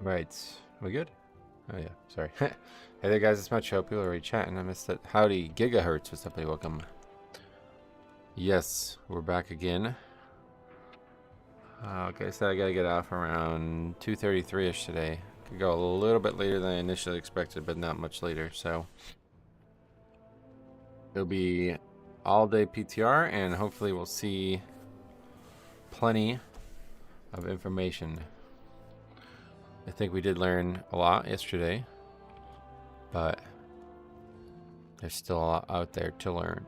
Right. We good? Oh, yeah. Sorry. Hey there, guys. It's Much. Hope people are already chatting. I missed it. Howdy, Gigahertz. What's up, buddy? Welcome. Yes, we're back again. Okay, I said I gotta get off around 2:33ish today. Could go a little bit later than I initially expected, but not much later. So it'll be all day PTR, and hopefully we'll see plenty of information. I think we did learn a lot yesterday, but there's still a lot out there to learn.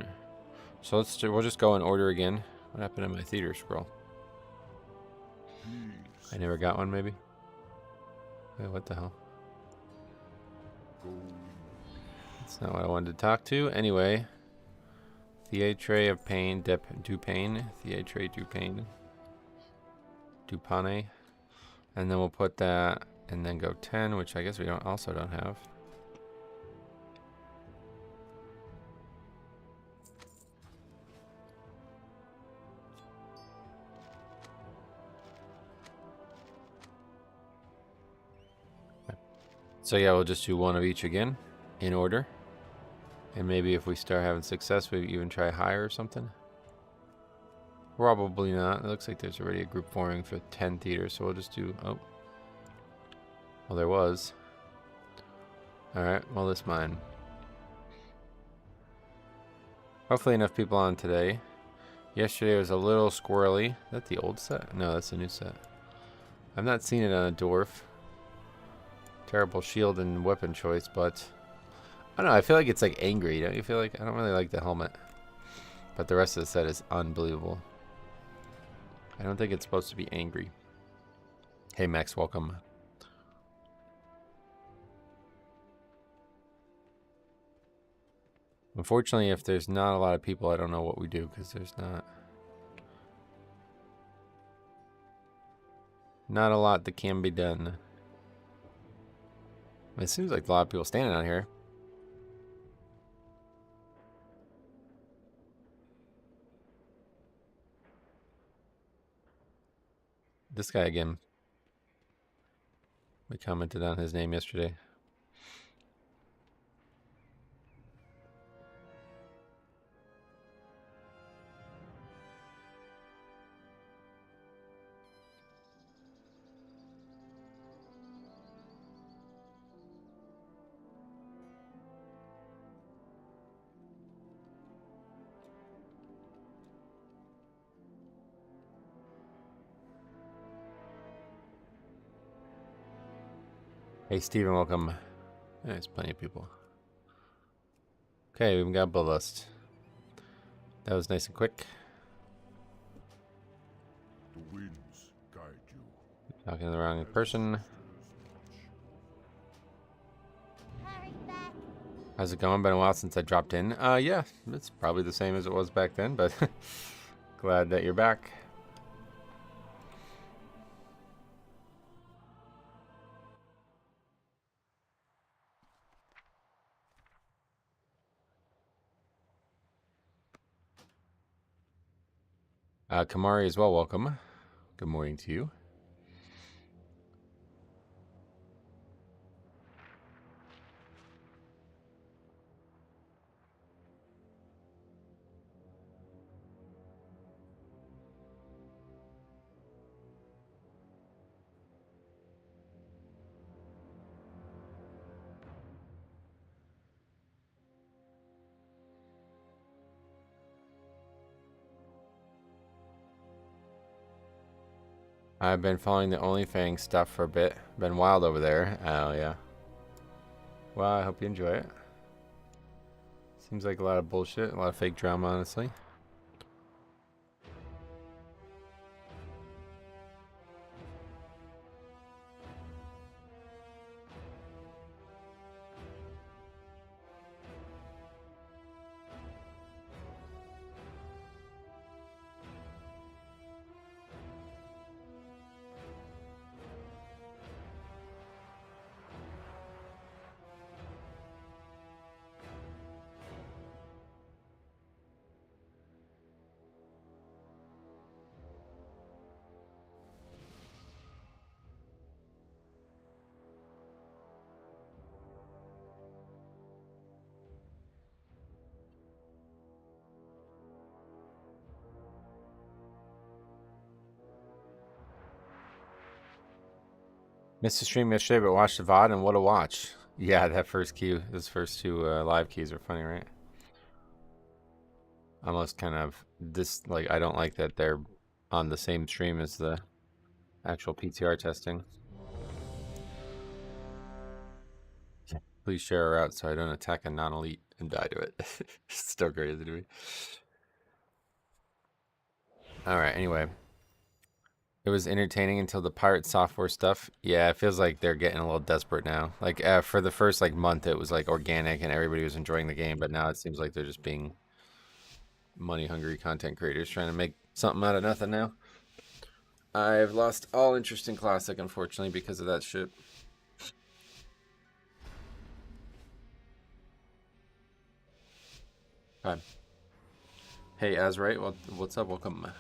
So we'll just go in order again. What happened to my theater scroll? I never got one, maybe? Wait, what the hell? That's not what I wanted to talk to. Anyway, Theatre of Pain, du Pain, Theatre du Pain, du Pane. And then we'll put that and then go 10, which I guess we also don't have. So yeah, we'll just do one of each again in order. And maybe if we start having success, we even try higher or something. Probably not. It looks like there's already a group forming for 10 theaters, so we'll just do... Oh. Well, there was. Alright, well, this mine. Hopefully enough people on today. Yesterday was a little squirrely. Is that the old set? No, that's a new set. I've not seen it on a dwarf. Terrible shield and weapon choice, but... I don't know, I feel like it's like angry. Don't you feel like... I don't really like the helmet. But the rest of the set is unbelievable. I don't think it's supposed to be angry. Hey Max, welcome. Unfortunately, if there's not a lot of people, I don't know what we do, because there's not a lot that can be done. It seems like a lot of people standing out here. This guy again. We commented on his name yesterday. Hey Steven, welcome. There's plenty of people. Okay, we've got a build list. That was nice and quick. The winds guide you. Talking to the wrong person. How's it going? Been a while since I dropped in. Yeah, it's probably the same as it was back then, but glad that you're back. Kamari as well, welcome. Good morning to you. I've been following the OnlyFans stuff for a bit. Been wild over there. Oh, yeah. Well, I hope you enjoy it. Seems like a lot of bullshit, a lot of fake drama, honestly. Missed the stream yesterday, but watched the VOD, and what a watch. Yeah, that first key, those first two live keys are funny, right? Almost kind of like, I don't like that they're on the same stream as the actual PTR testing. Please share her out so I don't attack a non-elite and die to it. It's still crazy to me. Alright, anyway. It was entertaining until the pirate software stuff. Yeah, it feels like they're getting a little desperate now. Like, for the first, like, month, it was, like, organic and everybody was enjoying the game, but now it seems like they're just being money-hungry content creators trying to make something out of nothing now. I've lost all interest in Classic, unfortunately, because of that shit. Hi. Hey, Azrite, what's up? Welcome.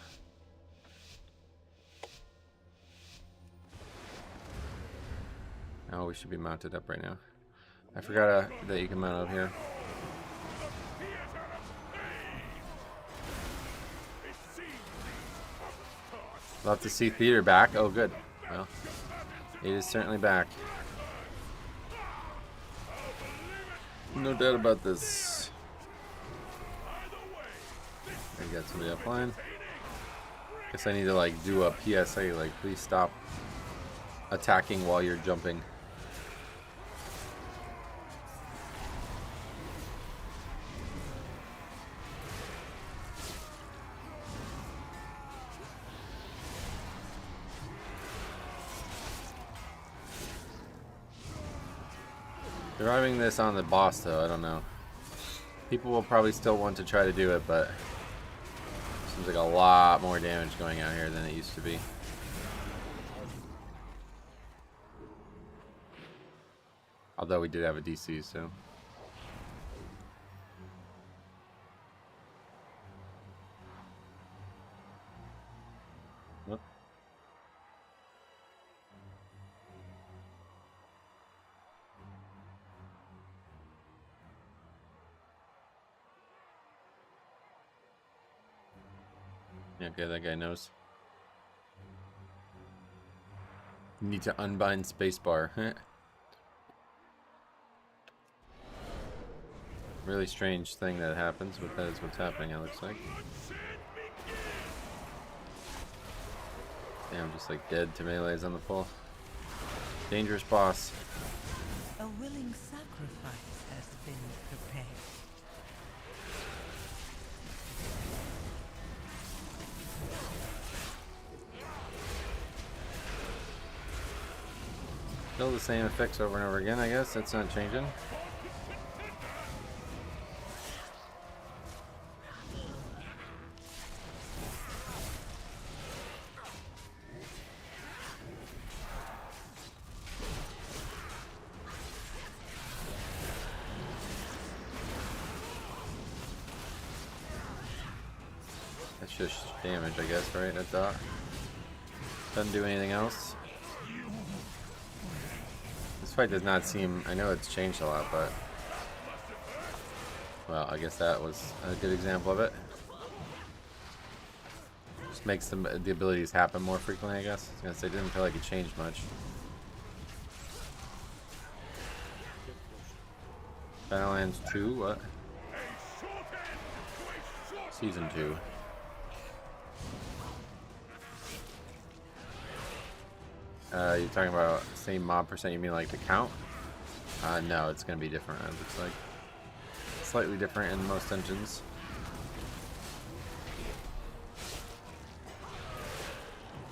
Oh, we should be mounted up right now. I forgot that you can mount up here. Love to see theater back. Oh, good. Well, it is certainly back. No doubt about this. I got somebody offline. Guess I need to like do a PSA, like please stop attacking while you're jumping. Deriving this on the boss though, I don't know. People will probably still want to try to do it, but seems like a lot more damage going out here than it used to be. Although we did have a DC, so. Whoop. Yeah, okay, that guy knows. You need to unbind spacebar. Really strange thing that happens, but that is what's happening, it looks like. Yeah, I'm just like dead to melees on the pull. Dangerous boss. A willing sacrifice has been prepared. Still the same effects over and over again, I guess. That's not changing. That's just damage, I guess, right? That dot. Doesn't do anything else. This fight does not seem... I know it's changed a lot, but... Well, I guess that was a good example of it. Just makes the abilities happen more frequently, I guess. I was gonna say, it didn't feel like it changed much. Battlelands 2, what? Season 2. You're talking about same mob percent, you mean like the count? No, it's gonna be different, it looks like. Slightly different in most engines.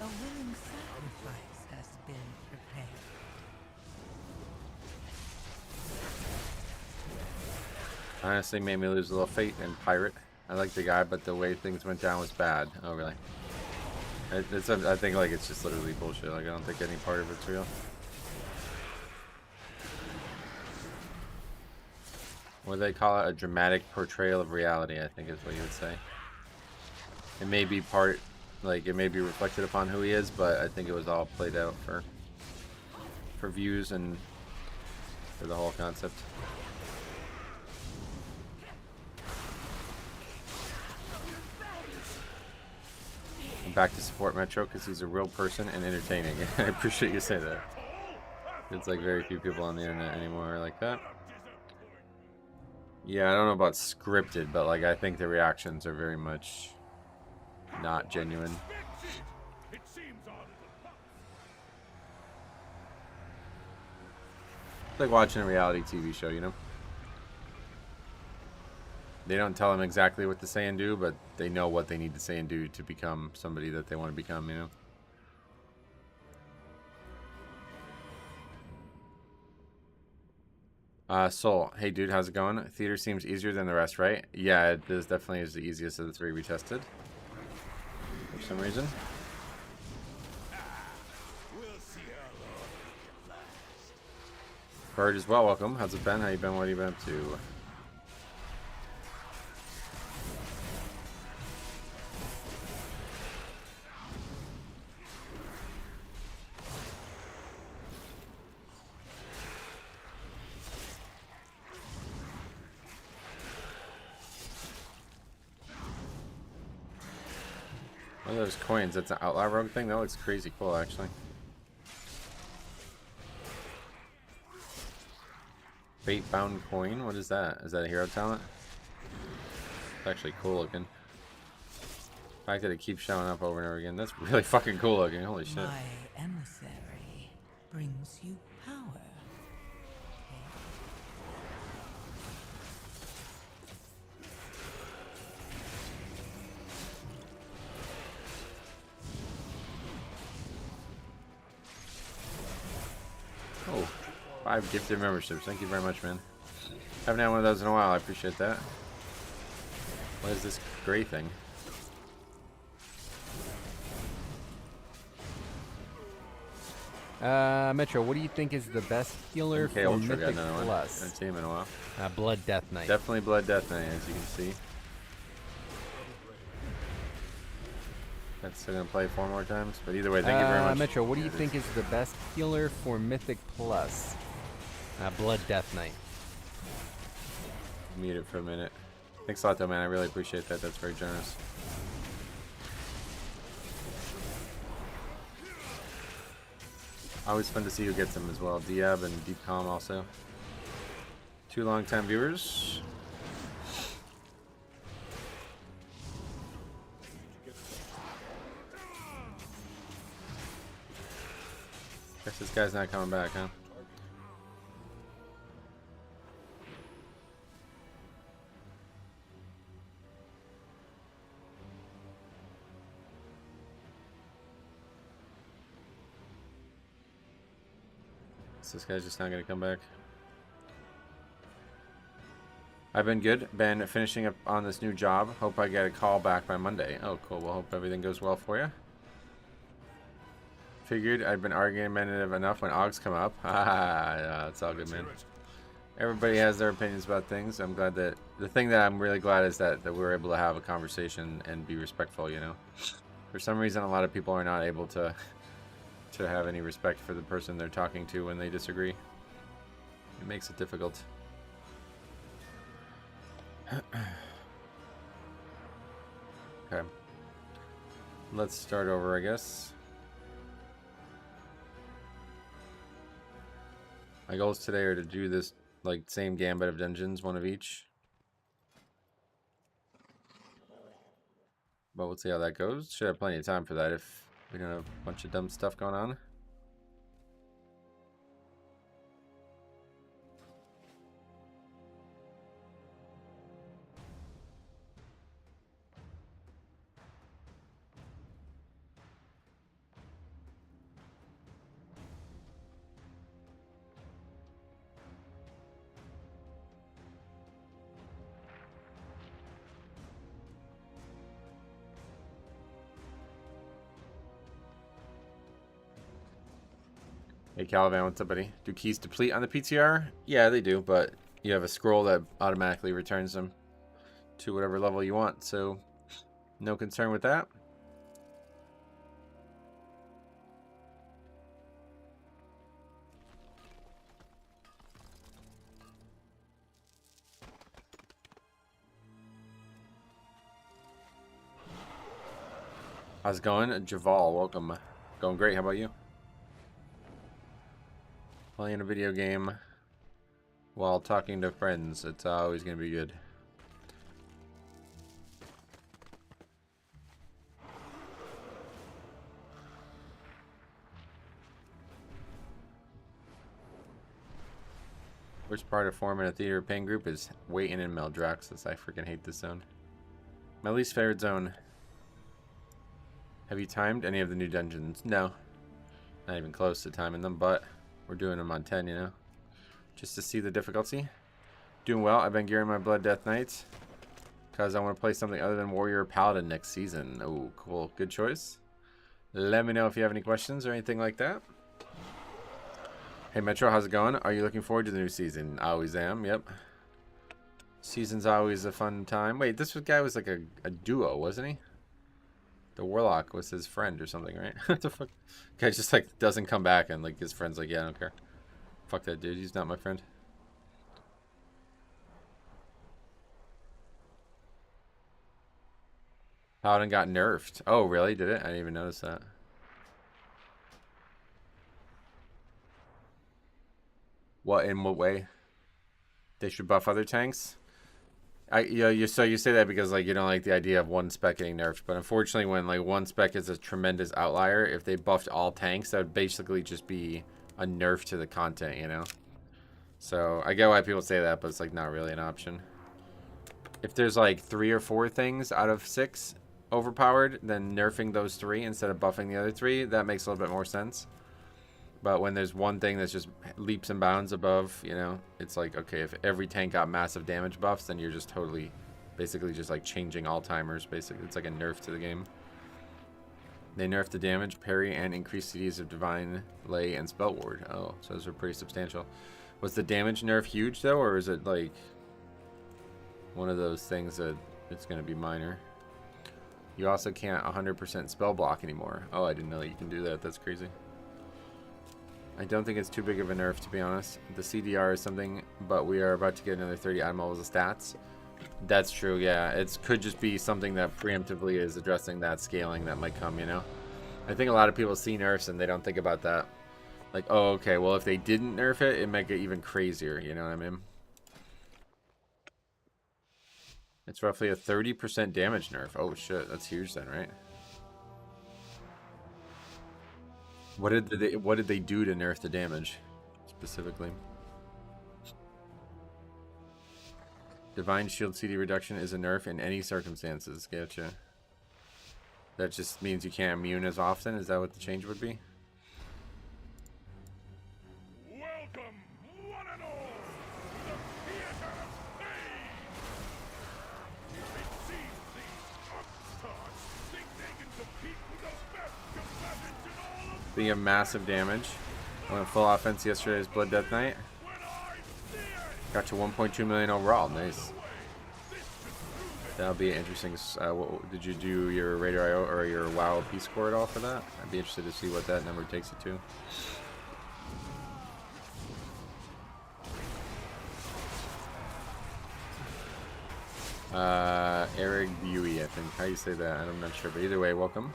A willing sacrifice has been prepared. Honestly, made me lose a little faith in Pirate. I like the guy, but the way things went down was bad. Oh, really? I think like it's just literally bullshit. Like I don't think any part of it's real. What do they call it? A dramatic portrayal of reality, I think is what you would say. It may be part, like it may be reflected upon who he is, but I think it was all played out for views and for the whole concept. I'm back to support Metro because he's a real person and entertaining. I appreciate you saying that. It's like very few people on the internet anymore are like that. Yeah, I don't know about scripted, but like I think the reactions are very much not genuine. It's like watching a reality TV show, you know? They don't tell them exactly what to say and do, but they know what they need to say and do to become somebody that they want to become, you know? Soul. Hey, dude, how's it going? Theater seems easier than the rest, right? Yeah, it is definitely is the easiest of the three we tested. For some reason. Bird as well, welcome. How's it been? How you been? What have you been up to? One of those coins, that's an Outlaw Rogue thing? That looks crazy cool, actually. Fate-bound coin? What is that? Is that a hero talent? It's actually cool looking. The fact that it keeps showing up over and over again, that's really fucking cool looking. Holy shit. My emissary brings you power. Oh, 5 gifted memberships. Thank you very much, man. Haven't had one of those in a while. I appreciate that. What is this gray thing? Metro, what do you think is the best healer MK for Ultra got Mythic another one. Plus? Haven't seen him in a while. Blood Death Knight. Definitely Blood Death Knight, as you can see. That's still gonna play 4 more times, but either way, thank you very much. Metro, what do you think is the best healer for Mythic Plus? Blood Death Knight. Mute it for a minute. Thanks a lot, though, man. I really appreciate that. That's very generous. Always fun to see who gets them as well. Diab and Deep Calm also. 2 long-time viewers. Guess this guy's not coming back, huh? This guy's just not gonna come back. I've been good. Been finishing up on this new job. Hope I get a call back by Monday. Oh, cool. Well, hope everything goes well for you. Figured I'd been argumentative enough when Augs come up. Yeah, it's all good, man. Everybody has their opinions about things. I'm glad that the thing that I'm really glad is that we were able to have a conversation and be respectful. You know, for some reason, a lot of people are not able to have any respect for the person they're talking to when they disagree. It makes it difficult. Okay. Let's start over, I guess. My goals today are to do this, like, same gambit of dungeons, one of each. But we'll see how that goes. Should have plenty of time for that if we don't have a bunch of dumb stuff going on. Hey Caliban, what's up, buddy? Do keys deplete on the PTR? Yeah, they do, but you have a scroll that automatically returns them to whatever level you want, so no concern with that. How's it going? Javal, welcome. Going great, how about you? Playing a video game while talking to friends. It's always going to be good. Worst part of forming a theater pain group is waiting in Meldraxis. I freaking hate this zone. My least favorite zone. Have you timed any of the new dungeons? No. Not even close to timing them, but we're doing them on 10, you know? Just to see the difficulty. Doing well. I've been gearing my Blood Death Knights because I want to play something other than Warrior Paladin next season. Oh, cool. Good choice. Let me know if you have any questions or anything like that. Hey Metro, how's it going? Are you looking forward to the new season? I always am, yep. Season's always a fun time. Wait, this guy was like a duo, wasn't he? The Warlock was his friend or something, right? What the fuck? Guy just like doesn't come back and like his friend's like, yeah, I don't care. Fuck that dude, he's not my friend. Paladin got nerfed. Oh, really? Did it? I didn't even notice that. What, in what way? They should buff other tanks? So you say that because like you don't like the idea of one spec getting nerfed, but unfortunately when like one spec is a tremendous outlier, if they buffed all tanks, that would basically just be a nerf to the content, you know? So I get why people say that, but it's like not really an option. If there's like 3 or 4 things out of 6 overpowered, then nerfing those 3 instead of buffing the other 3, that makes a little bit more sense. But when there's one thing that's just leaps and bounds above, you know, it's like, okay, if every tank got massive damage buffs, then you're just totally, basically just like changing all timers, basically. It's like a nerf to the game. They nerfed the damage, parry, and increased CDs of Divine, Lay, and Spell Ward. Oh, so those are pretty substantial. Was the damage nerf huge, though, or is it like one of those things that it's going to be minor? You also can't 100% spell block anymore. Oh, I didn't know that you can do that. That's crazy. I don't think it's too big of a nerf, to be honest. The CDR is something, but we are about to get another 30 item levels of stats. That's true, yeah. It could just be something that preemptively is addressing that scaling that might come, you know? I think a lot of people see nerfs and they don't think about that. Like, oh, okay, well, if they didn't nerf it, it'd make it even crazier, you know what I mean? It's roughly a 30% damage nerf. Oh, shit, that's huge then, right? What did they do to nerf the damage specifically? Divine Shield CD reduction is a nerf in any circumstances. Gotcha. That just means you can't immune as often. Is that what the change would be? Welcome, one and all, to the theater of pain. It seems these upstarts think they can compete with the best combatants in all of Being a massive damage. I went full offense yesterday's Blood Death Knight. Got to 1.2 million overall. Nice. That'll be interesting. Did you do your Raider IO or your WoW P score at all for that? I'd be interested to see what that number takes you to. Eric Buey, I think. How you say that? I'm not sure, but either way, welcome.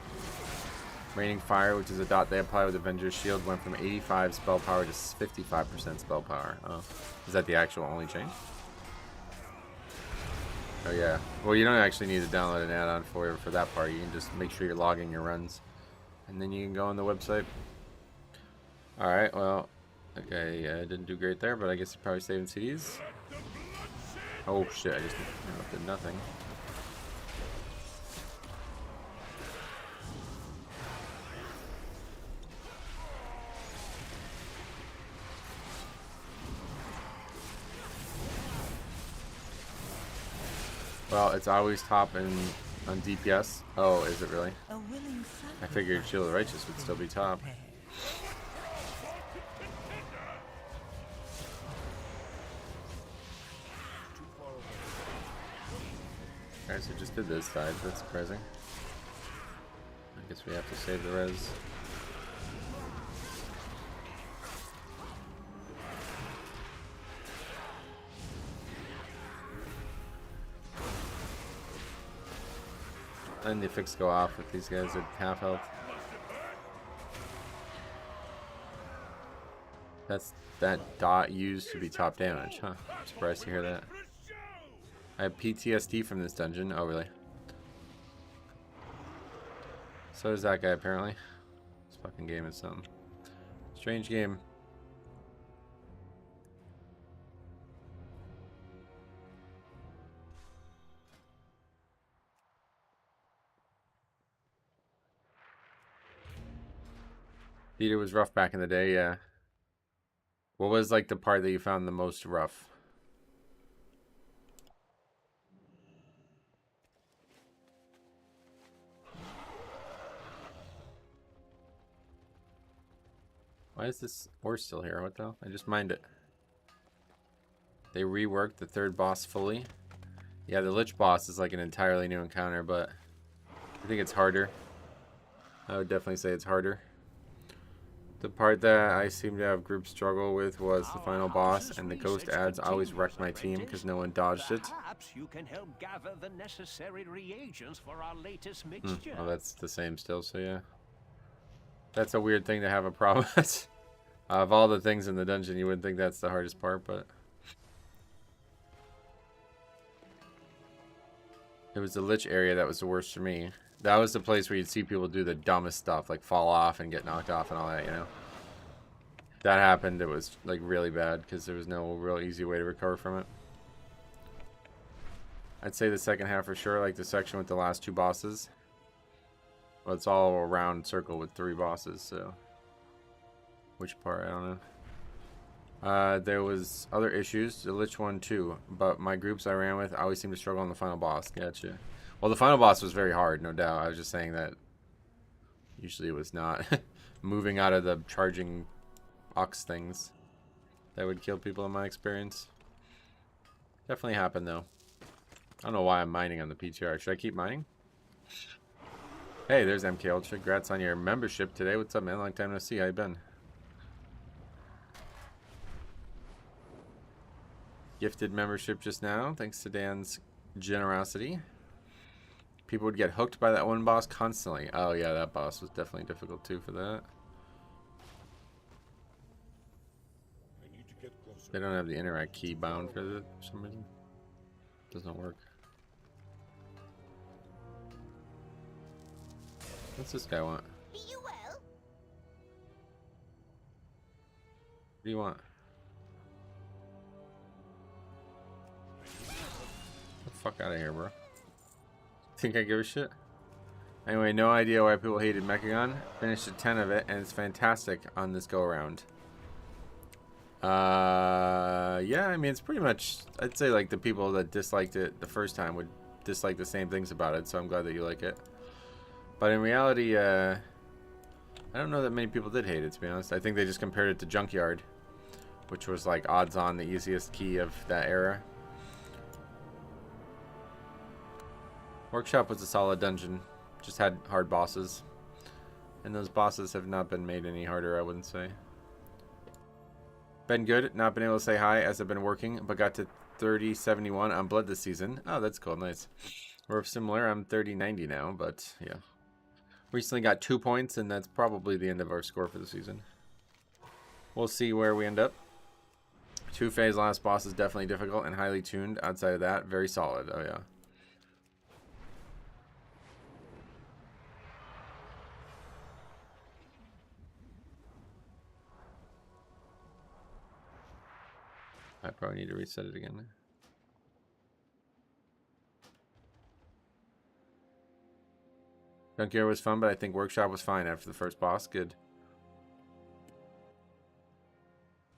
Raining Fire, which is a dot they apply with Avenger's Shield, went from 85 spell power to 55% spell power. Oh, is that the actual only change? Oh yeah. Well, you don't actually need to download an add-on for that part. You can just make sure you're logging your runs, and then you can go on the website. All right. Well, okay. Yeah, I didn't do great there, but I guess you're probably saving CDs. Oh shit! I just did nothing. Well, it's always top on DPS. Oh, is it really? A willing I figured Shield of the Righteous would still be top. Alright, so just did this side. That's surprising. I guess we have to save the res. And the effects go off if these guys at half health. That's that dot used to be top damage, huh? I'm surprised to hear that. I have PTSD from this dungeon. Oh, really? So does that guy, apparently. This fucking game is something. Strange game. Theater was rough back in the day, yeah. What was like the part that you found the most rough? Why is this horse still here? What the hell? I just mined it. They reworked the third boss fully. Yeah, the Lich boss is like an entirely new encounter, but I think it's harder. I would definitely say it's harder. The part that I seem to have group struggle with was the final boss, and the ghost ads always wrecked my team because no one dodged it. Perhaps you can help gather the necessary reagents for our latest mixture. Oh, that's the same still, so yeah. That's a weird thing to have a problem with. Of all the things in the dungeon, you wouldn't think that's the hardest part, but... It was the Lich area that was the worst for me. That was the place where you'd see people do the dumbest stuff, like fall off and get knocked off and all that, you know? That happened, it was like really bad, because there was no real easy way to recover from it. I'd say the second half for sure, like the section with the last two bosses. Well, it's all a round circle with 3 bosses, so... Which part? I don't know. There was other issues, the Lich one too, but my groups I ran with always seemed to struggle on the final boss. Gotcha. Well, the final boss was very hard, no doubt. I was just saying that usually it was not moving out of the charging ox things that would kill people in my experience. Definitely happened though. I don't know why I'm mining on the PTR. Should I keep mining? Hey, there's MK Ultra. Congrats on your membership today. What's up, man? Long time no see. How you been? Gifted membership just now, thanks to Dan's generosity. People would get hooked by that one boss constantly. Oh yeah, that boss was definitely difficult too for that. I need to get closer. They don't have the interact key bound for it for some reason. Doesn't work. What's this guy want? Be you well? What do you want? Get the fuck out of here, bro. Think I give a shit? Anyway, no idea why people hated Mechagon. Finished a 10 of it, and it's fantastic on this go-around. Yeah, I mean, it's pretty much... I'd say, like, the people that disliked it the first time would dislike the same things about it, so I'm glad that you like it. But in reality, I don't know that many people did hate it, to be honest. I think they just compared it to Junkyard, which was, like, odds-on the easiest key of that era. Workshop was a solid dungeon, just had hard bosses, and those bosses have not been made any harder, I wouldn't say. Been good, not been able to say hi as I've been working, but got to 3071 on Blood this season. Oh, that's cool, nice. We're similar, I'm 3090 now, but yeah. Recently got 2 points, and that's probably the end of our score for the season. We'll see where we end up. 2-phase last boss is definitely difficult and highly tuned. Outside of that, very solid, oh yeah. I probably need to reset it again. Junkyard was fun, but I think Workshop was fine after the first boss. Good.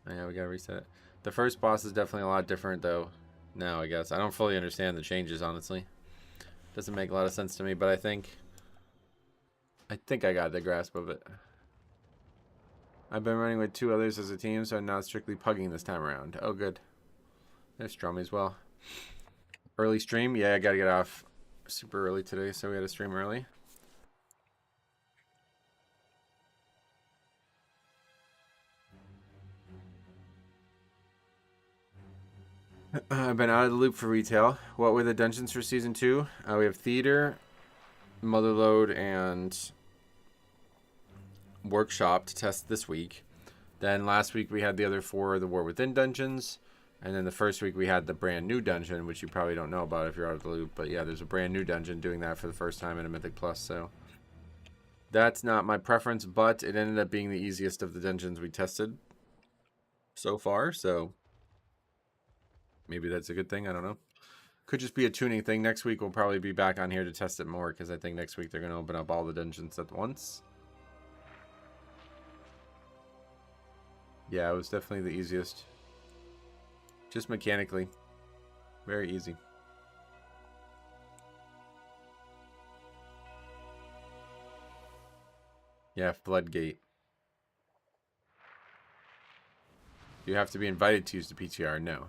Oh, yeah, we gotta reset it. The first boss is definitely a lot different, though, now, I guess. I don't fully understand the changes, honestly. Doesn't make a lot of sense to me, but I think I got the grasp of it. I've been running with 2 others as a team, so I'm not strictly pugging this time around. Oh, good. There's Strummy as well. Early stream? Yeah, I gotta get off super early today, so we had to stream early. I've been out of the loop for retail. What were the dungeons for Season 2? We have Theater, Motherload, and Workshop to test this week. Then last week we had the other 4 of the War Within dungeons. And then the first week we had the brand new dungeon, which you probably don't know about if you're out of the loop. But yeah, there's a brand new dungeon doing that for the first time in a Mythic Plus. So that's not my preference, but it ended up being the easiest of the dungeons we tested so far. So maybe that's a good thing. I don't know. Could just be a tuning thing. Next week we'll probably be back on here to test it more, because I think next week they're going to open up all the dungeons at once. Yeah, it was definitely the easiest. Just mechanically. Very easy. Yeah, Floodgate. You have to be invited to use the PTR. No.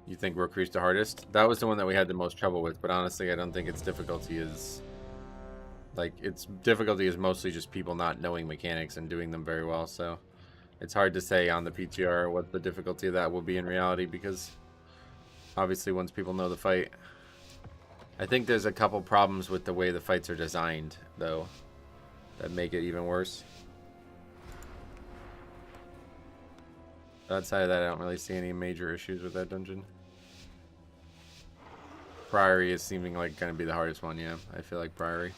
You think Rookree's the hardest? That was the one that we had the most trouble with, but honestly I don't think its difficulty is... Like, its difficulty is mostly just people not knowing mechanics and doing them very well, so... It's hard to say on the PTR what the difficulty of that will be in reality, because obviously once people know the fight. I think there's a couple problems with the way the fights are designed, though, that make it even worse. Outside of that, I don't really see any major issues with that dungeon. Priory is seeming like going to be the hardest one, yeah. I feel like Priory.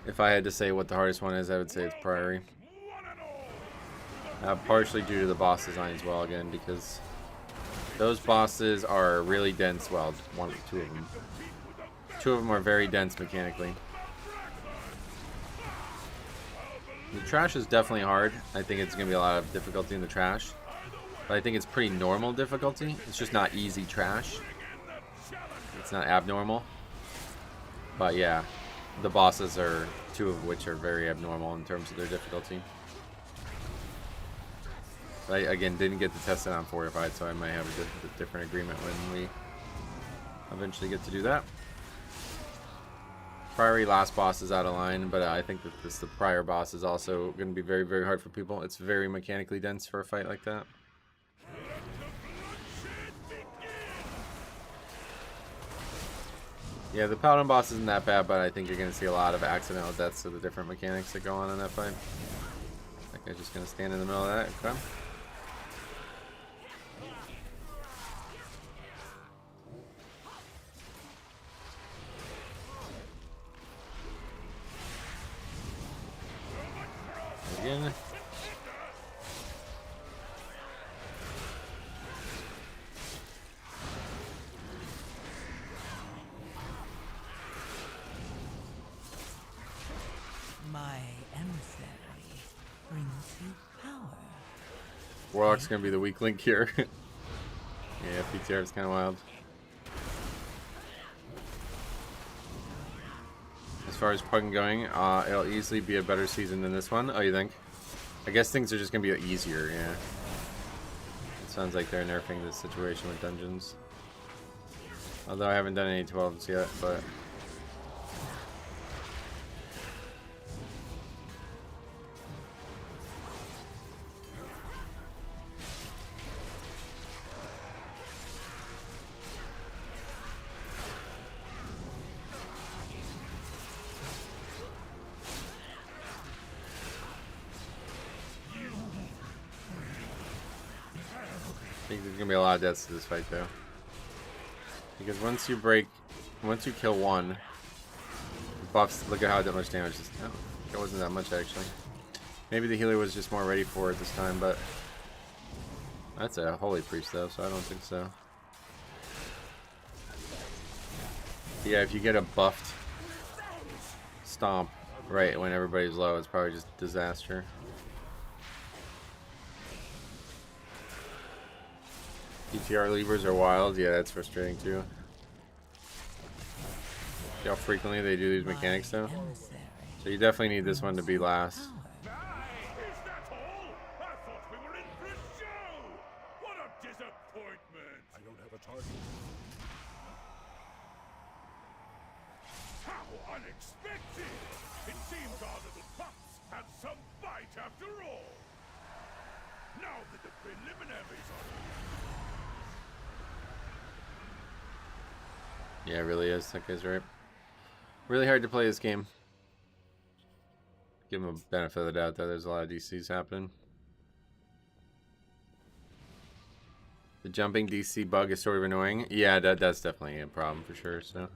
If I had to say what the hardest one is, I would say it's Priory. Partially due to the boss design as well, again, because those bosses are really dense. Well, two of them. Two of them are very dense mechanically. The trash is definitely hard. I think it's going to be a lot of difficulty in the trash. But I think it's pretty normal difficulty. It's just not easy trash. It's not abnormal. But yeah, the bosses are, 2 of which are very abnormal in terms of their difficulty. I, again, didn't get to test it on Fortified, so I might have a different agreement when we eventually get to do that. Priory last boss is out of line, but I think that the prior boss is also going to be very, very hard for people. It's very mechanically dense for a fight like that. Yeah, the Paladin boss isn't that bad, but I think you're going to see a lot of accidental deaths to the different mechanics that go on in that fight. That guy's just going to stand in the middle of that. Okay. Again. My emissary brings you power. Warlock's gonna be the weak link here. Yeah, PTR is kind of wild. As far as Pugging going, it'll easily be a better season than this one. Oh, you think? I guess things are just gonna be easier. Yeah. It sounds like they're nerfing this situation with dungeons. Although I haven't done any 12s yet, but. I think there's gonna be a lot of deaths to this fight though, because once you kill one, buffs. Look at how much damage this. No, it wasn't that much actually. Maybe the healer was just more ready for it this time, but that's a holy priest though, so I don't think so. Yeah, if you get a buffed stomp right when everybody's low, it's probably just disaster. PTR levers are wild. Yeah, that's frustrating too. See how frequently they do these mechanics though? So you definitely need this one to be last. Is that all? I thought we were in for a show! What a disappointment! I don't have a target. How unexpected! It seems our little pups have some bite after all. Now that the preliminaries are... Yeah, it really is. That guy's right. Really hard to play this game. Give him a benefit of the doubt, though. There's a lot of DCs happening. The jumping DC bug is sort of annoying. Yeah, that's definitely a problem for sure, so.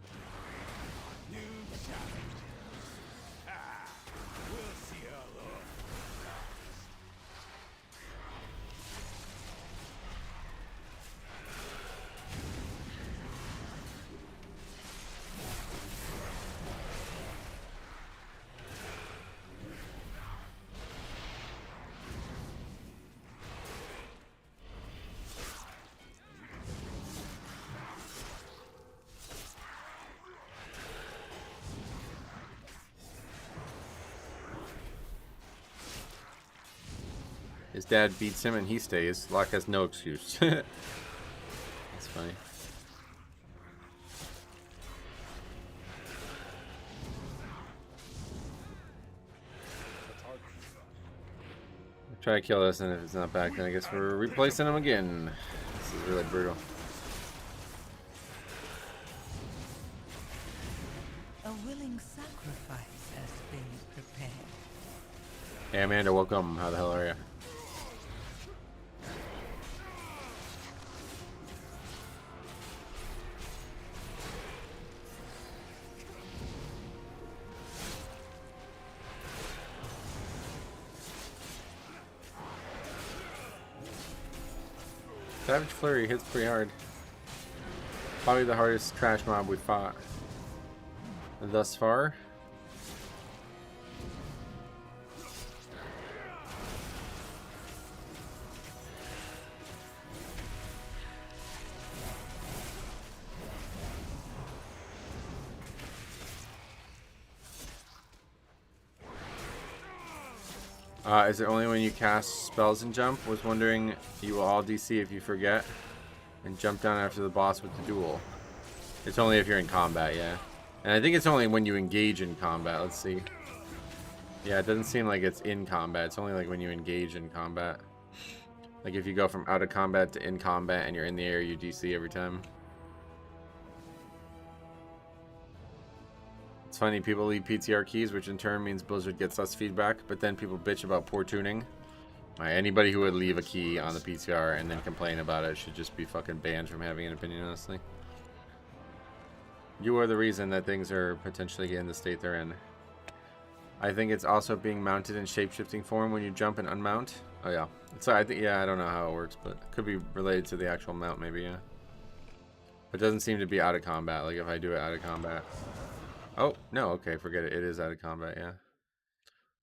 His dad beats him and he stays. Locke has no excuse. That's funny. Try to kill this, and if it's not back, then I guess we're replacing him again. This is really brutal. A willing sacrifice has been prepared. Hey Amanda, welcome. How the hell are you? Savage Flurry hits pretty hard. Probably the hardest trash mob we fought thus far. Is it only when you cast spells and jump? Was wondering. You will all DC if you forget and jump down after the boss with the duel. It's only if you're in combat, yeah. And I think it's only when you engage in combat. Let's see. Yeah, it doesn't seem like it's in combat. It's only like when you engage in combat. Like if you go from out of combat to in combat and you're in the air, you DC every time. It's funny, people leave PTR keys, which in turn means Blizzard gets less feedback, but then people bitch about poor tuning. Anybody who would leave a key on the PTR and then complain about it should just be fucking banned from having an opinion, honestly. You are the reason that things are potentially in the state they're in. I think it's also being mounted in shape-shifting form when you jump and unmount. Oh yeah. So I think, yeah, I don't know how it works, but it could be related to the actual mount maybe, yeah. It doesn't seem to be out of combat, like if I do it out of combat. Oh, no, okay, forget it. It is out of combat, yeah.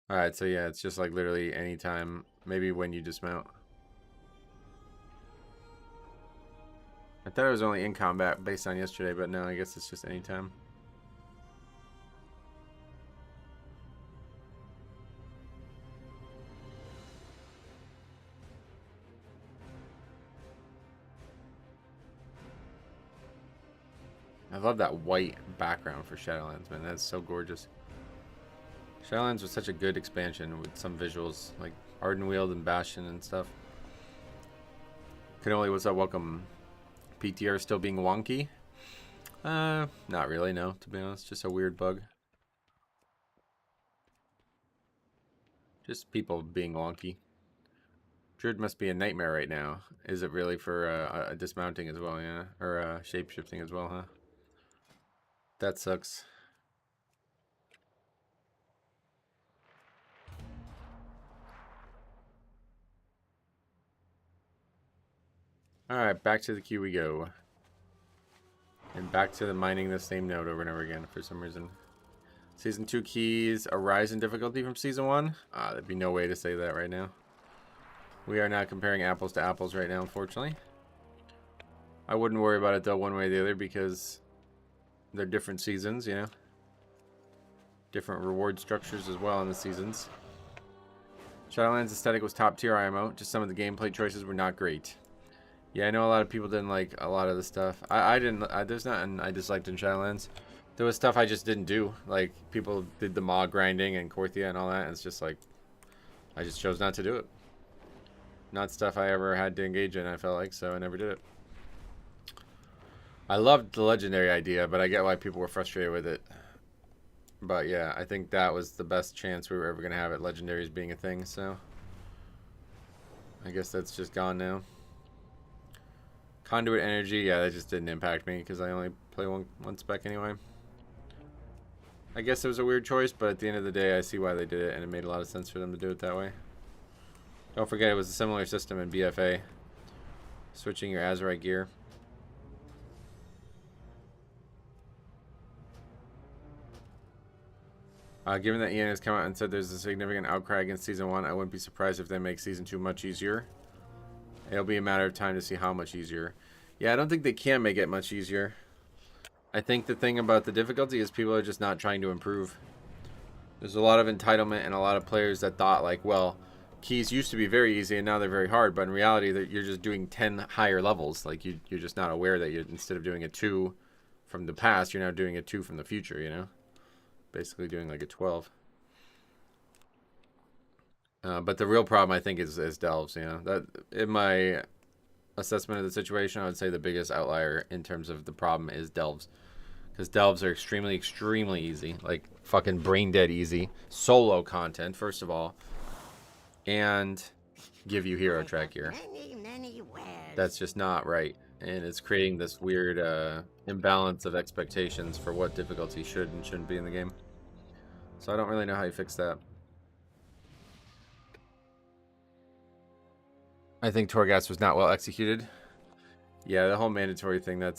Alright, so yeah, it's just like literally anytime, maybe when you dismount. I thought it was only in combat based on yesterday, but no, I guess it's just anytime. I love that white background for Shadowlands, man. That's so gorgeous. Shadowlands was such a good expansion with some visuals, like Ardenweald and Bastion and stuff. Cannoli, what's up? Welcome. PTR still being wonky? Not really, no, to be honest. Just a weird bug. Just people being wonky. Druid must be a nightmare right now. Is it really for dismounting as well, yeah? Or shape-shifting as well, huh? That sucks. Alright, back to the queue we go. And back to the mining the same node over and over again for some reason. Season 2 keys, a rise in difficulty from Season 1? There'd be no way to say that right now. We are not comparing apples to apples right now, unfortunately. I wouldn't worry about it though one way or the other because they're different seasons, you know. Different reward structures as well in the seasons. Shadowlands aesthetic was top tier IMO, just some of the gameplay choices were not great. Yeah, I know a lot of people didn't like a lot of the stuff. I didn't, there's nothing I disliked in Shadowlands. There was stuff I just didn't do. Like, people did the Maw grinding and Korthia and all that, and it's just like, I just chose not to do it. Not stuff I ever had to engage in, I felt like, so I never did it. I loved the legendary idea, but I get why people were frustrated with it. But yeah, I think that was the best chance we were ever going to have at Legendaries being a thing, so I guess that's just gone now. Conduit Energy, yeah, that just didn't impact me because I only play one spec anyway. I guess it was a weird choice, but at the end of the day, I see why they did it, and it made a lot of sense for them to do it that way. Don't forget, it was a similar system in BFA. Switching your Azurite gear. Given that Ian has come out and said there's a significant outcry against Season 1, I wouldn't be surprised if they make Season 2 much easier. It'll be a matter of time to see how much easier. Yeah, I don't think they can make it much easier. I think the thing about the difficulty is people are just not trying to improve. There's a lot of entitlement and a lot of players that thought, like, well, keys used to be very easy and now they're very hard, but in reality, you're just doing 10 higher levels. Like, you're just not aware that instead of doing a 2 from the past, you're now doing a 2 from the future, you know? Basically doing like a 12. But the real problem, I think, is delves, you know? That, in my assessment of the situation, I would say the biggest outlier in terms of the problem is delves. Because delves are extremely, extremely easy. Like, fucking brain dead easy. Solo content, first of all. And give you hero track gear. That's just not right. And it's creating this weird imbalance of expectations for what difficulty should and shouldn't be in the game. So I don't really know how you fix that. I think Torghast was not well executed. Yeah, the whole mandatory thing, that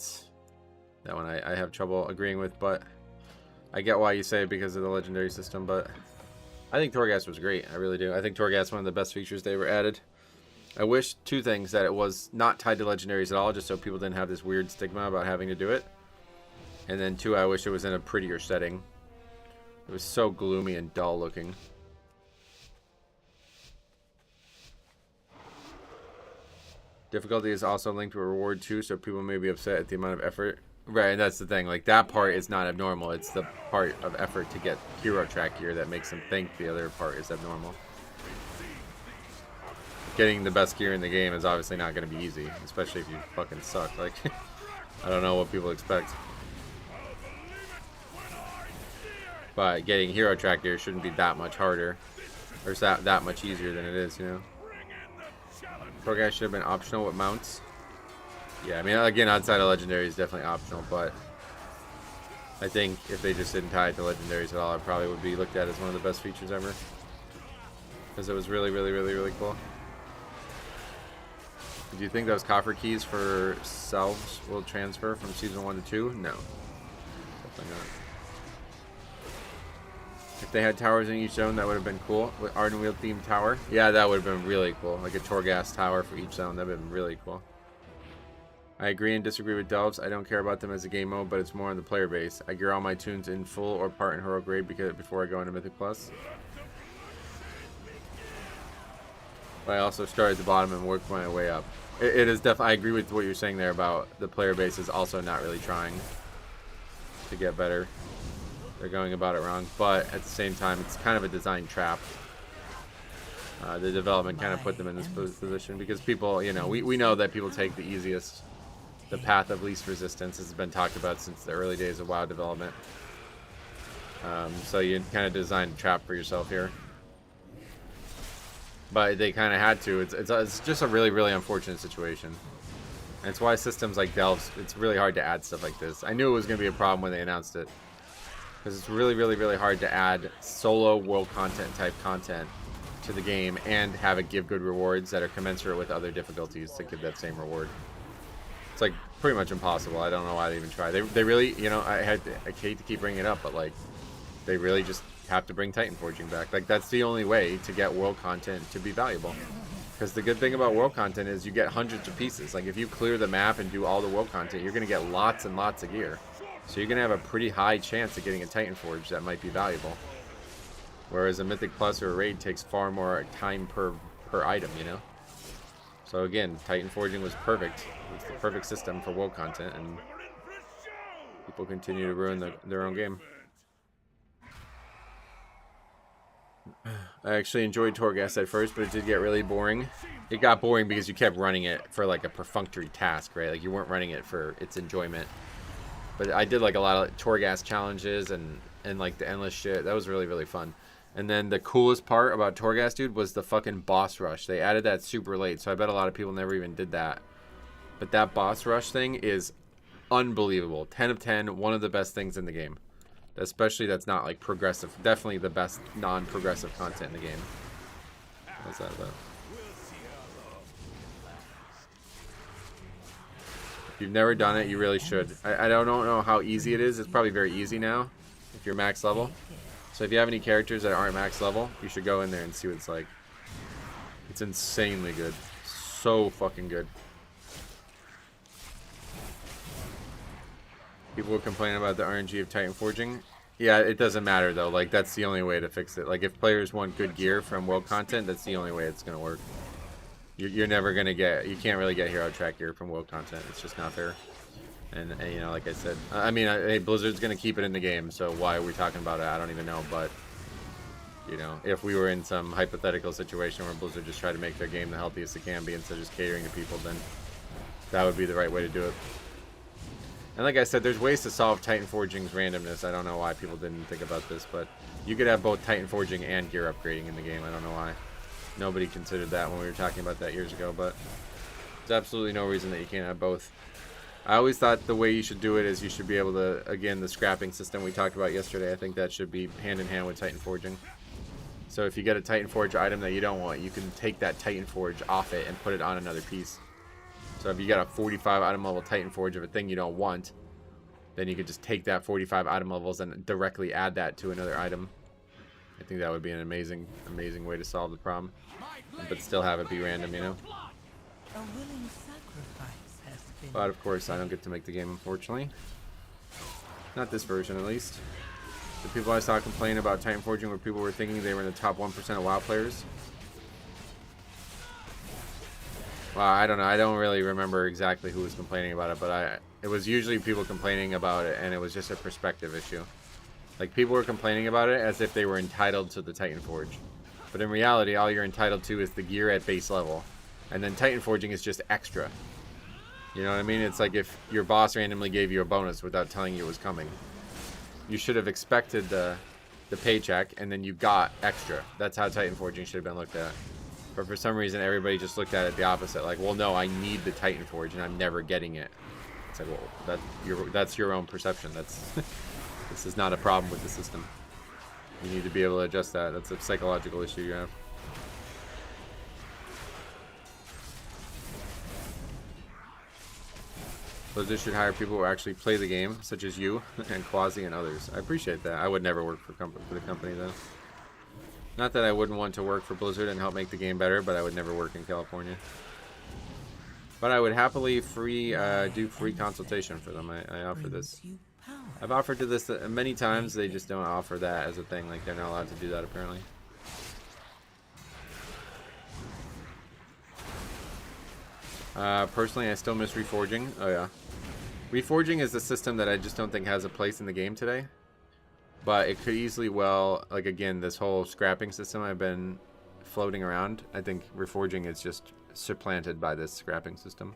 one I have trouble agreeing with, but I get why you say it because of the legendary system, but I think Torghast was great. I really do. I think Torghast is one of the best features they ever added. I wish two things: that it was not tied to legendaries at all, just so people didn't have this weird stigma about having to do it. And then two, I wish it was in a prettier setting. It was so gloomy and dull looking. Difficulty is also linked to a reward too, so people may be upset at the amount of effort. Right, and that's the thing. Like, that part is not abnormal. It's the part of effort to get hero track gear that makes them think the other part is abnormal. Getting the best gear in the game is obviously not going to be easy, especially if you fucking suck. Like, I don't know what people expect. But getting hero track gear shouldn't be that much harder, or that much easier than it is, you know. Torghast should have been optional with mounts. Yeah, I mean, again, outside of legendary is definitely optional, but I think if they just didn't tie it to legendaries at all, it probably would be looked at as one of the best features ever, because it was really, really, really, really cool. Do you think those coffer keys for selves will transfer from season 1 to 2? No, definitely not. If they had towers in each zone, that would have been cool. With Ardenweald themed tower, yeah, that would have been really cool. Like a Torghast tower for each zone, that would have been really cool. I agree and disagree with Delves. I don't care about them as a game mode, but it's more on the player base. I gear all my tunes in full or part in heroic grade before I go into Mythic Plus. But I also start at the bottom and work my way up. It is definitely. I agree with what you're saying there about the player base is also not really trying to get better. They're going about it wrong, but at the same time, it's kind of a design trap. The development kind of put them in this position because people, you know, we know that people take the easiest, the path of least resistance. This has been talked about since the early days of WoW development. So you kind of designed a trap for yourself here. But they kind of had to. It's just a really, really unfortunate situation. And it's why systems like Delves, it's really hard to add stuff like this. I knew it was going to be a problem when they announced it. Because it's really, really, really hard to add solo world content type content to the game and have it give good rewards that are commensurate with other difficulties to give that same reward. It's like pretty much impossible. I don't know why they even try. They really, you know, I hate to keep bringing it up, but like they really just have to bring Titan Forging back. Like that's the only way to get world content to be valuable. Because the good thing about world content is you get hundreds of pieces. Like if you clear the map and do all the world content, you're going to get lots and lots of gear. So you're going to have a pretty high chance of getting a Titan Forge that might be valuable. Whereas a Mythic Plus or a Raid takes far more time per item, you know? So again, Titan Forging was perfect. It's the perfect system for world content, and people continue to ruin their own game. I actually enjoyed Torghast at first, but it did get really boring. It got boring because you kept running it for like a perfunctory task, right? Like you weren't running it for its enjoyment. But I did like a lot of Torghast challenges and and like the endless shit. That was really, really fun. And then the coolest part about Torghast, dude, was the fucking boss rush. They added that super late, so I bet a lot of people never even did that. But that boss rush thing is unbelievable. 10 of 10, one of the best things in the game. Especially that's not like progressive. Definitely the best non-progressive content in the game. What's that about? If you've never done it, you really should. I don't know how easy it is. It's probably very easy now if you're max level. So if you have any characters that aren't max level, you should go in there and see what it's like. It's insanely good. So fucking good. People were complaining about the RNG of Titan Forging. Yeah, it doesn't matter though. Like, that's the only way to fix it. Like, if players want good gear from world content, that's the only way it's gonna work. You're never gonna get. You can't really get hero track gear from world content. It's just not fair. And you know, like I said, I mean, hey, Blizzard's gonna keep it in the game. So why are we talking about it? I don't even know. But you know, if we were in some hypothetical situation where Blizzard just tried to make their game the healthiest it can be instead of just catering to people, then that would be the right way to do it. And like I said, there's ways to solve Titan Forging's randomness. I don't know why people didn't think about this, but you could have both Titan Forging and gear upgrading in the game. I don't know why. Nobody considered that when we were talking about that years ago, but there's absolutely no reason that you can't have both. I always thought the way you should do it is you should be able to, again, the scrapping system we talked about yesterday, I think that should be hand in hand with Titan Forging. So if you get a Titan Forge item that you don't want, you can take that Titan Forge off it and put it on another piece. So if you got a 45 item level Titan Forge of a thing you don't want, then you could just take that 45 item levels and directly add that to another item. I think that would be an amazing, amazing way to solve the problem, but still have it be random, you know? A willing sacrifice has been. But of course, I don't get to make the game, unfortunately. Not this version, at least. The people I saw complain about Titan Forging were people were thinking they were in the top 1% of WoW players. Well, I don't know. I don't really remember exactly who was complaining about it, but it was usually people complaining about it, and it was just a perspective issue. Like, people were complaining about it as if they were entitled to the Titan Forge. But in reality, all you're entitled to is the gear at base level. And then Titan Forging is just extra. You know what I mean? It's like if your boss randomly gave you a bonus without telling you it was coming. You should have expected the paycheck, and then you got extra. That's how Titan Forging should have been looked at. But for some reason, everybody just looked at it the opposite. Like, well, no, I need the Titan Forge, and I'm never getting it. It's like, well, that's your own perception. This is not a problem with the system. You need to be able to adjust that. That's a psychological issue you have. Blizzard should hire people who actually play the game, such as you and Quasi and others. I appreciate that. I would never work for the company, though. Not that I wouldn't want to work for Blizzard and help make the game better, but I would never work in California. But I would happily do free consultation for them. I offer this. I've offered to this many times. They just don't offer that as a thing. Like, they're not allowed to do that, apparently. Personally, I still miss Reforging. Oh, yeah. Reforging is a system that I just don't think has a place in the game today. But it could easily like, again, this whole scrapping system I've been floating around, I think Reforging is just supplanted by this scrapping system.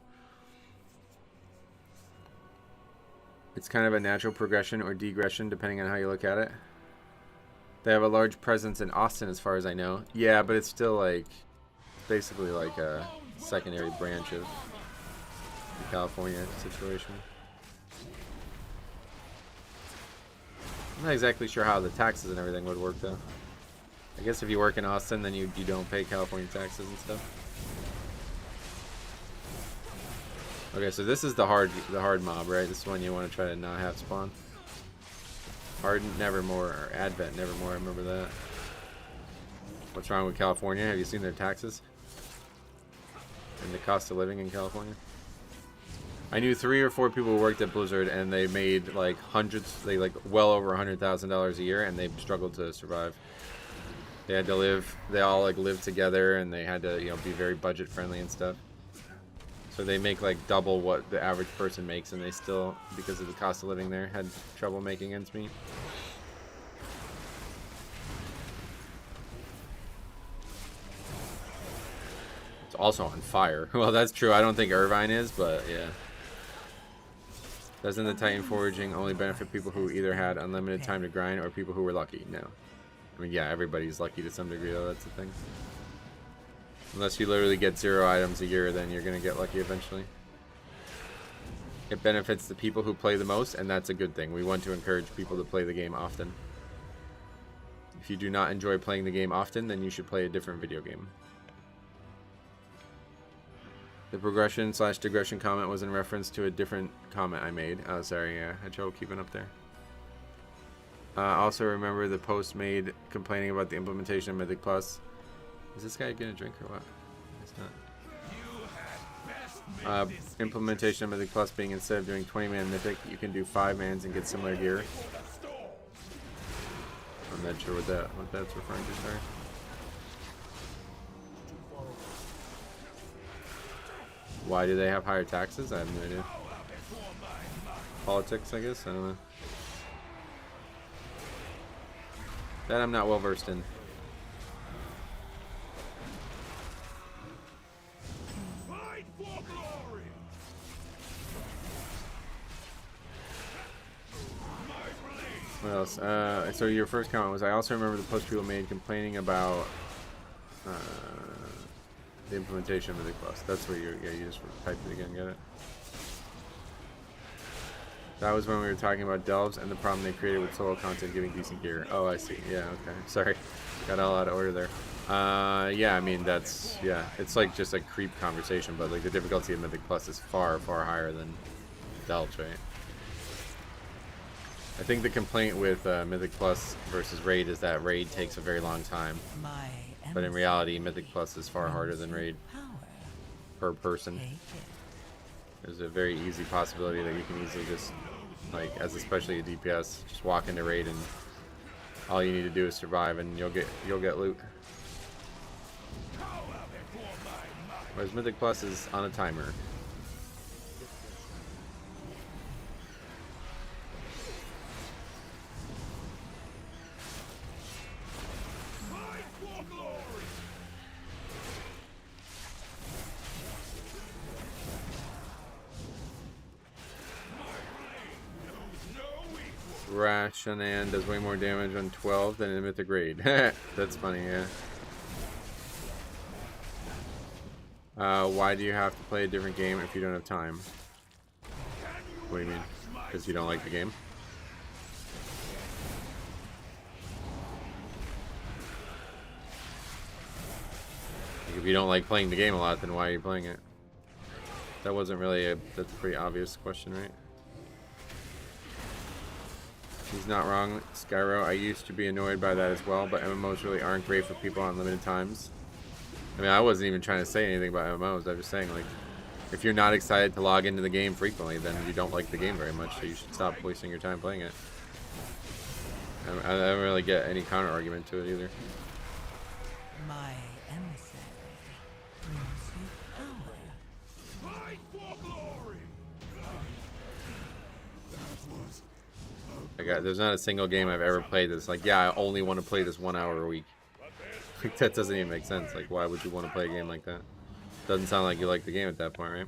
It's kind of a natural progression or degression, depending on how you look at it. They have a large presence in Austin, as far as I know. Yeah, but it's still, like, basically like a secondary branch of the California situation. I'm not exactly sure how the taxes and everything would work, though. I guess if you work in Austin, then you don't pay California taxes and stuff. Okay, so this is the hard mob, right? This is one you want to try to not have spawn. Ardent Nevermore, or Advent Nevermore, I remember that. What's wrong with California? Have you seen their taxes? And the cost of living in California? I knew 3 or 4 people who worked at Blizzard, and they made like well over $100,000 a year, and they struggled to survive. They had to live, they all like lived together, and they had to, you know, be very budget friendly and stuff. So they make like double what the average person makes, and they still, because of the cost of living there, had trouble making ends meet. It's also on fire. Well, that's true. I don't think Irvine is, but yeah. Doesn't the Titan foraging only benefit people who either had unlimited time to grind or people who were lucky? No. I mean, yeah, everybody's lucky to some degree, though. That's the thing. Unless you literally get 0 items a year, then you're going to get lucky eventually. It benefits the people who play the most, and that's a good thing. We want to encourage people to play the game often. If you do not enjoy playing the game often, then you should play a different video game. The progression/digression comment was in reference to a different comment I made. Oh, sorry, yeah. I had trouble keeping up there. Also remember the post made complaining about the implementation of Mythic Plus. Is this guy gonna drink or what? It's not. Implementation of Mythic Plus being instead of doing 20-man Mythic, you can do 5-mans and get similar gear. I'm not sure what that's referring to, sorry. Why do they have higher taxes? I have no idea. Politics, I guess? I don't know. That I'm not well versed in. Fight for glory. What else? So your first comment was, I also remember the post people made complaining about the implementation of Mythic Plus. That's where you just typed it again, get it? That was when we were talking about delves and the problem they created with solo content giving decent gear. Oh, I see. Yeah, okay. Sorry. Got all out of order there. Yeah, I mean, that's, yeah. It's like just a creep conversation, but like the difficulty of Mythic Plus is far, far higher than delves, right? I think the complaint with Mythic Plus versus Raid is that Raid takes a very long time. But in reality, Mythic Plus is far harder than Raid per person. There's a very easy possibility that you can easily just, like, as especially a DPS, just walk into Raid and all you need to do is survive and you'll get loot. Whereas Mythic Plus is on a timer. Rashanan does way more damage on 12 than in Mythic Raid. That's funny, yeah. Why do you have to play a different game if you don't have time? What do you mean? Because you don't like the game? Like if you don't like playing the game a lot, then why are you playing it? That wasn't really that's a pretty obvious question, right? He's not wrong, Skyro. I used to be annoyed by that as well, but MMOs really aren't great for people on limited times. I mean, I wasn't even trying to say anything about MMOs. I was just saying, like, if you're not excited to log into the game frequently, then you don't like the game very much, so you should stop wasting your time playing it. I don't really get any counter argument to it either. My emissary brings you power. Fight for glory. There's not a single game I've ever played that's like, yeah, I only want to play this 1 hour a week. Like, that doesn't even make sense. Like, why would you want to play a game like that? Doesn't sound like you like the game at that point, right?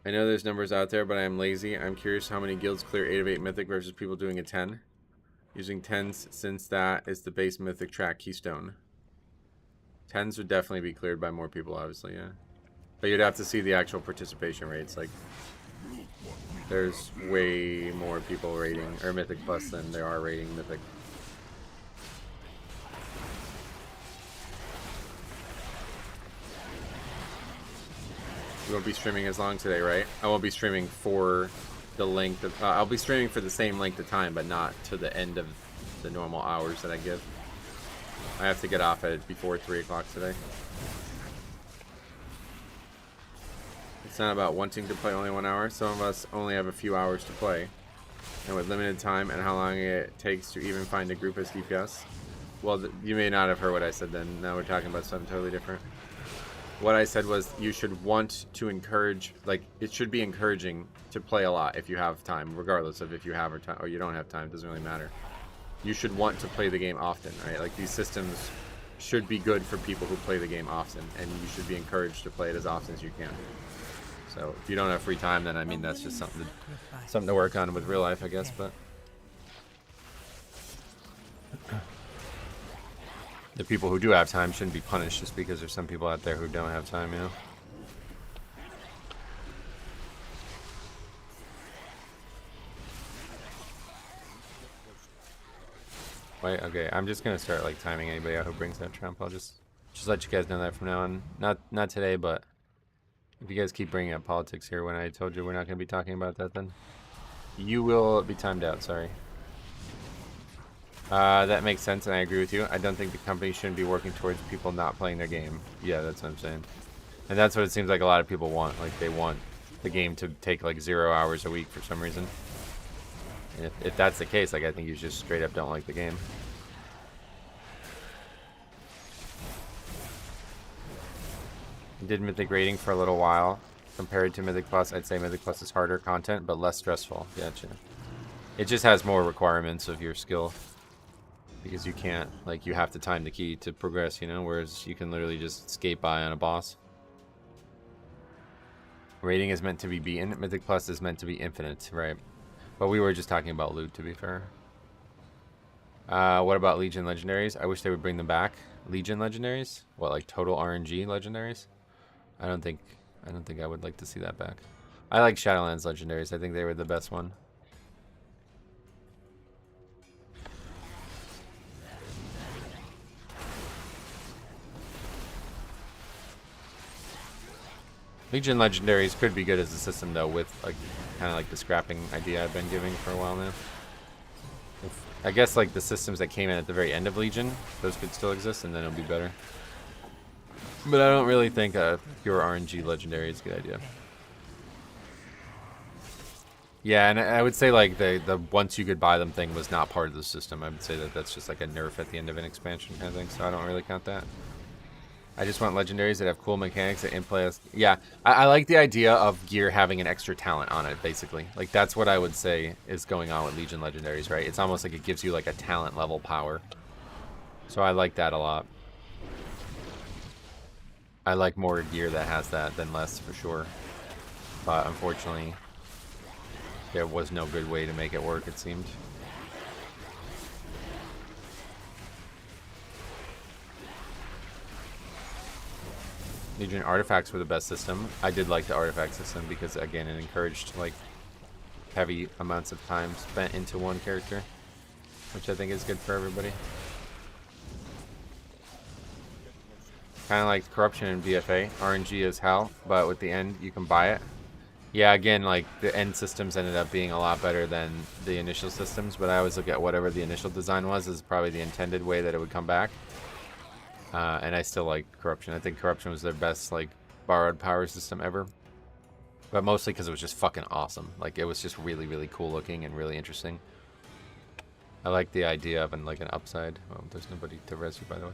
I know there's numbers out there, but I am lazy. I'm curious how many guilds clear 8 of 8 Mythic versus people doing a 10. Using 10s since that is the base Mythic track keystone. 10s would definitely be cleared by more people, obviously, yeah. But you'd have to see the actual participation rates. Like, there's way more people rating, or Mythic Plus than there are rating Mythic. We won't be streaming as long today, right? I won't be streaming for the length of... I'll be streaming for the same length of time, but not to the end of the normal hours that I give. I have to get off at before 3 o'clock today. It's not about wanting to play only 1 hour. Some of us only have a few hours to play. And with limited time and how long it takes to even find a group as DPS. Well, you may not have heard what I said then. Now we're talking about something totally different. What I said was you should want to encourage, like, it should be encouraging to play a lot if you have time, regardless of if you have or you don't have time. It doesn't really matter. you should want to play the game often, right? Like these systems should be good for people who play the game often, and you should be encouraged to play it as often as you can. So if you don't have free time, then I mean that's just something to work on with real life, I guess. But the people who do have time shouldn't be punished just because there's some people out there who don't have time, you know. Wait, okay, I'm just gonna start like timing anybody out who brings that trump. I'll just let you guys know that from now on. Not today, but if you guys keep bringing up politics here when I told you we're not gonna be talking about that, then you will be timed out. Sorry. That makes sense, and I agree with you. I don't think the company shouldn't be working towards people not playing their game. Yeah, that's what I'm saying. And that's what it seems like a lot of people want. Like they want the game to take like 0 hours a week for some reason. And if that's the case, like I think you just straight up don't like the game. I did Mythic rating for a little while. Compared to Mythic Plus, I'd say Mythic Plus is harder content, but less stressful. Gotcha. It just has more requirements of your skill. Because you can't, like, you have to time the key to progress, you know? Whereas you can literally just skate by on a boss. Rating is meant to be beaten. Mythic Plus is meant to be infinite, right? But we were just talking about loot, to be fair. What about Legion Legendaries? I wish they would bring them back. Legion Legendaries? What, like total RNG Legendaries? I don't think I would like to see that back. I like Shadowlands Legendaries. I think they were the best one. Legion Legendaries could be good as a system though, with like kind of like the scrapping idea I've been giving for a while now. I guess like the systems that came in at the very end of Legion, those could still exist, and then it'll be better. But I don't really think a pure RNG Legendary is a good idea. Yeah, and I would say like the once you could buy them thing was not part of the system. I would say that that's just like a nerf at the end of an expansion kind of thing, so I don't really count that. I just want legendaries that have cool mechanics that in-play. Yeah, I like the idea of gear having an extra talent on it, basically. Like, that's what I would say is going on with Legion legendaries, right? It's almost like it gives you, like, a talent level power. So I like that a lot. I like more gear that has that than less, for sure. But, unfortunately, there was no good way to make it work, it seemed. Legion artifacts were the best system. I did like the artifact system because, again, it encouraged like heavy amounts of time spent into one character, which I think is good for everybody. Kind of like corruption in BFA. RNG is hell, but with the end, you can buy it. Yeah, again, like the end systems ended up being a lot better than the initial systems, but I always look at whatever the initial design was as probably the intended way that it would come back. And I still like Corruption. I think Corruption was their best, like, borrowed power system ever. But mostly because it was just fucking awesome. Like, it was just really, really cool looking and really interesting. I like the idea of, like, an upside. Oh, there's nobody to res you, by the way.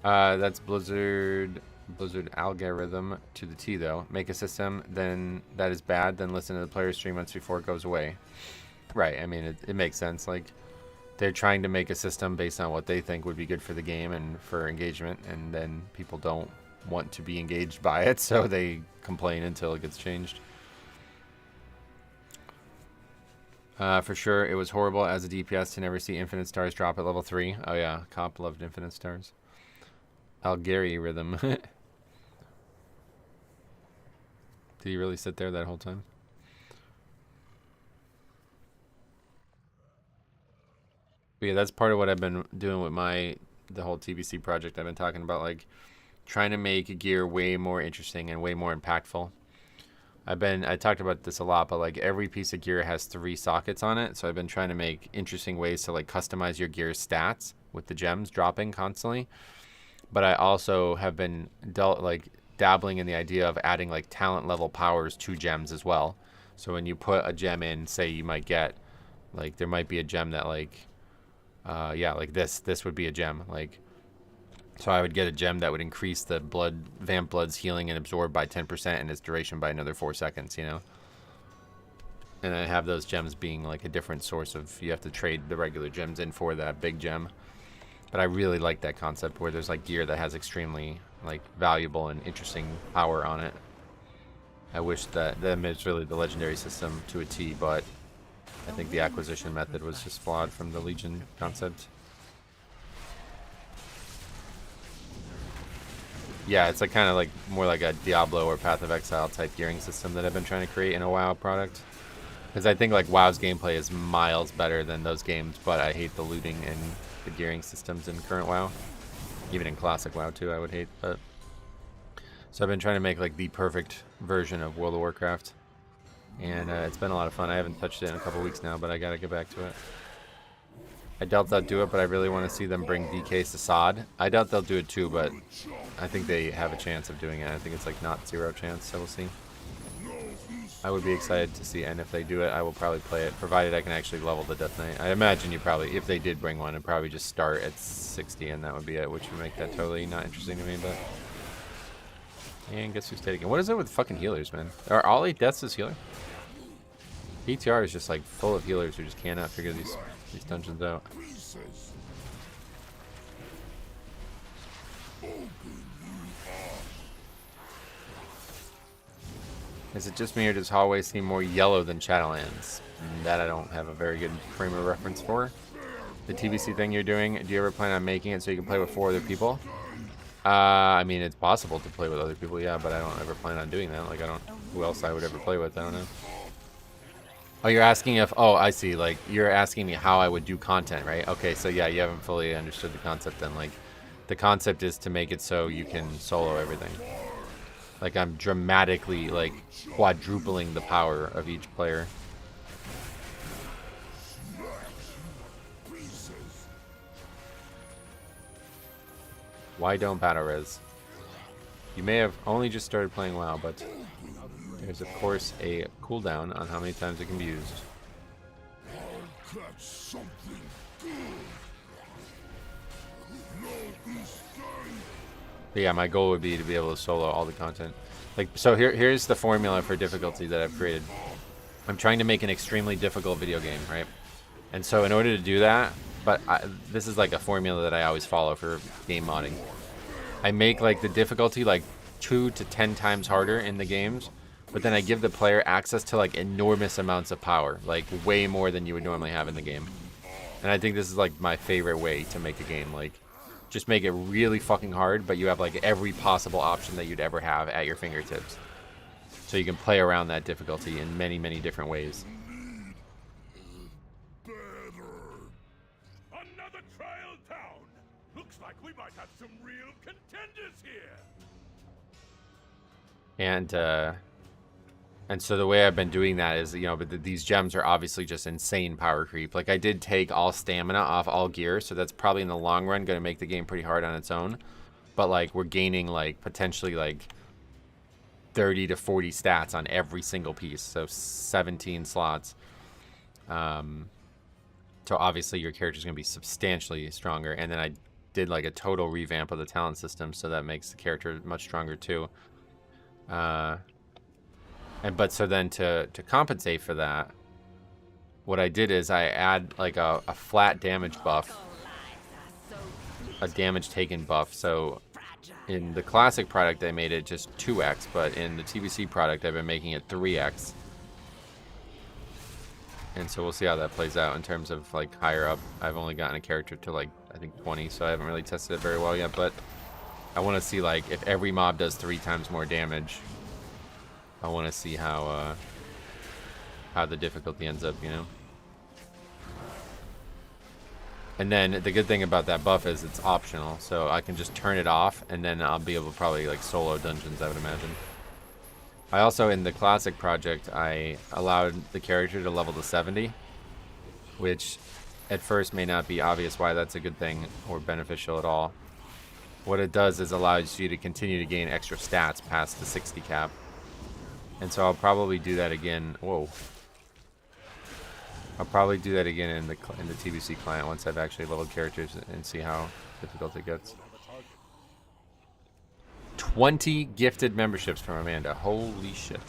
That's Blizzard algorithm to the T, though. Make a system then that is bad, then listen to the player's 3 months before it goes away. Right, I mean, it makes sense. Like, they're trying to make a system based on what they think would be good for the game and for engagement, and then people don't want to be engaged by it, so they complain until it gets changed. For sure, it was horrible as a DPS to never see infinite stars drop at level 3. Oh yeah, Comp loved infinite stars. Algorithm. Did he really sit there that whole time? But yeah, that's part of what I've been doing with the whole TBC project. I've been talking about, like, trying to make gear way more interesting and way more impactful. I talked about this a lot, but like every piece of gear has 3 sockets on it, so I've been trying to make interesting ways to like customize your gear's stats with the gems dropping constantly. But I also have been dabbling in the idea of adding like talent level powers to gems as well. So when you put a gem in, say you might get, like, there might be a gem that like, yeah, like this would be a gem. Like, So I would get a gem that would increase the Vamp Blood's healing and absorb by 10% and its duration by another 4 seconds, you know? And I have those gems being like a different source of, you have to trade the regular gems in for that big gem. But I really like that concept where there's like gear that has extremely like valuable and interesting power on it. I wish that it's really the legendary system to a T, but I think the acquisition method was just flawed from the Legion concept. Yeah, it's like kind of like more like a Diablo or Path of Exile type gearing system that I've been trying to create in a WoW product. Because I think like WoW's gameplay is miles better than those games, but I hate the looting and the gearing systems in current WoW. Even in classic WoW too, I would hate. But so I've been trying to make like the perfect version of World of Warcraft, and it's been a lot of fun. I haven't touched it in a couple weeks now, but I gotta get back to it. I doubt they'll do it, but I really want to see them bring DKs to SOD. I doubt they'll do it too, but I think they have a chance of doing it. I think it's like not 0 chance, so we'll see. I would be excited to see, and if they do it, I will probably play it, provided I can actually level the Death Knight. I imagine you probably, if they did bring one, it'd probably just start at 60, and that would be it, which would make that totally not interesting to me, but... And guess who's taking? What is it with fucking healers, man? Are all 8 deaths is healer? PTR is just like full of healers who just cannot figure these dungeons out. Is it just me, or does hallways seem more yellow than Shadowlands? That I don't have a very good frame of reference for. The TBC thing you're doing, do you ever plan on making it so you can play with 4 other people? I mean, it's possible to play with other people, yeah, but I don't ever plan on doing that. Like, I don't, who else I would ever play with, I don't know. Oh, you're asking if, oh, I see, like, you're asking me how I would do content, right? Okay, so yeah, you haven't fully understood the concept then. Like, the concept is to make it so you can solo everything. Like, I'm dramatically, like, quadrupling the power of each player. Why don't battle res? You may have only just started playing WoW, but there's of course a cooldown on how many times it can be used. But yeah, my goal would be to be able to solo all the content. Like, so here's the formula for difficulty that I've created. I'm trying to make an extremely difficult video game, right? And so in order to do that, this is like a formula that I always follow for game modding. I make like the difficulty like 2 to 10 times harder in the games, but then I give the player access to like enormous amounts of power, like way more than you would normally have in the game. And I think this is like my favorite way to make a game. Like, just make it really fucking hard, but you have like every possible option that you'd ever have at your fingertips. So you can play around that difficulty in many, many different ways. Another trial down. Looks like we might have some real contenders here. And so the way I've been doing that is, you know, but these gems are obviously just insane power creep. Like, I did take all stamina off all gear, so that's probably in the long run going to make the game pretty hard on its own. But like, we're gaining like potentially like 30 to 40 stats on every single piece, so 17 slots. So obviously your character's going to be substantially stronger. And then I did like a total revamp of the talent system, so that makes the character much stronger too. But so then to compensate for that, what I did is I add like a flat damage buff, a damage taken buff. So in the classic product, I made it just 2x, but in the TBC product, I've been making it 3x. And so we'll see how that plays out in terms of like higher up. I've only gotten a character to like, I think 20, so I haven't really tested it very well yet, but I want to see like if every mob does 3 times more damage. I want to see how the difficulty ends up, you know. And then the good thing about that buff is it's optional, so I can just turn it off, and then I'll be able to probably like solo dungeons, I would imagine. I also, in the classic project, I allowed the character to level to 70, which at first may not be obvious why that's a good thing or beneficial at all. What it does is allows you to continue to gain extra stats past the 60 cap. And so I'll probably do that again. Whoa. I'll probably do that again in the TBC client once I've actually leveled characters and see how difficult it gets. 20 gifted memberships from Amanda. Holy shit.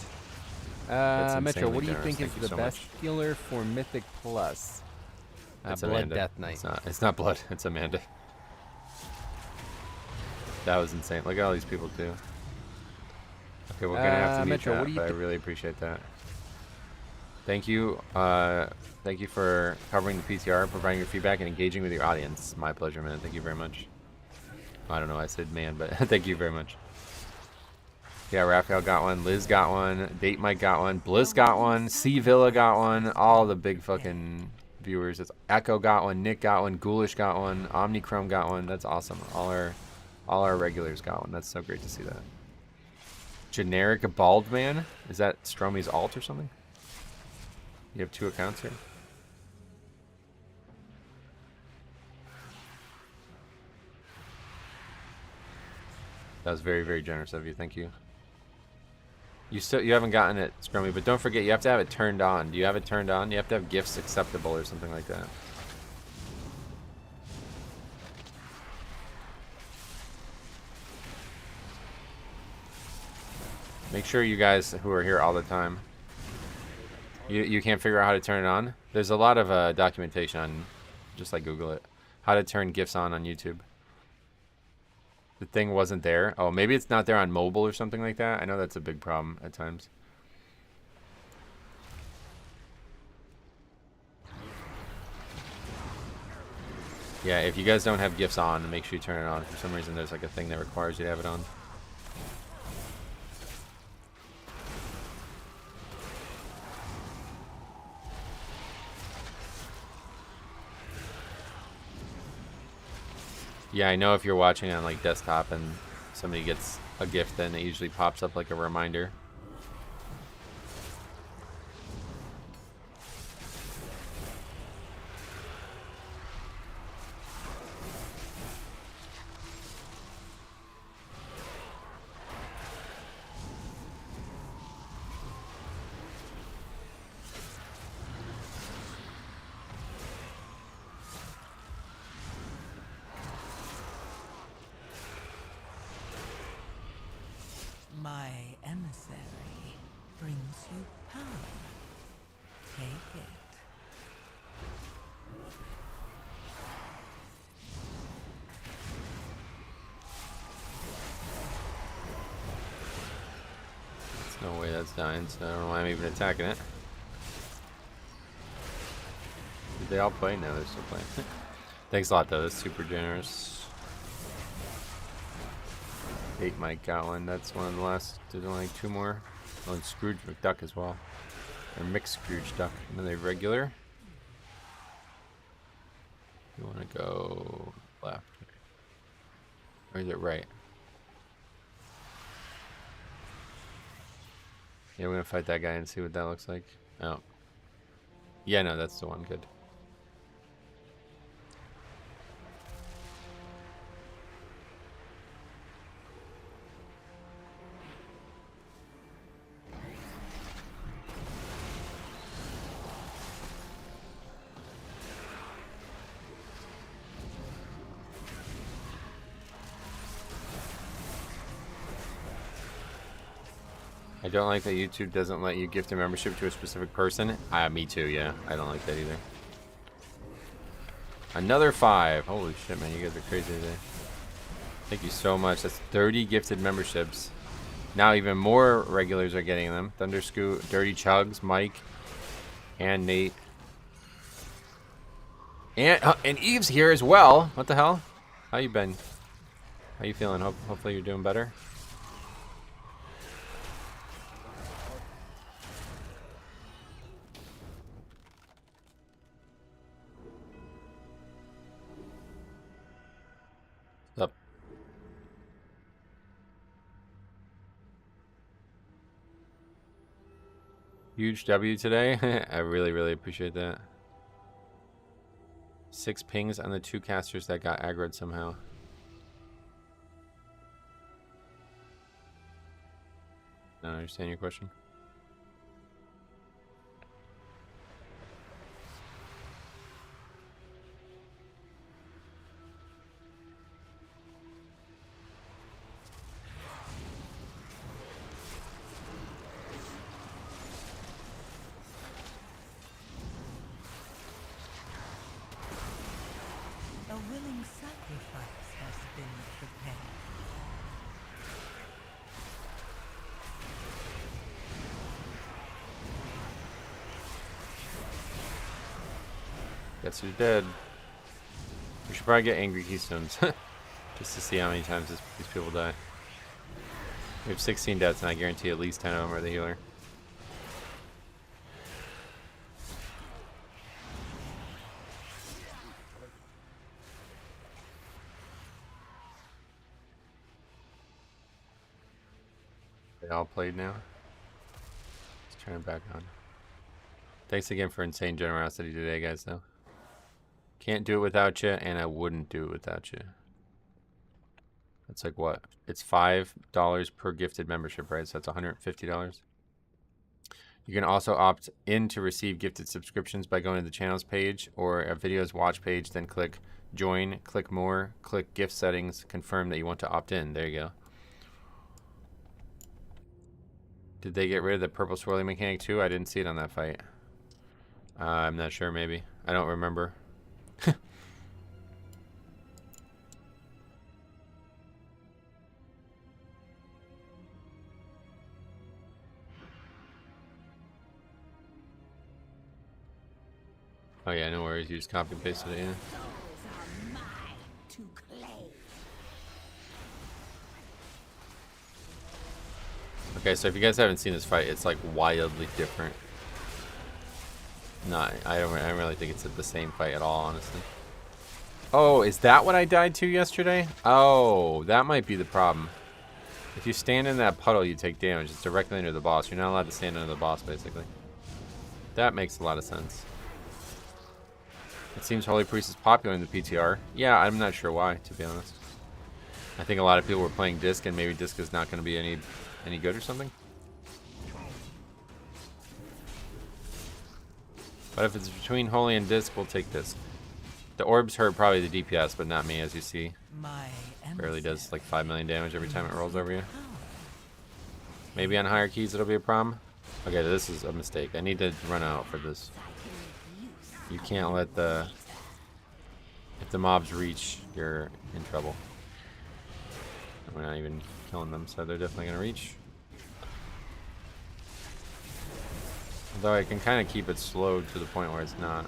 That's Metro, insanely what do you generous. think Thank is you the so best much. healer for Mythic Plus? That's Blood Amanda. Death Knight. It's not Blood. It's Amanda. That was insane. Look at all these people too. Okay, we're gonna have to mute Metro, what that, do you but I really appreciate that. Thank you. Thank you for covering the PTR, providing your feedback, and engaging with your audience. My pleasure, man. Thank you very much. I don't know why I said man, but thank you very much. Yeah, Raphael got one. Liz got one. Date Mike got one. Bliss got one. C Villa got one. All the big fucking viewers. It's Echo got one. Nick got one. Ghoulish got one. Omnichrome got one. That's awesome. All our regulars got one. That's so great to see that. Generic Bald Man? Is that Stromy's alt or something? You have 2 accounts here? That was very, very generous of you. Thank you. You haven't gotten it, Scrummy, but don't forget you have to have it turned on. Do you have it turned on? You have to have gifts acceptable or something like that. Make sure you guys who are here all the time, you can't figure out how to turn it on. There's a lot of documentation on, just like Google it, how to turn gifts on YouTube. The thing wasn't there. Oh, maybe it's not there on mobile or something like that. I know that's a big problem at times. Yeah, if you guys don't have gifts on, make sure you turn it on. For some reason, there's like a thing that requires you to have it on. Yeah, I know if you're watching on like desktop and somebody gets a gift, then it usually pops up like a reminder. My emissary brings you power. Take it. There's no way that's dying, so I don't know why I'm even attacking it. Did they all play? No, they're still playing. Thanks a lot, though. That's super generous. 8 Mike got one. That's one of the last. There's only 2 more. Oh, and Scrooge McDuck as well. Or mixed Scrooge Duck. And then they regular. You want to go left. Or is it right? Yeah, we're going to fight that guy and see what that looks like. Oh. Yeah, no, that's the one. Good. I don't like that YouTube doesn't let you gift a membership to a specific person. Me too, yeah. I don't like that either. Another 5. Holy shit, man. You guys are crazy today. Thank you so much. That's 30 gifted memberships. Now even more regulars are getting them. Thunderscoot, Dirty Chugs, Mike, and Nate. And Eve's here as well. What the hell? How you been? How you feeling? Hopefully you're doing better. What's up? Huge W today. I really, really appreciate that. 6 pings on the 2 casters that got aggroed somehow. I don't understand your question. Guess who's dead? We should probably get angry keystones just to see how many times these people die. We have 16 deaths, and I guarantee at least 10 of them are the healer. They all played now. Let's turn it back on. Thanks again for insane generosity today, guys, though. Can't do it without you, and I wouldn't do it without you. That's like what? It's $5 per gifted membership, right? So that's $150. You can also opt in to receive gifted subscriptions by going to the channels page or a videos watch page, then click join, click more, click gift settings, confirm that you want to opt in. There you go. Did they get rid of the purple swirly mechanic too? I didn't see it on that fight. I'm not sure, maybe. I don't remember. Oh yeah, no worries. You just copy and pasted it, yeah. Okay, so if you guys haven't seen this fight, it's like wildly different. No, I don't really think it's the same fight at all, honestly. Oh, is that what I died to yesterday? Oh, that might be the problem. If you stand in that puddle, you take damage. It's directly under the boss. You're not allowed to stand under the boss, basically. That makes a lot of sense. It seems Holy Priest is popular in the PTR. Yeah, I'm not sure why, to be honest. I think a lot of people were playing Disc, and maybe Disc is not going to be any good or something. But if it's between Holy and Disc, we'll take Disc. The orbs hurt probably the DPS, but not me, as you see. Barely does like 5 million damage every time it rolls over you. Maybe on higher keys it'll be a problem. Okay, this is a mistake. I need to run out for this. You can't let the... If the mobs reach, you're in trouble. We're not even killing them, so they're definitely going to reach. Although I can kind of keep it slowed to the point where it's not.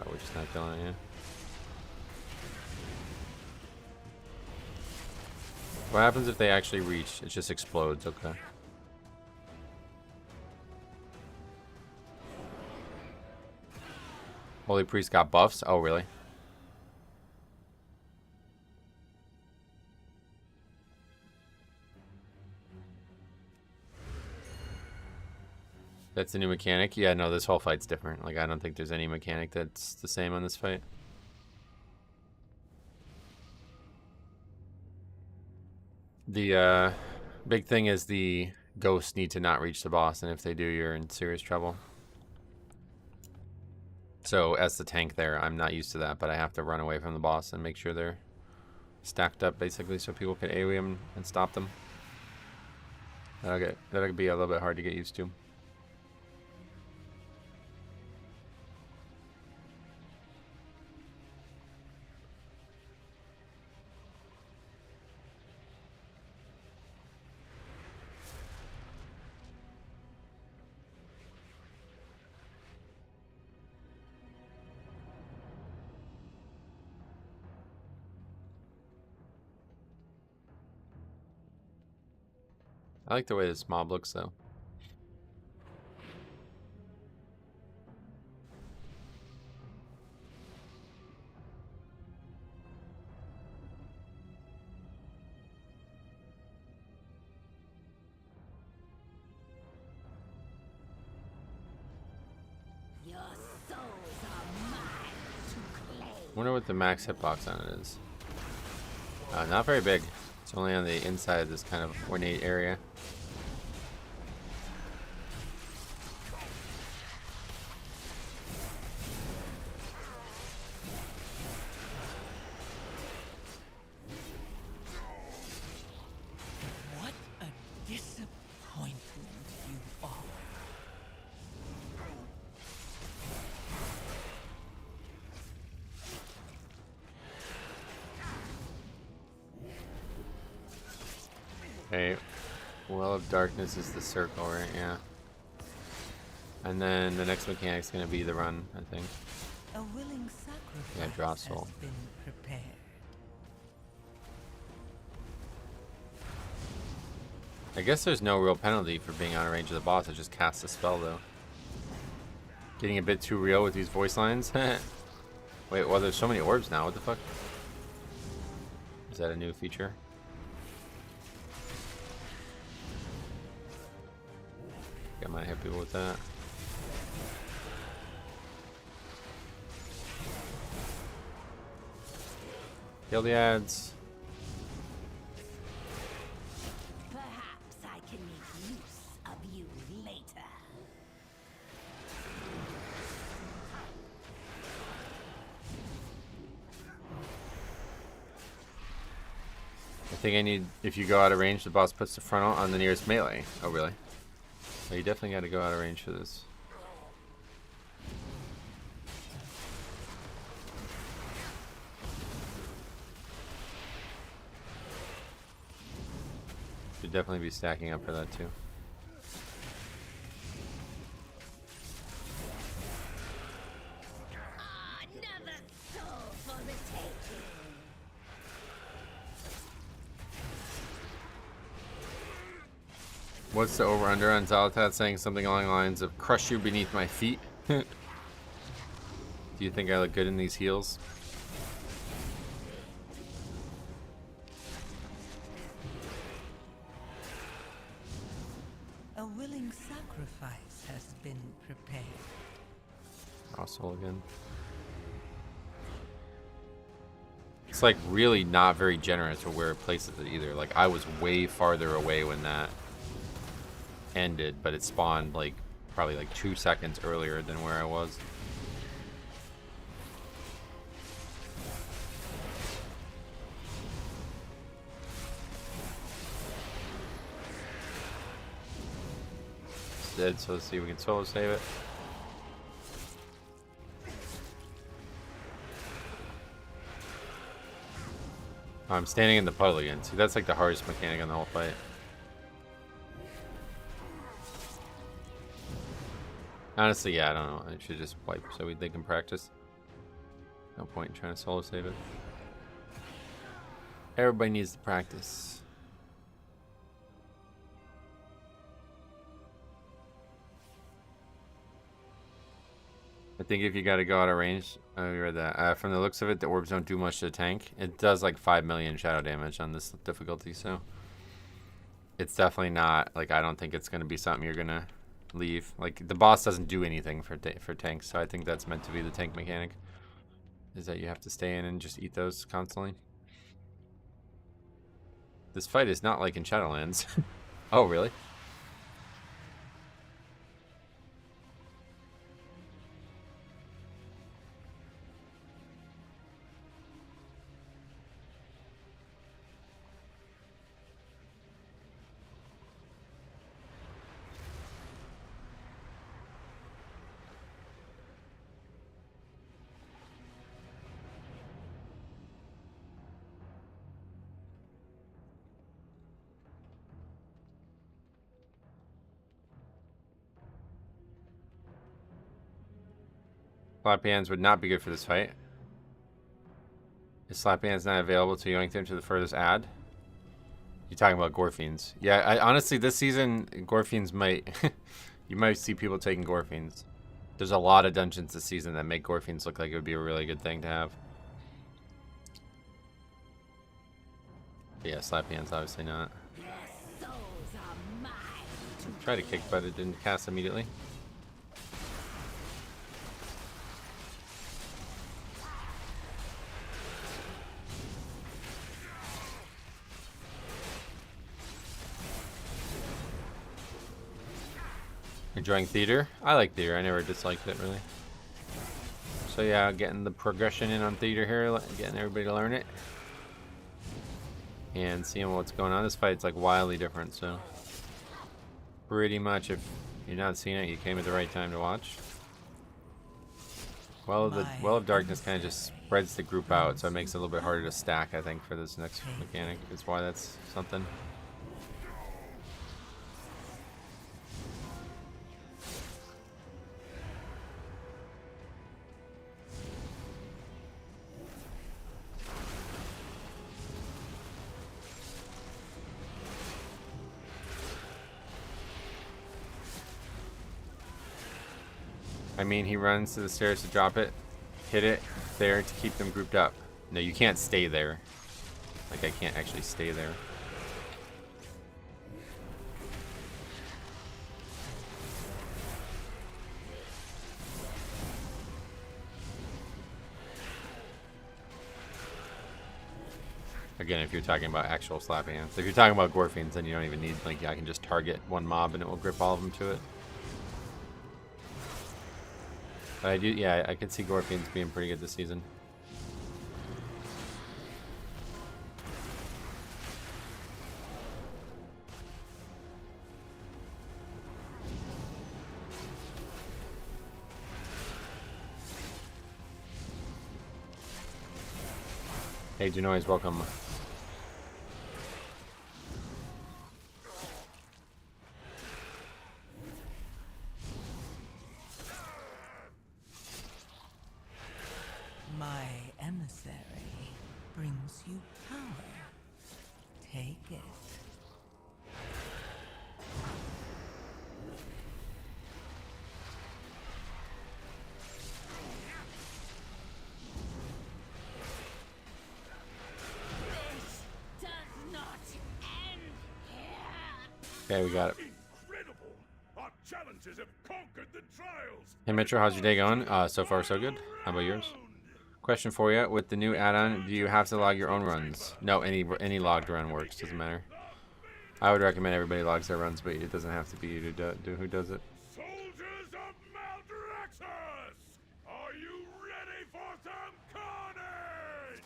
Oh, we're just not killing it, yeah. What happens if they actually reach? It just explodes, okay. Holy Priest got buffs? Oh, really? That's the new mechanic? Yeah, no, this whole fight's different. Like, I don't think there's any mechanic that's the same on this fight. The big thing is the ghosts need to not reach the boss, and if they do, you're in serious trouble. So, as the tank there, I'm not used to that, but I have to run away from the boss and make sure they're stacked up, basically, so people can AoE them and stop them. That'll be a little bit hard to get used to. I like the way this mob looks, though. Your souls are mine to claim. Wonder what the max hitbox on it is. Not very big. It's only on the inside of this kind of ornate area. What a disappointment you are. Okay. Well of Darkness is the circle, right? Yeah. And then the next mechanic's gonna be the run, I think. A willing sacrifice Yeah, draw soul. has been prepared. I guess there's no real penalty for being out of range of the boss. It just casts a spell, though. Getting a bit too real with these voice lines. Wait, well, there's so many orbs now. What the fuck? Is that a new feature? I might hit people with that. Kill the ads. Perhaps I can make use of you later. I think I need, if you go out of range, the boss puts the frontal on the nearest melee. Oh, really? So you definitely got to go out of range for this. Should definitely be stacking up for that too. Another soul for the taking. What's the over-under on Zalatat saying something along the lines of crush you beneath my feet? Do you think I look good in these heels? A willing sacrifice has been prepared. Soul again. It's like really not very generous with where it places it either. Like I was way farther away when that ended, but it spawned like probably like 2 seconds earlier than where I was. It's dead, so let's see if we can solo save it. I'm standing in the puddle again. See, that's like the hardest mechanic on the whole fight. Honestly, yeah, I don't know. I should just wipe so they can practice. No point in trying to solo save it. Everybody needs to practice. I think if you got to go out of range, I read that. From the looks of it, the orbs don't do much to the tank. It does like 5 million shadow damage on this difficulty, so it's definitely not like, I don't think it's going to be something you're going to leave. Like the boss doesn't do anything for tanks, so I think that's meant to be the tank mechanic, is that you have to stay in and just eat those constantly. This fight is not like in Shadowlands. Oh, really? Slappy hands would not be good for this fight. Is Slappy hands not available to yoink them to the furthest ad? You're talking about Gorfiends. Yeah, I honestly, this season, Gorfiends might... you might see people taking Gorfiends. There's a lot of dungeons this season that make Gorfiends look like it would be a really good thing to have. But yeah, Slappy hands, obviously not. Their souls are mine to Tried to kick, but it didn't cast immediately. Enjoying theater? I like theater. I never disliked it, really. So yeah, getting the progression in on theater here, getting everybody to learn it. And seeing what's going on. This fight's like wildly different, so... pretty much, if you're not seeing it, you came at the right time to watch. Well, the Well of Darkness kind of just spreads the group out, so it makes it a little bit harder to stack, I think, for this next mechanic. That's why that's something. I mean, he runs to the stairs to drop it, hit it there to keep them grouped up. No, you can't stay there. Like, I can't actually stay there. Again, if you're talking about actual slap hands. If you're talking about Gorfians, then you don't even need, like, I can just target one mob and it will grip all of them to it. But I do, yeah, I could see Gorfians being pretty good this season. Hey, Genoise, welcome. My emissary brings you power. Take it. This does not end here. Okay, we got it. Incredible! Our challenges have conquered the trials. Hey, Metro, how's your day going? So far, so good. How about yours? Question for you: with the new add-on, do you have to log your own runs? No, any logged run works. Doesn't matter. I would recommend everybody logs their runs, but it doesn't have to be you to do who does it. Soldiers of Maldraxxus! Are you ready for some carnage?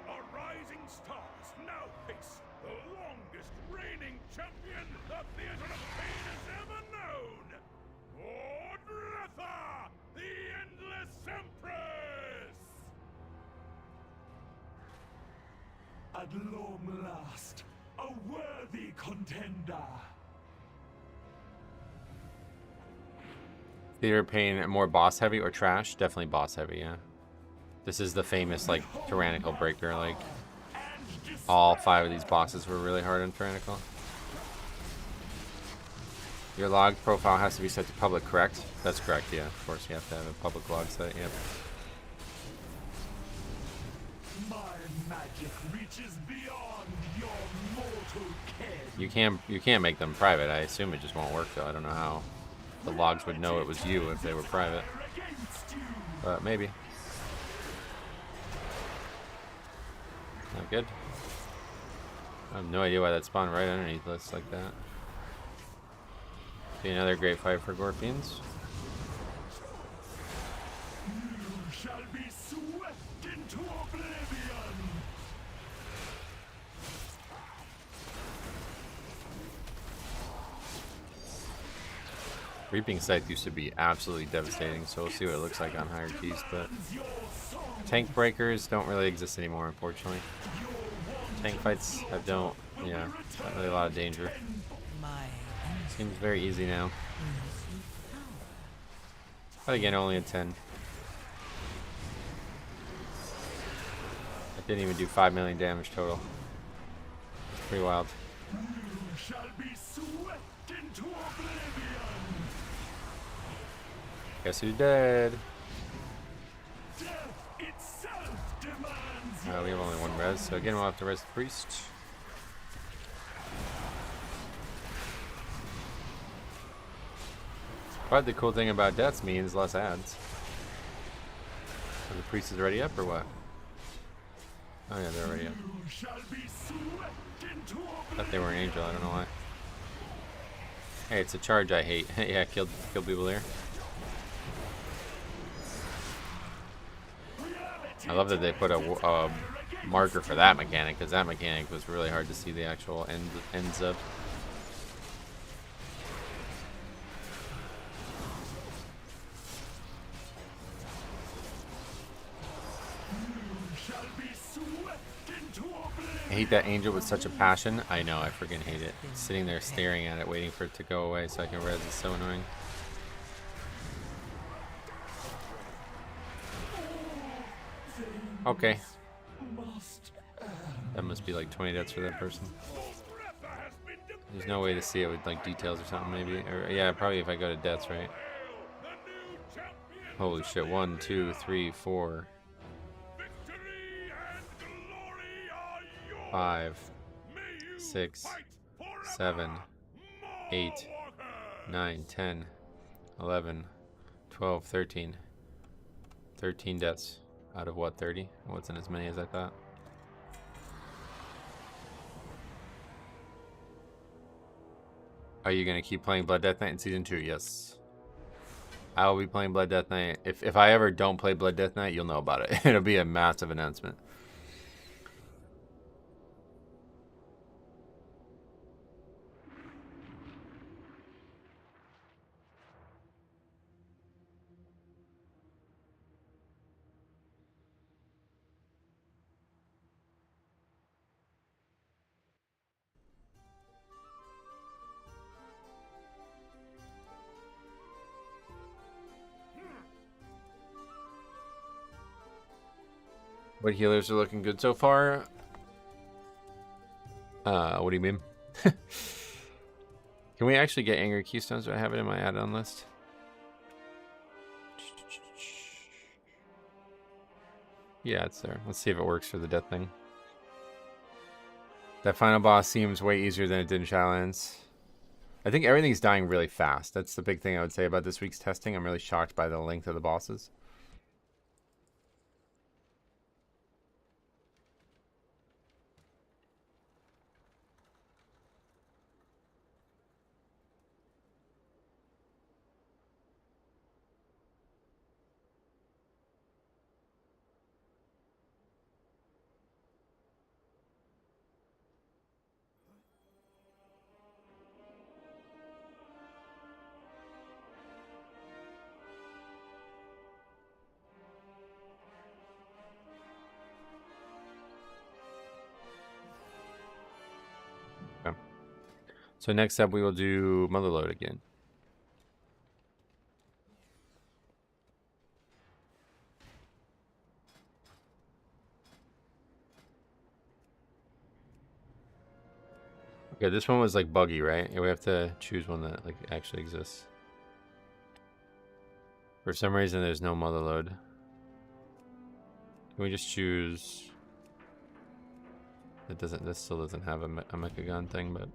Our rising stars now face the longest reigning champion the Theater of Pain has ever known! Ordretha, the Endless Empress! At long last, a worthy contender. Theater Pain more boss heavy or trash? Definitely boss heavy, yeah. This is the famous like Tyrannical breaker. Like all 5 of these bosses were really hard on Tyrannical. Your log profile has to be set to public, correct? That's correct, yeah. Of course, you have to have a public log set. Yep. My magic reaches beyond your mortal ken. You can't make them private. I assume it just won't work though. I don't know how the logs would know it was you if they were private. Against you. But maybe. Not good. I have no idea why that spawned right underneath us like that. Be another great fight for Gorfians. You shall be swept into oblivion. Reaping Scythe used to be absolutely devastating, so we'll see what it looks like on higher keys, but tank breakers don't really exist anymore, unfortunately. Tank fights not really a lot of danger. My emissary Seems very easy now. brings you power. But again, only a 10. I didn't even do 5 million damage total. Pretty wild. You shall be swept into oblivion. Guess who's dead? Death itself demands We have only 1 res, so again we'll have to res the priest. But the cool thing about deaths means less ads. Are the priest is already up or what? Oh yeah, they're already up. You shall be swept into oblivion. Thought they were an angel, I don't know why. Hey, it's a charge I hate. Yeah, kill people there. I love that they put a marker for that mechanic, because that mechanic was really hard to see the actual ends of. I hate that angel with such a passion. I know, I freaking hate it. Sitting there staring at it, waiting for it to go away so I can res is so annoying. Okay. That must be like 20 deaths for that person. There's no way to see it with like details or something maybe. Or, yeah, probably if I go to deaths, right? Holy shit. 1, 2, 3, 4, Victory and glory are yours. 5, May you 6, fight forever. 7, 8, Mawwalkers. 9, 10, 11, 12, 13. 13 deaths out of what, 30? It wasn't as many as I thought. Are you going to keep playing Blood Death Knight in Season 2? Yes. I will be playing Blood Death Knight. If I ever don't play Blood Death Knight, you'll know about it. It'll be a massive announcement. What healers are looking good so far? What do you mean? Can we actually get Angry Keystones? Do I have it in my add-on list? Yeah, it's there. Let's see if it works for the death thing. That final boss seems way easier than it did in Shadowlands. I think everything's dying really fast. That's the big thing I would say about this week's testing. I'm really shocked by the length of the bosses. So next up, we will do Motherload again. Okay, this one was like buggy, right? Yeah, we have to choose one that like actually exists. For some reason, there's no Motherload. Can we just choose? It doesn't. This still doesn't have a Mechagon thing, but.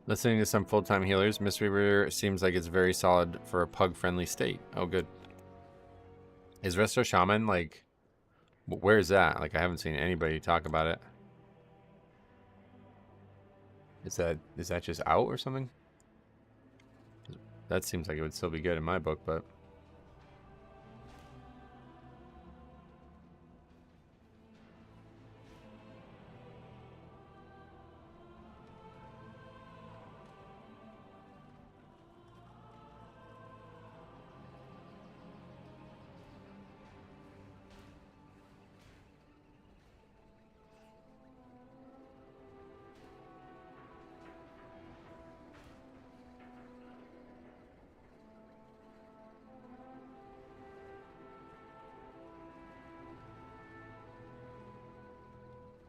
Listening to some full-time healers, Mistweaver seems like it's very solid for a pug-friendly state. Oh, good. Is Resto Shaman, like, where is that? Like, I haven't seen anybody talk about it. Is that just out or something? That seems like it would still be good in my book, but...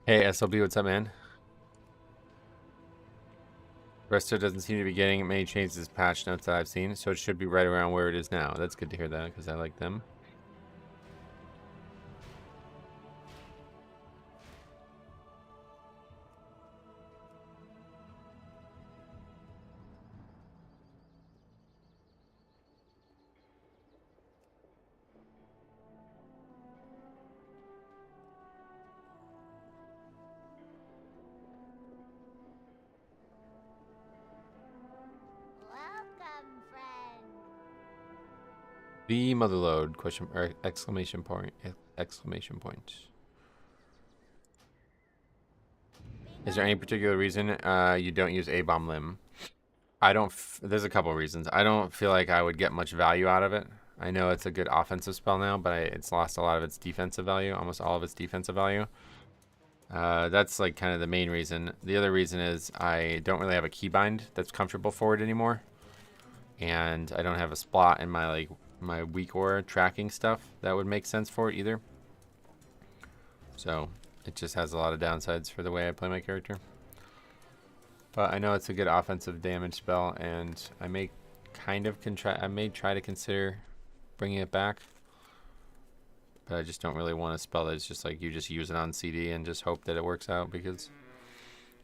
Hey, SLB, what's up, man? Resto doesn't seem to be getting many changes as patch notes that I've seen, so it should be right around where it is now. That's good to hear that, because I like them. Welcome, friend. The Motherload, question or exclamation point, exclamation point. Is there any particular reason you don't use A-Bomb Limb? I don't, there's a couple reasons. I don't feel like I would get much value out of it. I know it's a good offensive spell now, but it's lost a lot of its defensive value, almost all of its defensive value. That's like kind of the main reason. The other reason is I don't really have a keybind that's comfortable for it anymore. And I don't have a spot in my like my weak aura tracking stuff that would make sense for it either. So it just has a lot of downsides for the way I play my character. But I know it's a good offensive damage spell, and I may try to consider bringing it back. But I just don't really want a spell that's just like you just use it on CD and just hope that it works out, because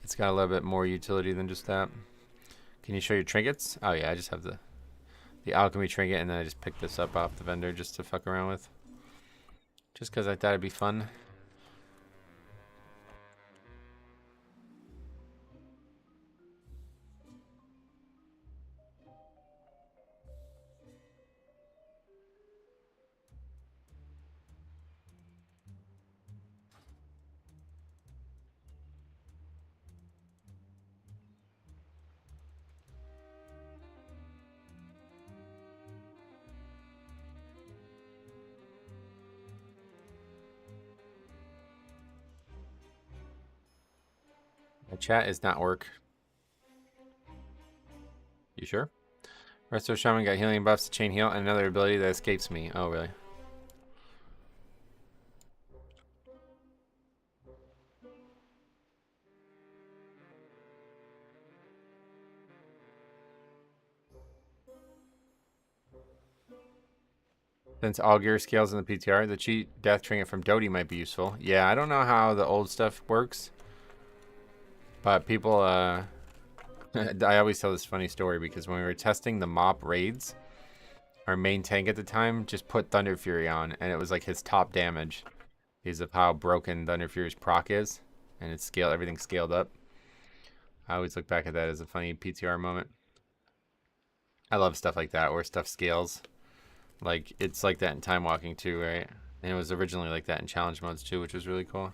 it's got a little bit more utility than just that. Can you show your trinkets? Oh yeah, I just have the alchemy trinket, and then I just picked this up off the vendor just to fuck around with. Just because I thought it'd be fun. My chat is not work. You sure? Resto Shaman got healing buffs to chain heal and another ability that escapes me. Oh, really? Since all gear scales in the PTR, the cheat death trinket from Dodie might be useful. Yeah, I don't know how the old stuff works, but people, I always tell this funny story because when we were testing the mop raids, our main tank at the time just put Thunder Fury on, and it was like his top damage because of how broken Thunder Fury's proc is, and it's everything scaled up. I always look back at that as a funny PTR moment. I love stuff like that where stuff scales. Like, it's like that in Time Walking too, right? And it was originally like that in challenge modes too, which was really cool.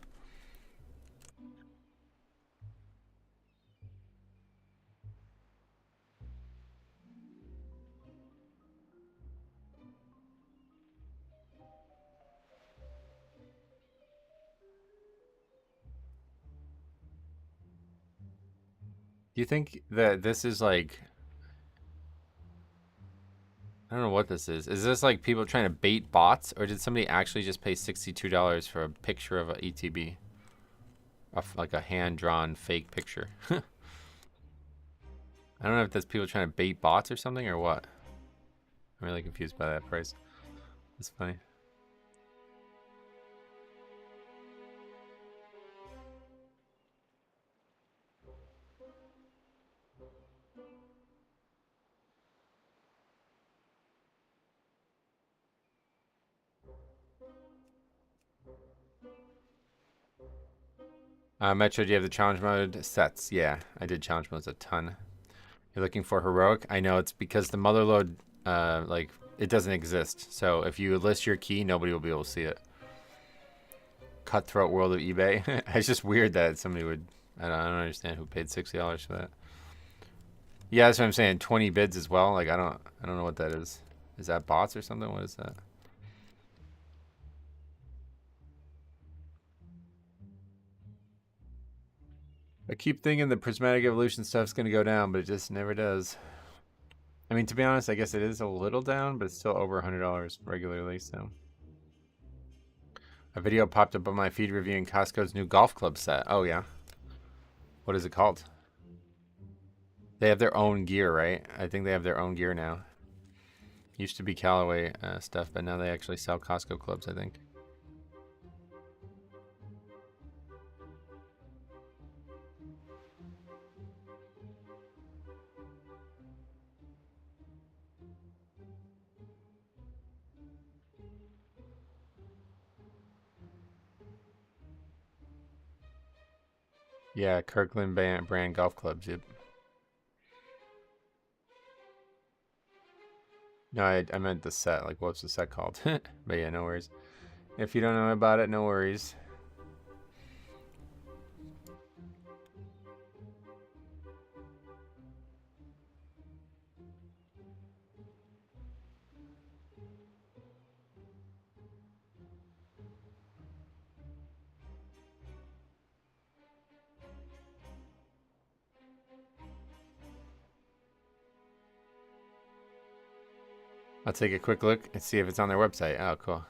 Do you think that this is like... I don't know what this is. Is this like people trying to bait bots, or did somebody actually just pay $62 for a picture of an ETB? Like a hand-drawn fake picture. I don't know if that's people trying to bait bots or something, or what. I'm really confused by that price. It's funny. Metro, do you have the challenge mode sets? Yeah, I did challenge modes a ton. You're looking for heroic? I know, it's because the Motherload, like, it doesn't exist. So if you list your key, nobody will be able to see it. Cutthroat world of eBay. It's just weird that somebody would... I don't understand who paid $60 for that. Yeah, that's what I'm saying. 20 bids as well. Like, I don't know what that is. Is that bots or something? What is that? I keep thinking the prismatic evolution stuff's gonna go down, but it just never does. I mean, to be honest, I guess it is a little down, but it's still over $100 regularly, so. A video popped up on my feed reviewing Costco's new golf club set. Oh, yeah. What is it called? They have their own gear, right? I think they have their own gear now. Used to be Callaway stuff, but now they actually sell Costco clubs, I think. Yeah, Kirkland brand golf clubs, yep. No, I meant the set. Like, what's the set called? But yeah, no worries. If you don't know about it, no worries. I'll take a quick look and see if it's on their website. Oh, cool.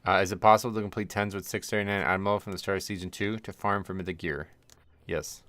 Is it possible to complete 10s with 639 Admiral from the start of Season 2 to farm for Mythic gear? Yes.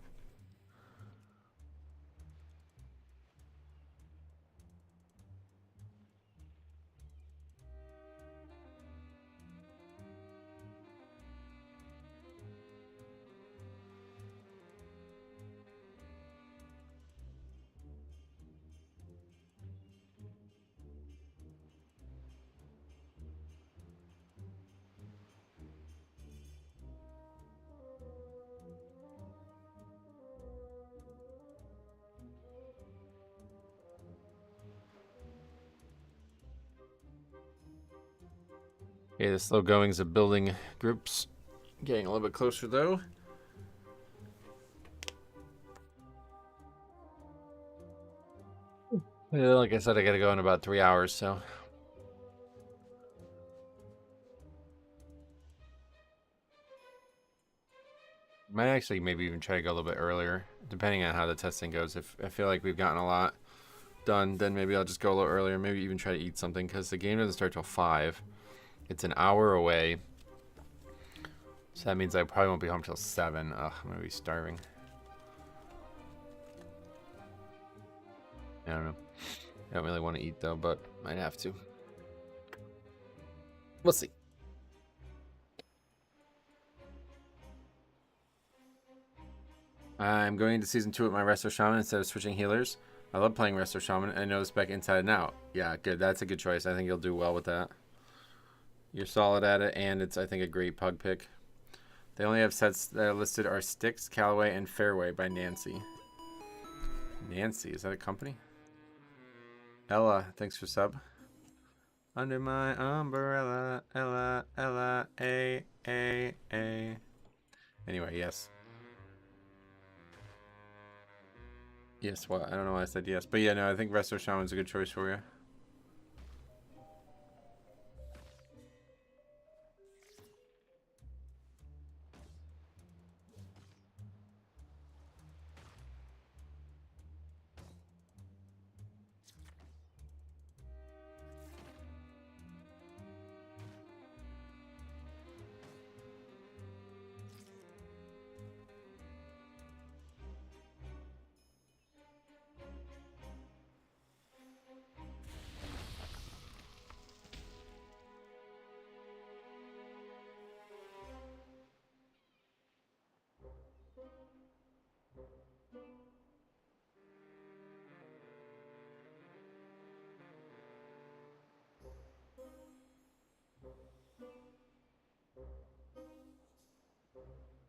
Okay, the slow goings of building groups getting a little bit closer though. Yeah, like I said, I gotta go in about 3 hours, so. Might actually maybe even try to go a little bit earlier, depending on how the testing goes. If I feel like we've gotten a lot done, then maybe I'll just go a little earlier. Maybe even try to eat something, because the game doesn't start till 5. It's an hour away. So that means I probably won't be home till 7. Ugh, I'm gonna be starving. I don't know. I don't really want to eat though, but might have to. We'll see. I'm going into season 2 with my Resto Shaman instead of switching healers. I love playing Resto Shaman. I know this spec inside and out. Yeah, good. That's a good choice. I think you'll do well with that. You're solid at it, and it's, I think, a great pug pick. They only have sets that are listed are Styx, Callaway, and Fairway by Nancy. Nancy, is that a company? Ella, thanks for sub. Under my umbrella, Ella, Ella, A, A, A. Anyway, yes. Yes, what? I don't know why I said yes. But yeah, no, I think Resto Shaman's a good choice for you.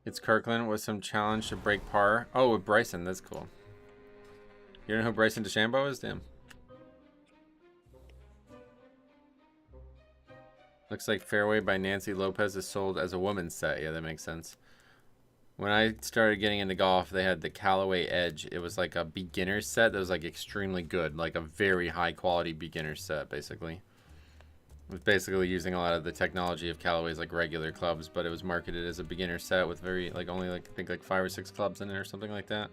It's Kirkland with some challenge to break par. Oh, with Bryson. That's cool. You know who Bryson DeChambeau is? Damn. Looks like Fairway by Nancy Lopez is sold as a woman's set. Yeah, that makes sense. When I started getting into golf, they had the Callaway Edge. It was like a beginner set that was like extremely good. Like a very high quality beginner set, basically. It was basically using a lot of the technology of Callaway's like regular clubs, but it was marketed as a beginner set with very like only like I think like 5 or 6 clubs in it or something like that.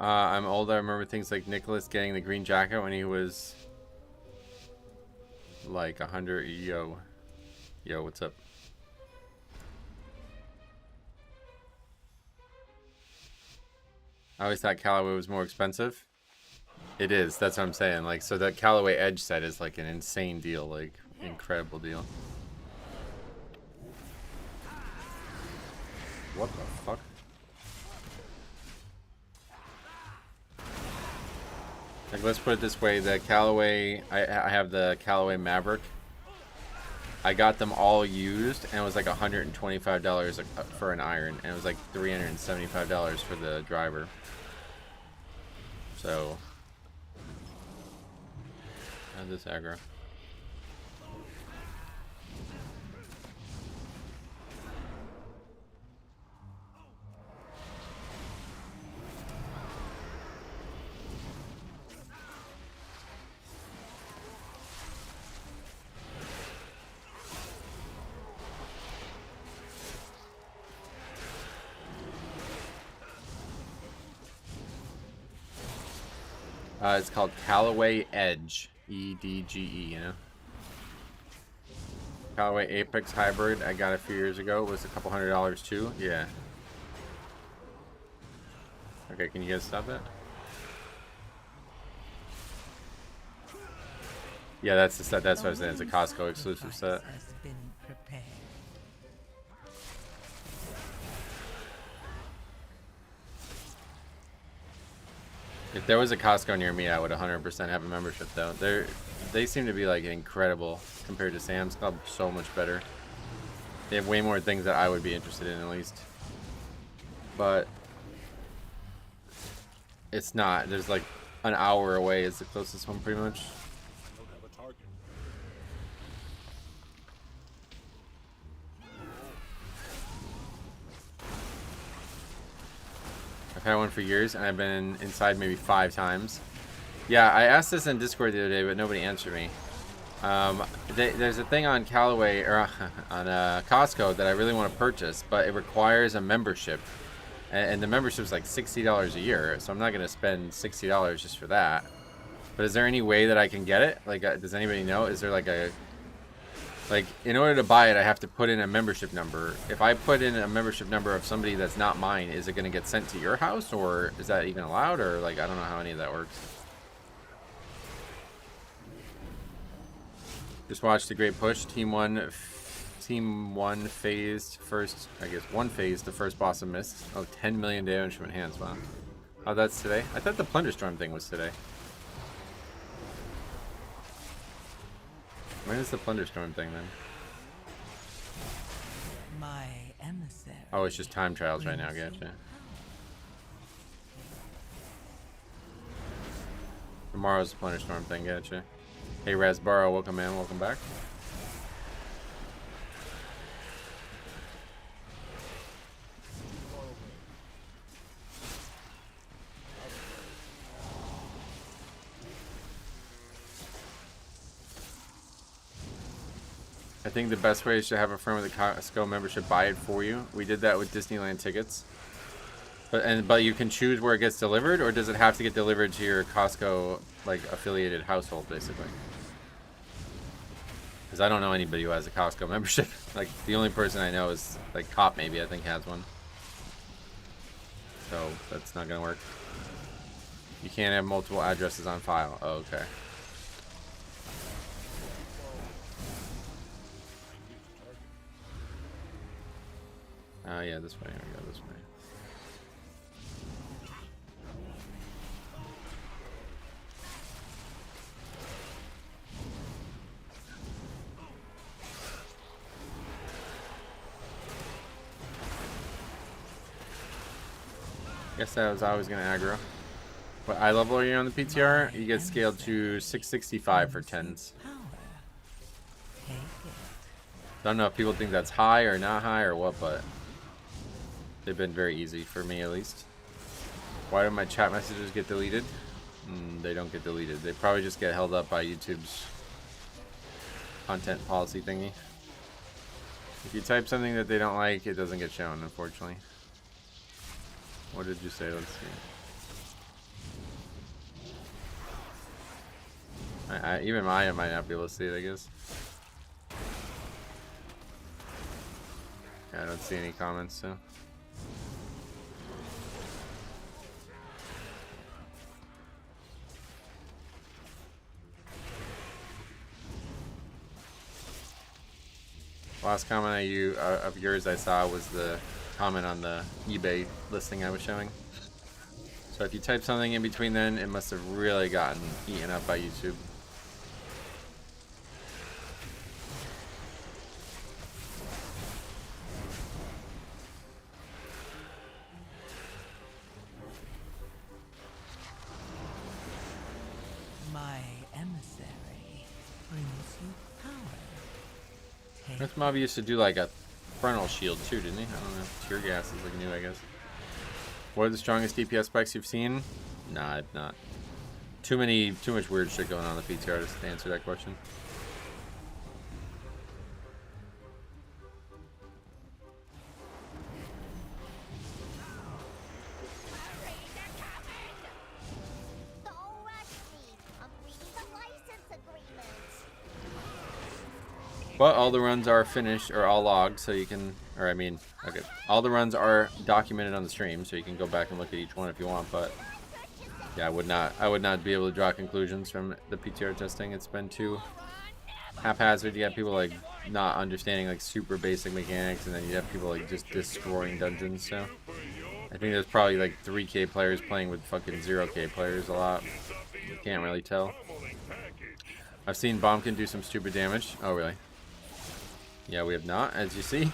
I'm old. I remember things like Nicholas getting the green jacket when he was like 100. Yo, what's up? I always thought Callaway was more expensive. It is. That's what I'm saying. Like, so that Callaway Edge set is like an insane deal, like incredible deal. What the fuck? Like, let's put it this way: the Callaway, I have the Callaway Maverick. I got them all used, and it was like $125 for an iron, and it was like $375 for the driver. So, how's this aggro? It's called Callaway Edge, E-D-G-E, you know? Callaway Apex Hybrid, I got a few years ago. It was a couple $100 too. Yeah. Okay, can you guys stop that? Yeah, that's the set. That's what I was saying. It's a willing Costco exclusive set. sacrifice has been prepared. If there was a Costco near me, I would 100% have a membership though. They seem to be like incredible compared to Sam's Club. So much better. They have way more things that I would be interested in at least. But it's not. There's like an hour away is the closest one pretty much. Don't have a target. I've had one for years and I've been inside maybe 5 times. Yeah, I asked this in Discord the other day, but nobody answered me. There's a thing on Callaway or on Costco that I really want to purchase, but it requires a membership, and the membership's like $60 a year, so I'm not gonna spend $60 just for that. But is there any way that I can get it? Like, does anybody know? Is there like in order to buy it, I have to put in a membership number. If I put in a membership number of somebody that's not mine, is it gonna get sent to your house, or is that even allowed, or like I don't know how any of that works. Just watched the great push. Team one phased first. I guess one phased the first boss of Mist. Oh, 10 million damage from enhanced. Wow. Oh, that's today. I thought the Plunder Storm thing was today. When is the Plunder Storm thing then? My emissary. Oh, it's just time trials right now. Gotcha. Tomorrow's the Plunder Storm thing. Gotcha. Hey, Rasbaro, welcome, man. Welcome back. I think the best way is to have a friend with a Costco membership buy it for you. We did that with Disneyland tickets. But you can choose where it gets delivered, or does it have to get delivered to your Costco like affiliated household, basically? Because I don't know anybody who has a Costco membership. Like the only person I know is like Cop, maybe I think has one. So that's not gonna work. You can't have multiple addresses on file. Oh, okay. Oh yeah, this way. Here we go. This way. Guess that was always gonna aggro. What eye level are you on the PTR? You get scaled to 665 for 10s. Take it. Don't know if people think that's high or not high or what, but they've been very easy for me at least. Why do my chat messages get deleted? They don't get deleted. They probably just get held up by YouTube's content policy thingy. If you type something that they don't like, it doesn't get shown, unfortunately. What did you say? Let's see. Even Maya might not be able to see it, I guess. Yeah, I don't see any comments, so. Last comment of yours I saw was the comment on the eBay listing I was showing. So if you type something in between then, it must have really gotten eaten up by YouTube. My emissary brings you power. Take This mob used to do like a frontal shield too, didn't he? I don't know. Tear gas is like new, I guess. What are the strongest DPS specs you've seen? Nah, not. Too much weird shit going on in the PTR to answer that question. But all the runs are finished or all logged, so you can, or I mean, okay, all the runs are documented on the stream, so you can go back and look at each one if you want. But Yeah, I would not be able to draw conclusions from the PTR testing. It's been too haphazard. You have people like not understanding like super basic mechanics, and then you have people like just destroying dungeons. So I think there's probably like 3K players playing with fucking 0K players a lot. You can't really tell. I've seen Bombkin do some stupid damage. Oh really? Yeah, we have not, as you see.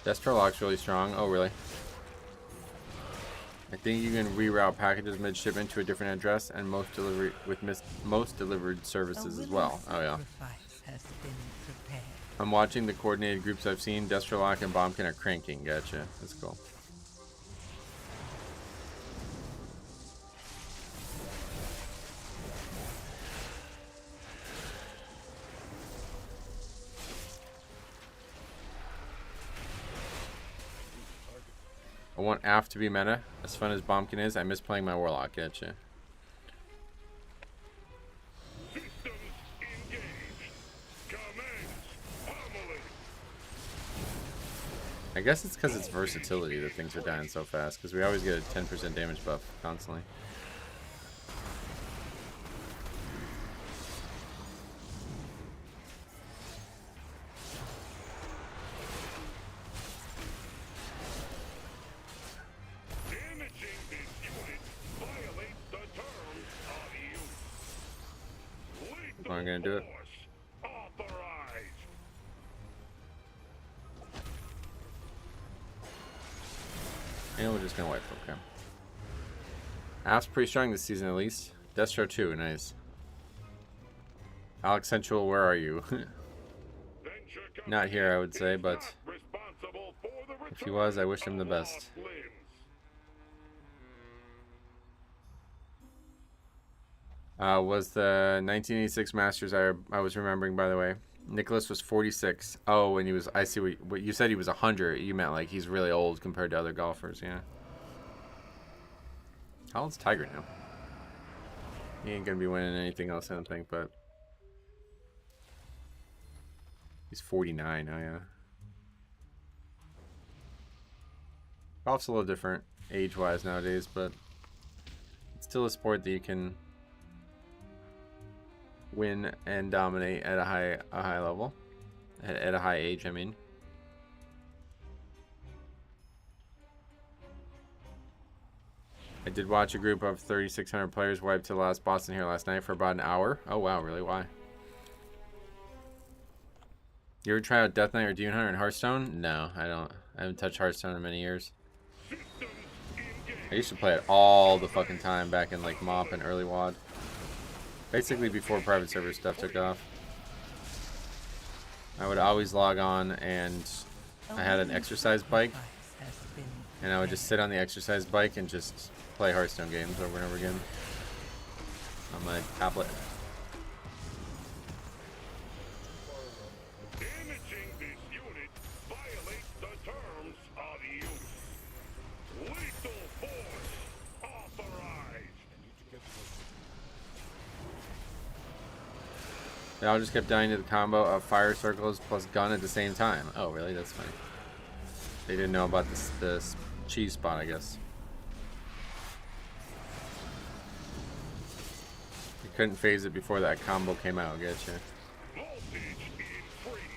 Destrolock's really strong. Oh, really? I think you can reroute packages mid-shipment to a different address and most delivered services as well. Oh, yeah. Has been prepared. I'm watching the coordinated groups I've seen. Destrolock and Bombkin are cranking. Gotcha. That's cool. I want AF to be meta. As fun as Bombkin is, I miss playing my Warlock. Gotcha. Systems engaged. Commence pummeling. I guess it's because it's versatility that things are dying so fast. Because we always get a 10% damage buff constantly. Damaging this unit violates the terms of use. Lethal I'm gonna do it. force authorized. And we're just gonna wipe. Okay. AF's pretty strong this season at least. Destro too. Nice. Alex Central, where are you? Not here, I would say, but if he was, I wish him the best. Was the 1986 Masters I was remembering, by the way. Nicholas was 46. Oh, and he was, I see what you said, he was 100. You meant like he's really old compared to other golfers, yeah. How old's Tiger now? He ain't gonna be winning anything else, I don't think, but he's 49. Oh yeah. Golf's a little different age-wise nowadays, but it's still a sport that you can win and dominate at a high level, at a high age. I mean. I did watch a group of 3,600 players wipe to the last boss in here last night for about an hour. Oh wow, really? Why? You ever try out Death Knight or Demon Hunter in Hearthstone? No, I don't. I haven't touched Hearthstone in many years. I used to play it all the fucking time back in like MoP and early WoD. Basically before private server stuff took off. I would always log on, and I had an exercise bike, and I would just sit on the exercise bike and just play Hearthstone games over and over again on my tablet. Damaging this unit violates the terms of use. Lethal force authorized. They all just kept dying to the combo of fire circles plus gun at the same time. Oh, really? That's funny. They didn't know about this cheese spot, I guess. You couldn't phase it before that combo came out. Getcha. Voltage increased.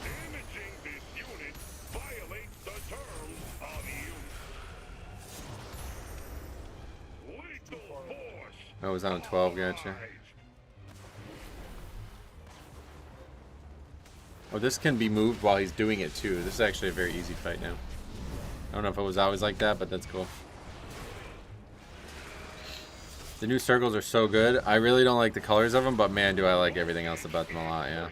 Damaging this unit violates the terms of use. Lethal force. Oh, it was on 12. Gotcha. Oh, this can be moved while he's doing it too. This is actually a very easy fight now. I don't know if it was always like that, but that's cool. The new circles are so good. I really don't like the colors of them, but man, do I like everything else about them a lot, yeah.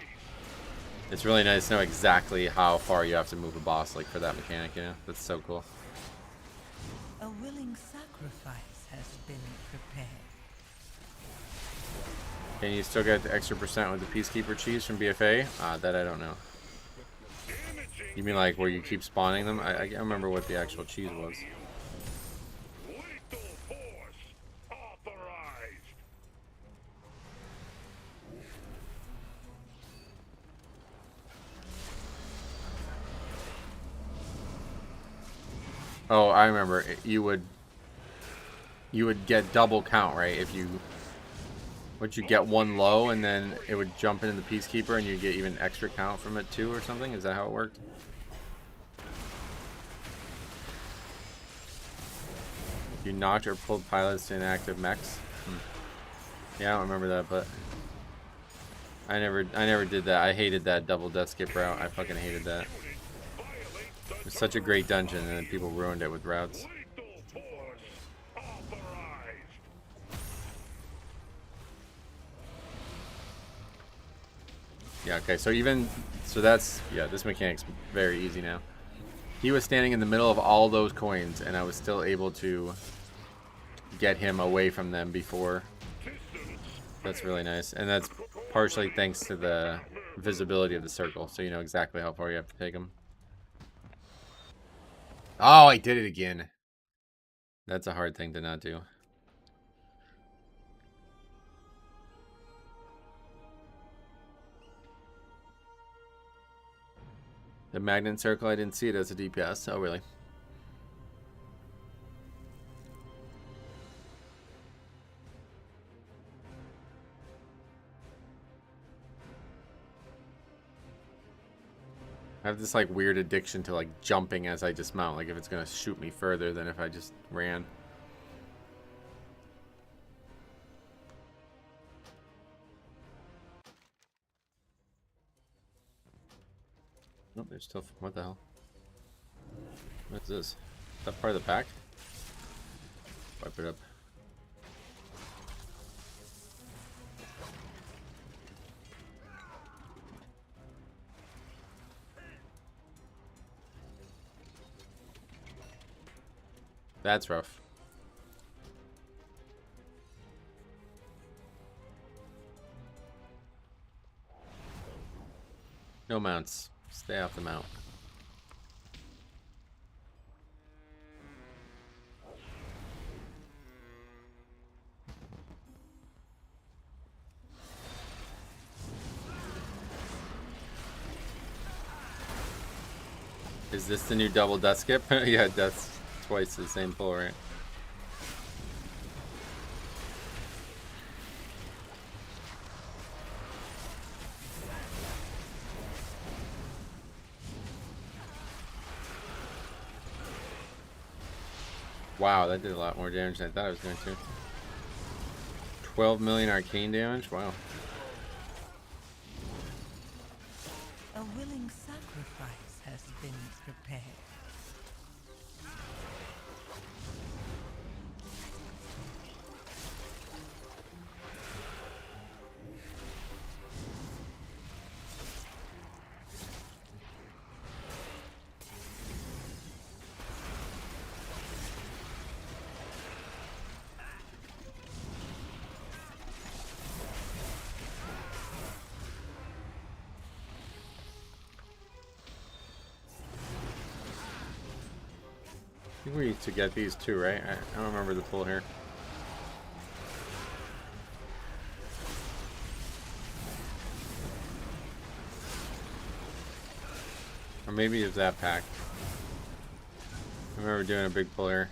It's really nice to know exactly how far you have to move a boss, like for that mechanic, you know? That's so cool. A willing sacrifice has been prepared. Can you still get the extra % with the Peacekeeper cheese from BFA? That I don't know. You mean like where you keep spawning them? I can't remember what the actual cheese was. Lethal force authorized. Oh, I remember. You would get double count, right? If you would you get one low and then it would jump into the Peacekeeper and you get even extra count from it too or something? Is that how it worked? You knocked or pulled pilots to inactive mechs? Yeah, I don't remember that, but I never did that. I hated that double death skip route. I fucking hated that. It was such a great dungeon and then people ruined it with routes. Lethal force authorized. Yeah, okay, so that's, yeah, this mechanic's very easy now. He was standing in the middle of all those coins, and I was still able to get him away from them before. That's really nice, and that's partially thanks to the visibility of the circle, so you know exactly how far you have to take him. Oh, I did it again. That's a hard thing to not do. The magnet circle, I didn't see it as a DPS. Oh, really? I have this like weird addiction to like jumping as I dismount, like if it's gonna shoot me further than if I just ran. Nope, there's still, what the hell? What's this? Is that part of the pack? Wipe it up. That's rough. No mounts. Stay off the mount. Is this the new double death skip? Yeah, that's twice the same pull, right? Wow, that did a lot more damage than I thought it was going to. 12 million arcane damage? Wow. A willing sacrifice has been prepared. I think we need to get these too, right? I don't remember the pull here. Or maybe it's that pack. I remember doing a big pull here.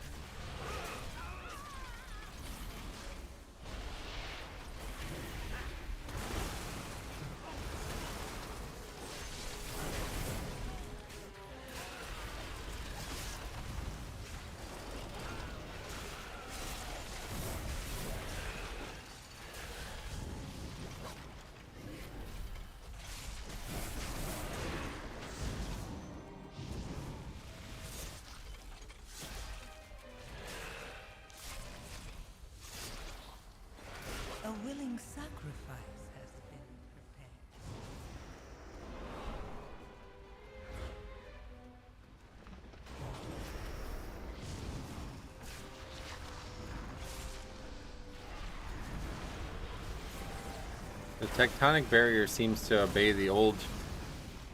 Tectonic Barrier seems to obey the old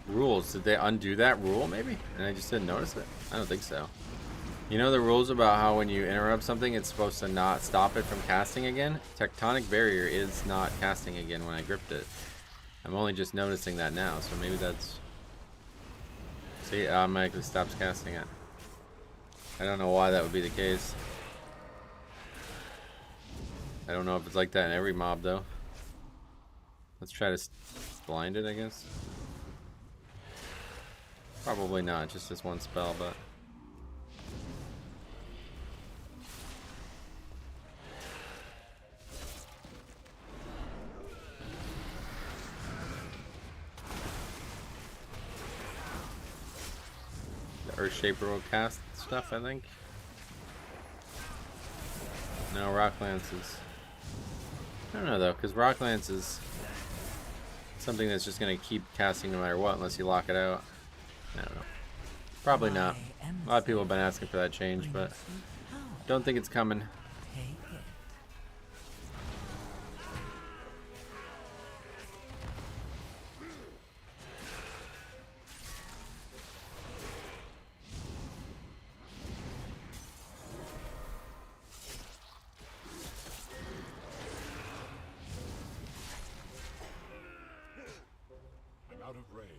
rules. Did they undo that rule, maybe? And I just didn't notice it? I don't think so. You know the rules about how when you interrupt something, it's supposed to not stop it from casting again? Tectonic Barrier is not casting again when I gripped it. I'm only just noticing that now, so maybe that's... See, it automatically stops casting it. I don't know why that would be the case. I don't know if it's like that in every mob, though. Let's try to blind it, I guess. Probably not, just this one spell, but... Earthshaper will cast stuff, I think. No, Rock Lances. I don't know though, because Rock Lance is something that's just going to keep casting no matter what, unless you lock it out. I don't know. Probably not. A lot of people have been asking for that change, but don't think it's coming. I'm out of range.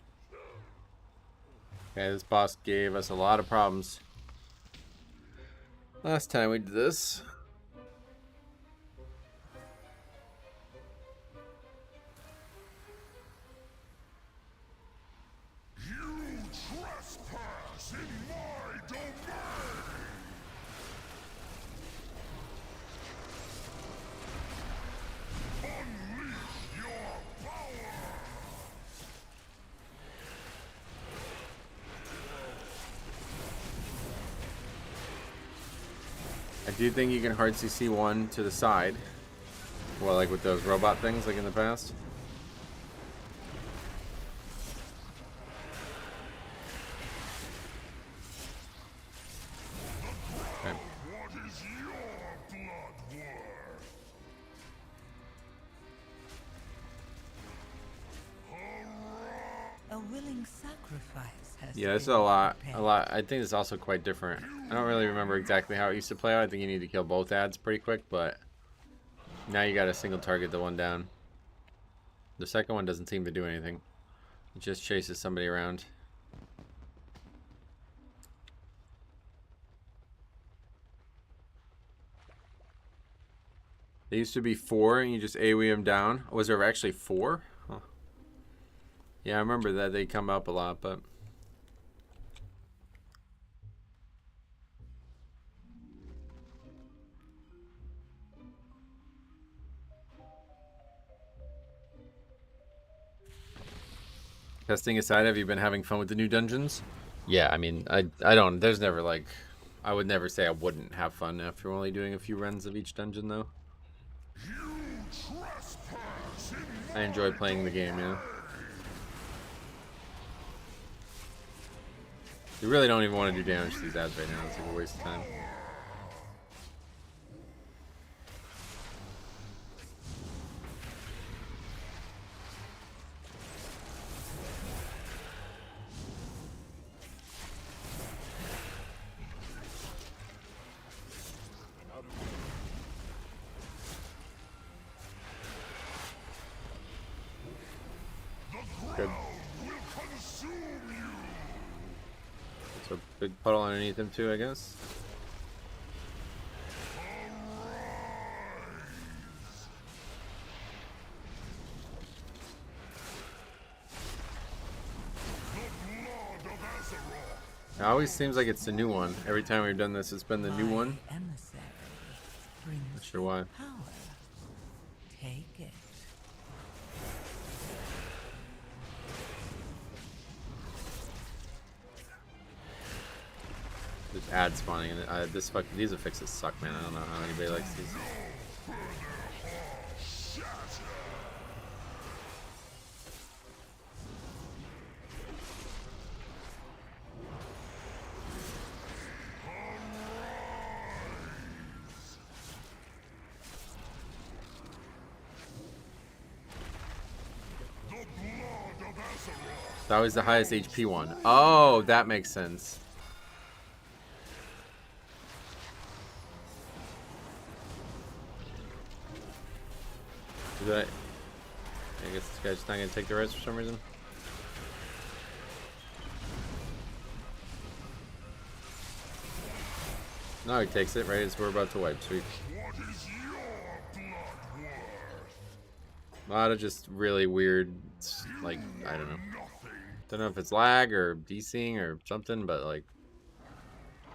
Okay, this boss gave us a lot of problems last time we did this. You trespass in my domain! Unleash your power! I do think you can hard CC one to the side. Well, like with those robot things like in the past. Okay. What is your blood worth? A willing sacrifice has Yeah, this is been a lot. prepared. I think it's also quite different. I don't really remember exactly how it used to play out. I think you need to kill both ads pretty quick, but now you got to single target the one down. The second one doesn't seem to do anything. It just chases somebody around. They used to be 4 and you just AoE them down. Was there actually 4? Huh. Yeah, I remember that they come up a lot, but... Testing aside, have you been having fun with the new dungeons? Yeah, I mean, I don't, there's never like, I would never say I wouldn't have fun after only doing a few runs of each dungeon though. You trespass in I enjoy playing the game, yeah. You really don't even want to do damage to these ads right now, it's like a waste of time. Good. will consume you! So big puddle underneath him too, I guess. It always seems like it's the new one. Every time we've done this, it's been the new one. Emissary brings Not sure why. power. Take it. There's ad spawning, and these affixes suck, man. I don't know how anybody likes these. That was the highest HP one. Oh, that makes sense. Is that... I guess this guy's just not going to take the res for some reason. No, he takes it, right? As we're about to wipe. Sweet. What is your blood worth? A lot of just really weird, like, I don't know. Don't know if it's lag or DCing or something, but like,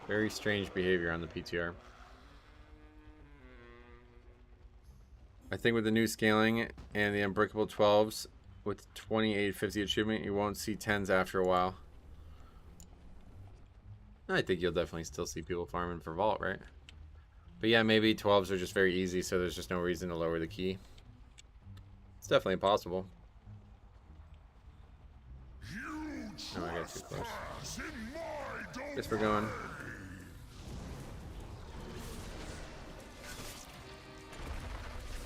very strange behavior on the PTR. I think with the new scaling and the unbreakable 12s with 2850 achievement, you won't see 10s after a while. I think you'll definitely still see people farming for vault, right? But yeah, maybe 12s are just very easy, so there's just no reason to lower the key. It's definitely possible. Oh, I got too close. Guess we're going.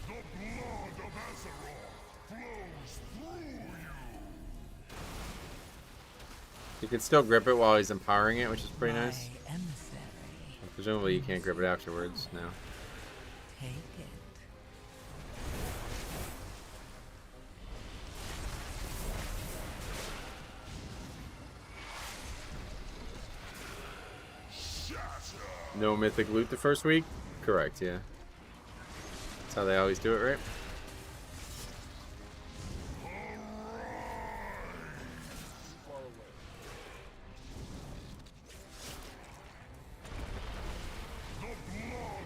The blood of Azeroth flows through you. You can still grip it while he's empowering it, which is pretty My nice. emissary. Presumably you can't grip it afterwards now. Take it. No mythic loot the first week? Correct, yeah. That's how they always do it, right?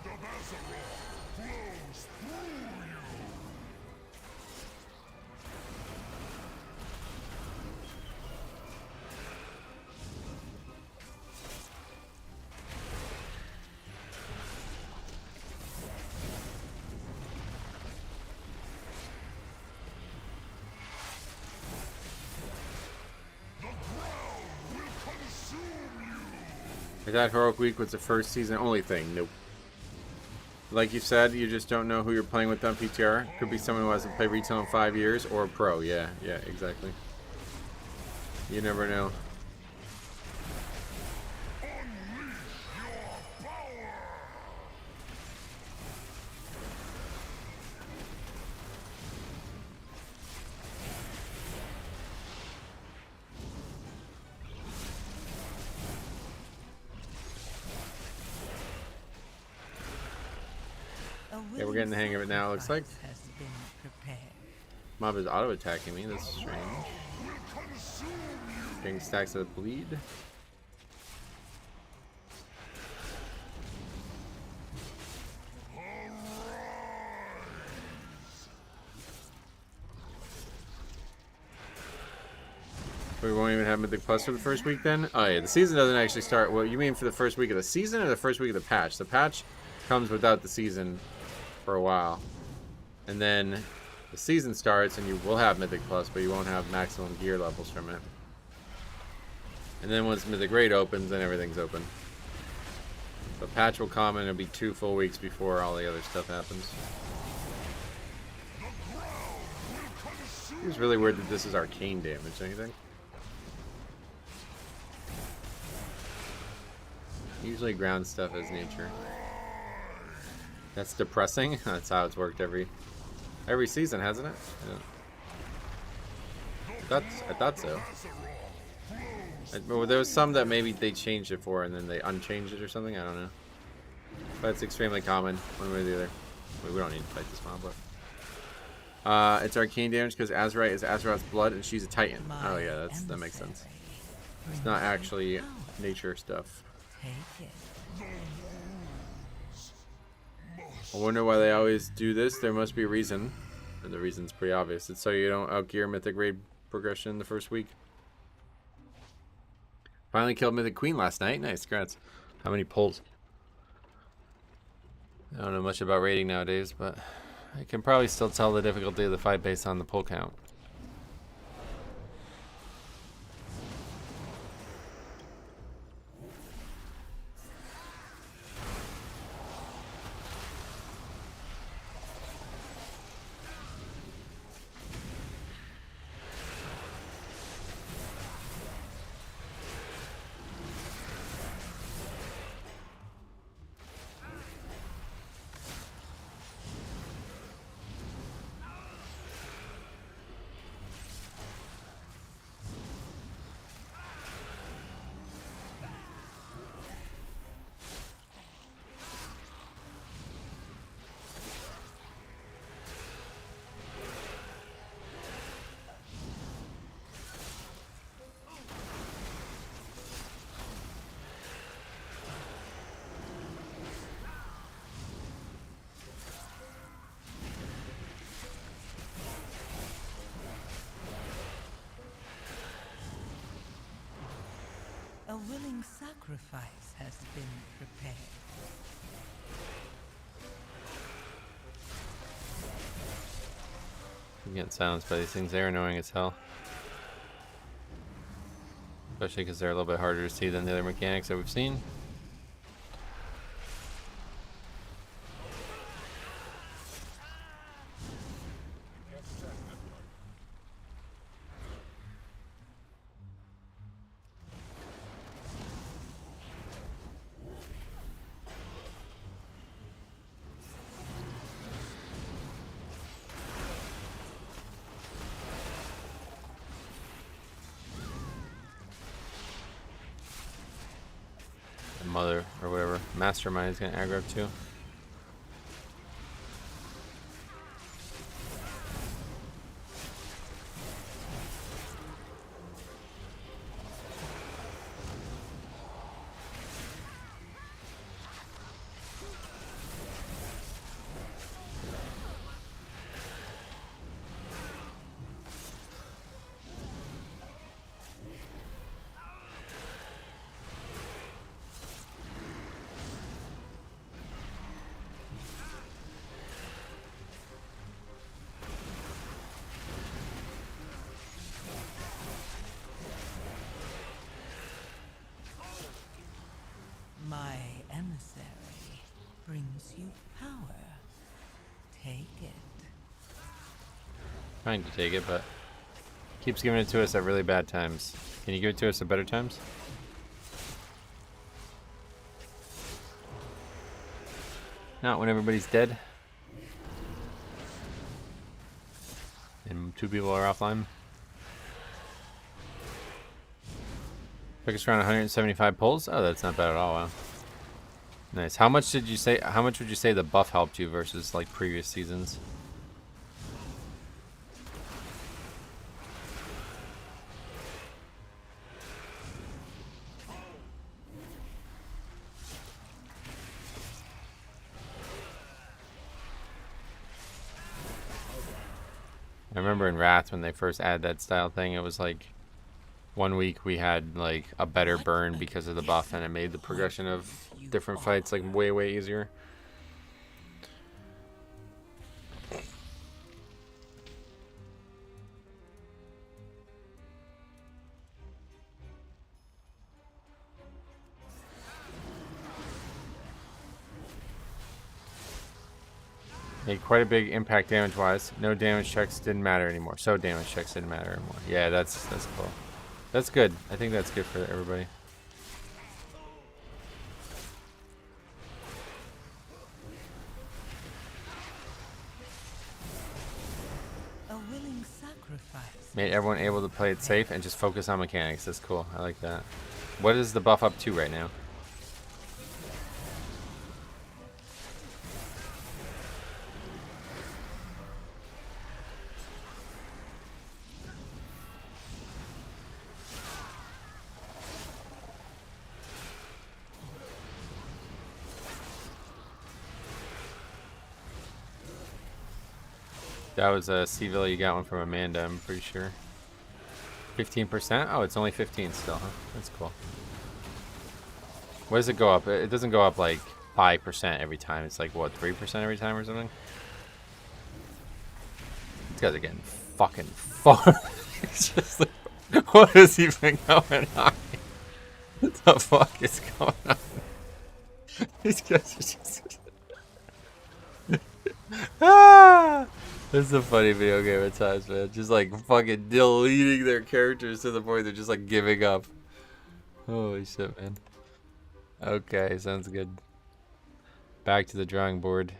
The blood of Azeroth flows through you. I thought Heroic Week was the first season only thing. Nope. Like you said, you just don't know who you're playing with on PTR. Could be someone who hasn't played retail in 5 years or a pro. Yeah, exactly. You never know. Yeah, we're getting the hang of it now, it looks like. Has been prepared. Mob is auto-attacking me, that's strange. Getting stacks of bleed. We won't even have Mythic Plus for the first week then? Oh yeah, the season doesn't actually start. Well, you mean for the first week of the season or the first week of the patch? The patch comes without the season for a while. And then the season starts and you will have Mythic Plus, but you won't have maximum gear levels from it. And then once Mythic Raid opens, then everything's open. The patch will come and it'll be 2 full weeks before all the other stuff happens. It's really weird that this is arcane damage, don't you think? Usually ground stuff is nature. That's depressing. That's how it's worked every season, hasn't it? Yeah. I thought so. Well, there was some that maybe they changed it for and then they unchanged it or something. I don't know. But it's extremely common one way or the other. We don't need to fight this mob, but it's arcane damage because Azerite is Azeroth's blood and she's a Titan. Oh yeah, that makes sense. It's not actually nature stuff. Take it. I wonder why they always do this. There must be a reason. And the reason's pretty obvious. It's so you don't outgear Mythic Raid progression the first week. Finally killed Mythic Queen last night. Nice, congrats. How many pulls? I don't know much about raiding nowadays, but I can probably still tell the difficulty of the fight based on the pull count. willing sacrifice has been prepared. I'm getting silenced by these things. They're annoying as hell. Especially because they're a little bit harder to see than the other mechanics that we've seen. Mother or whatever mastermind is gonna aggro too. My emissary brings you power. Take it. Trying to take it, but keeps giving it to us at really bad times. Can you give it to us at better times? Not when everybody's dead. And 2 people are offline. Took us around 175 pulls. Oh, that's not bad at all. Wow. Nice. How much did you say? How much would you say the buff helped you versus like previous seasons? I remember in Wrath when they first added that style thing, it was like 1 week we had like a better burn because of the buff, and it made the progression of different fights like way easier. Made quite a big impact damage wise. No damage checks didn't matter anymore. So damage checks didn't matter anymore. Yeah, that's cool. That's good. I think that's good for everybody. A willing sacrifice. Made everyone able to play it safe and just focus on mechanics. That's cool. I like that. What is the buff up to right now? That was a C-Villa, you got one from Amanda, I'm pretty sure. 15%? Oh, it's only 15 still, huh? That's cool. What does it go up? It doesn't go up like 5% every time. It's like, what, 3% every time or something? These guys are getting fucking far. It's just like, what is even going on? What the fuck is going on? These guys are just... ah! This is a funny video game at times, man. Just like fucking deleting their characters to the point they're just like giving up. Holy shit, man. Okay, sounds good. Back to the drawing board.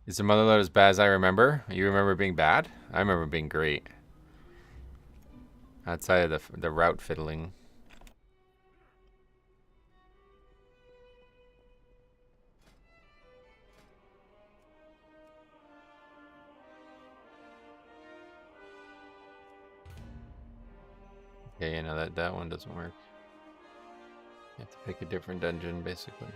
Is the Motherload as bad as I remember? You remember being bad? I remember being great. Outside of the route fiddling. Yeah, you know that one doesn't work. You have to pick a different dungeon, basically.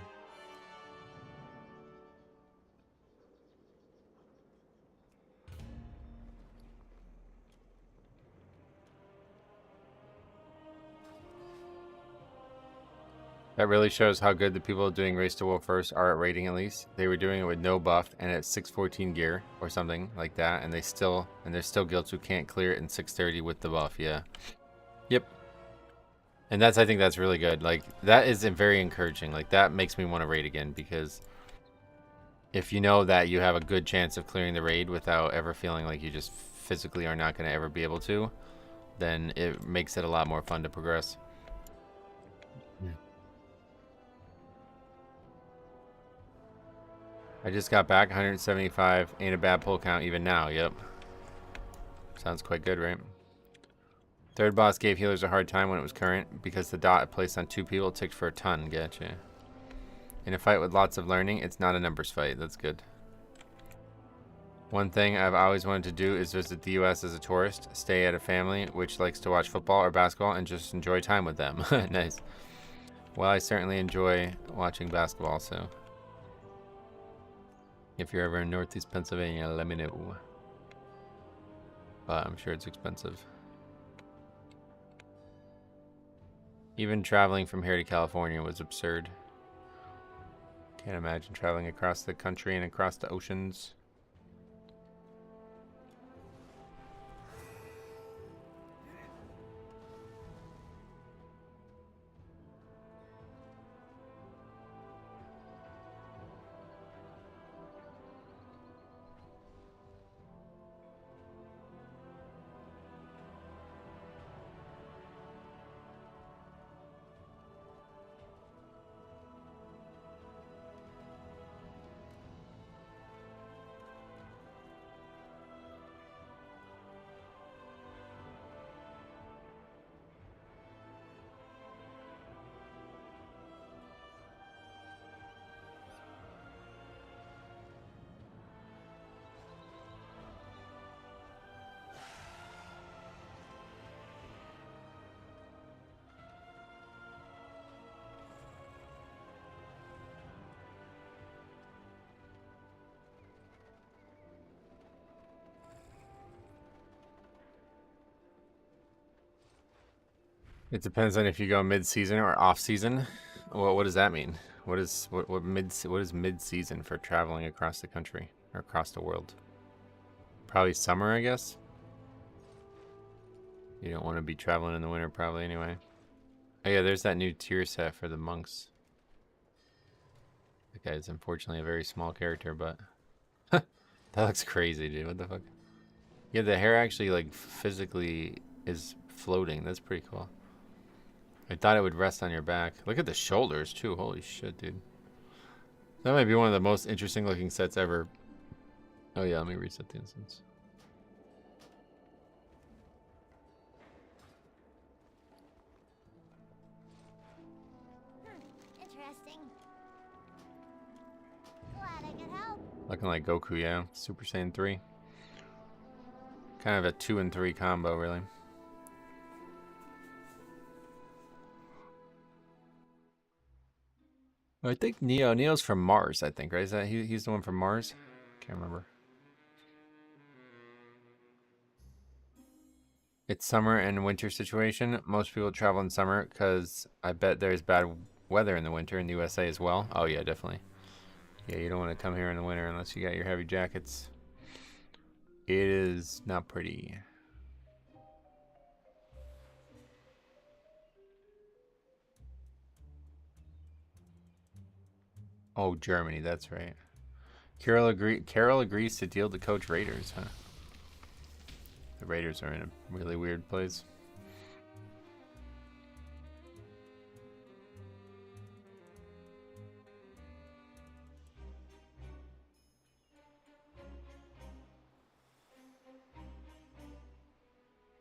That really shows how good the people doing Race to Wolf first are at raiding. At least they were doing it with no buff and at 614 gear or something like that, and there's still guilds who can't clear it in 630 with the buff. Yeah. Yep. And I think that's really good. Like, that is very encouraging. Like, that makes me want to raid again, because if you know that you have a good chance of clearing the raid without ever feeling like you just physically are not going to ever be able to, then it makes it a lot more fun to progress. I just got back 175. Ain't a bad pull count even now. Yep. Sounds quite good, right? Third boss gave healers a hard time when it was current because the dot it placed on 2 people ticked for a ton. Gotcha. In a fight with lots of learning, it's not a numbers fight. That's good. One thing I've always wanted to do is visit the US as a tourist, stay at a family which likes to watch football or basketball, and just enjoy time with them. Nice. Well, I certainly enjoy watching basketball, so if you're ever in Northeast Pennsylvania, let me know. But I'm sure it's expensive. Even traveling from here to California was absurd. Can't imagine traveling across the country and across the oceans. It depends on if you go mid-season or off-season. Well, what does that mean? What is mid-season for traveling across the country or across the world? Probably summer, I guess. You don't want to be traveling in the winter, probably, anyway. Oh yeah, there's that new tier set for the monks. That guy's unfortunately a very small character, but that looks crazy, dude. What the fuck? Yeah, the hair actually like physically is floating. That's pretty cool. I thought it would rest on your back. Look at the shoulders too. Holy shit, dude. That might be one of the most interesting looking sets ever. Oh yeah, let me reset the instance. Interesting. Glad I could help. Looking like Goku, yeah. Super Saiyan 3. Kind of a 2 and 3 combo, really. I think Neo's from Mars, I think, right? Is that he's the one from Mars? Can't remember. It's summer and winter situation. Most people travel in summer because I bet there's bad weather in the winter in the USA as well. Oh yeah, definitely. Yeah, you don't want to come here in the winter unless you got your heavy jackets. It is not pretty. Oh, Germany, that's right. Carol agrees to deal to coach Raiders, huh? The Raiders are in a really weird place.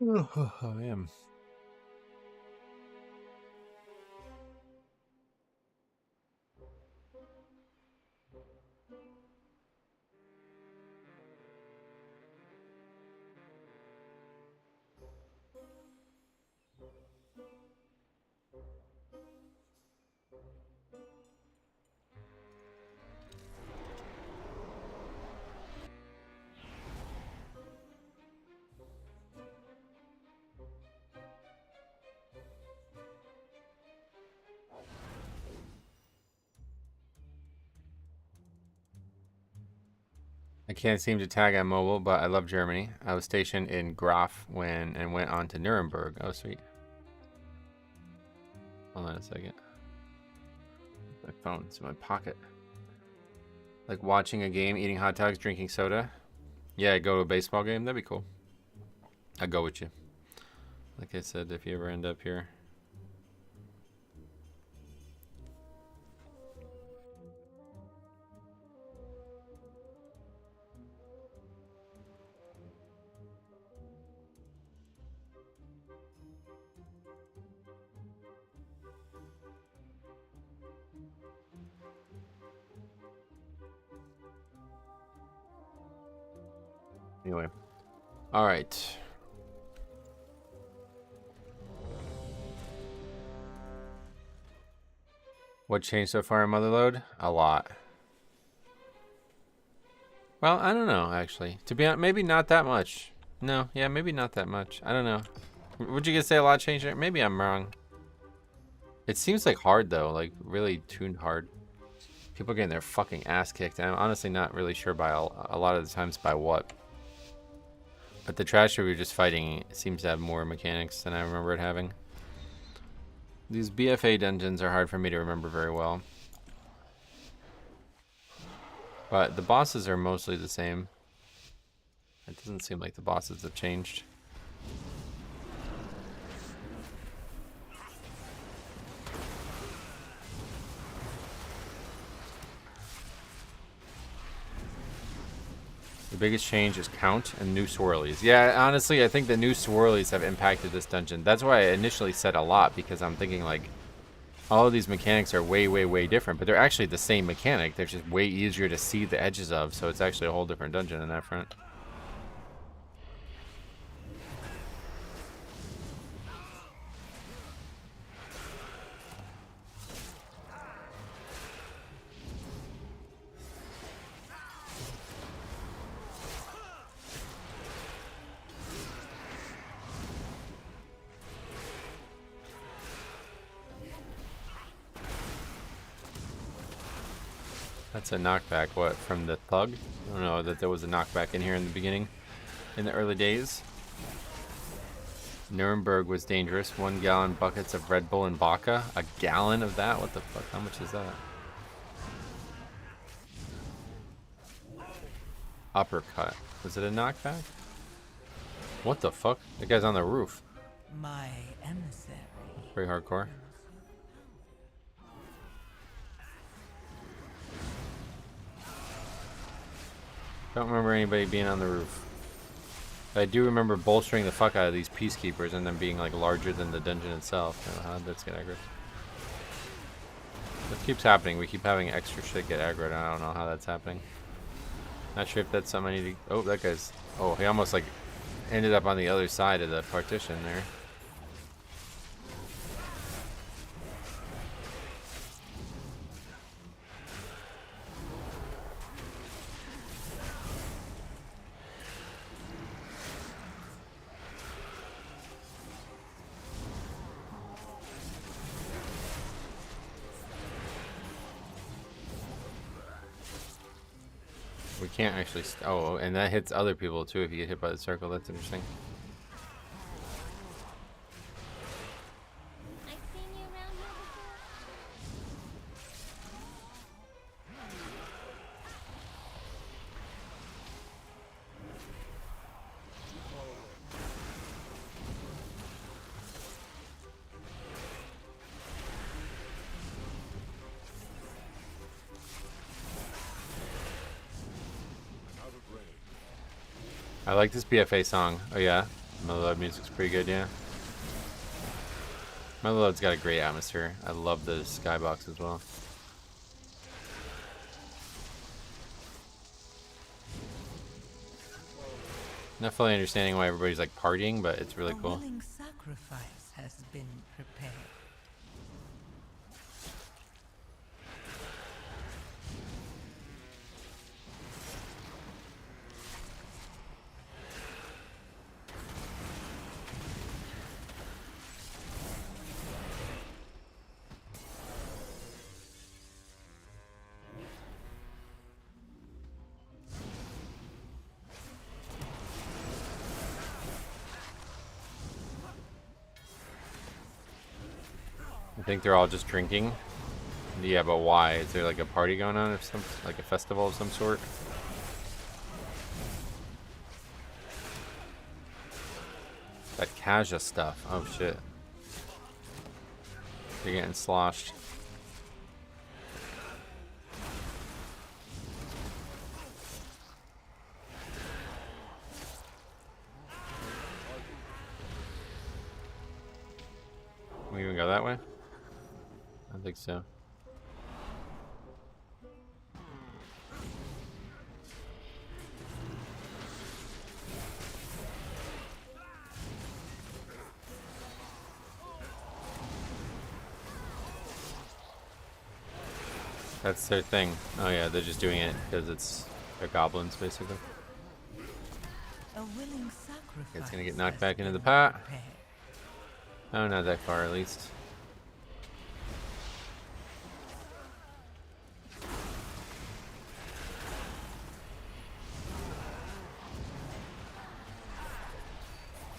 Oh, I am. I can't seem to tag on mobile, but I love Germany. I was stationed in Graf and went on to Nuremberg. Oh, sweet. Hold on a second. My phone's in my pocket. Like watching a game, eating hot dogs, drinking soda. Yeah, go to a baseball game. That'd be cool. I'd go with you. Like I said, if you ever end up here. Anyway. All right. What changed so far in Motherload? A lot. Well, I don't know, actually. To be honest, maybe not that much. No, yeah, maybe not that much. I don't know. Would you guys say a lot changed there? Maybe I'm wrong. It seems like hard, though. Like, really tuned hard. People are getting their fucking ass kicked. I'm honestly not really sure by a lot of the times by what. But the trash we were just fighting seems to have more mechanics than I remember it having. These BFA dungeons are hard for me to remember very well. But the bosses are mostly the same. It doesn't seem like the bosses have changed. The biggest change is count and new swirlies. Yeah, honestly, I think the new swirlies have impacted this dungeon. That's why I initially said a lot, because I'm thinking like all of these mechanics are way, way, way different, but they're actually the same mechanic. They're just way easier to see the edges of, so it's actually a whole different dungeon in that front. That's a knockback, what, from the thug? I don't know that there was a knockback in here in the beginning, in the early days. Nuremberg was dangerous. 1 gallon buckets of Red Bull and vodka. A gallon of that? What the fuck? How much is that? Uppercut. Was it a knockback? What the fuck? That guy's on the roof. My emissary. Pretty hardcore. Don't remember anybody being on the roof. But I do remember bolstering the fuck out of these peacekeepers and them being like larger than the dungeon itself. I don't know how that's get aggroed. This keeps happening. We keep having extra shit get aggroed. I don't know how that's happening. Not sure if that's something I need to... Oh, that guy's... Oh, he almost like ended up on the other side of the partition there. We can't actually... Oh, and that hits other people too if you get hit by the circle. That's interesting. I've seen you around here before. I like this BFA song. Oh yeah? Motherload music's pretty good, yeah. Motherload's got a great atmosphere. I love the skybox as well. Not fully understanding why everybody's like partying, but it's really cool. A willing sacrifice has been prepared. I think they're all just drinking. Yeah, but why? Is there like a party going on or some, like a festival of some sort? That Kaja stuff. Oh shit. They're getting sloshed. We even go that way? I don't think so. That's their thing. Oh yeah, they're just doing it because they're goblins basically. A willing sacrifice. It's gonna get knocked has back into the been pot. prepared. Oh, not that far at least.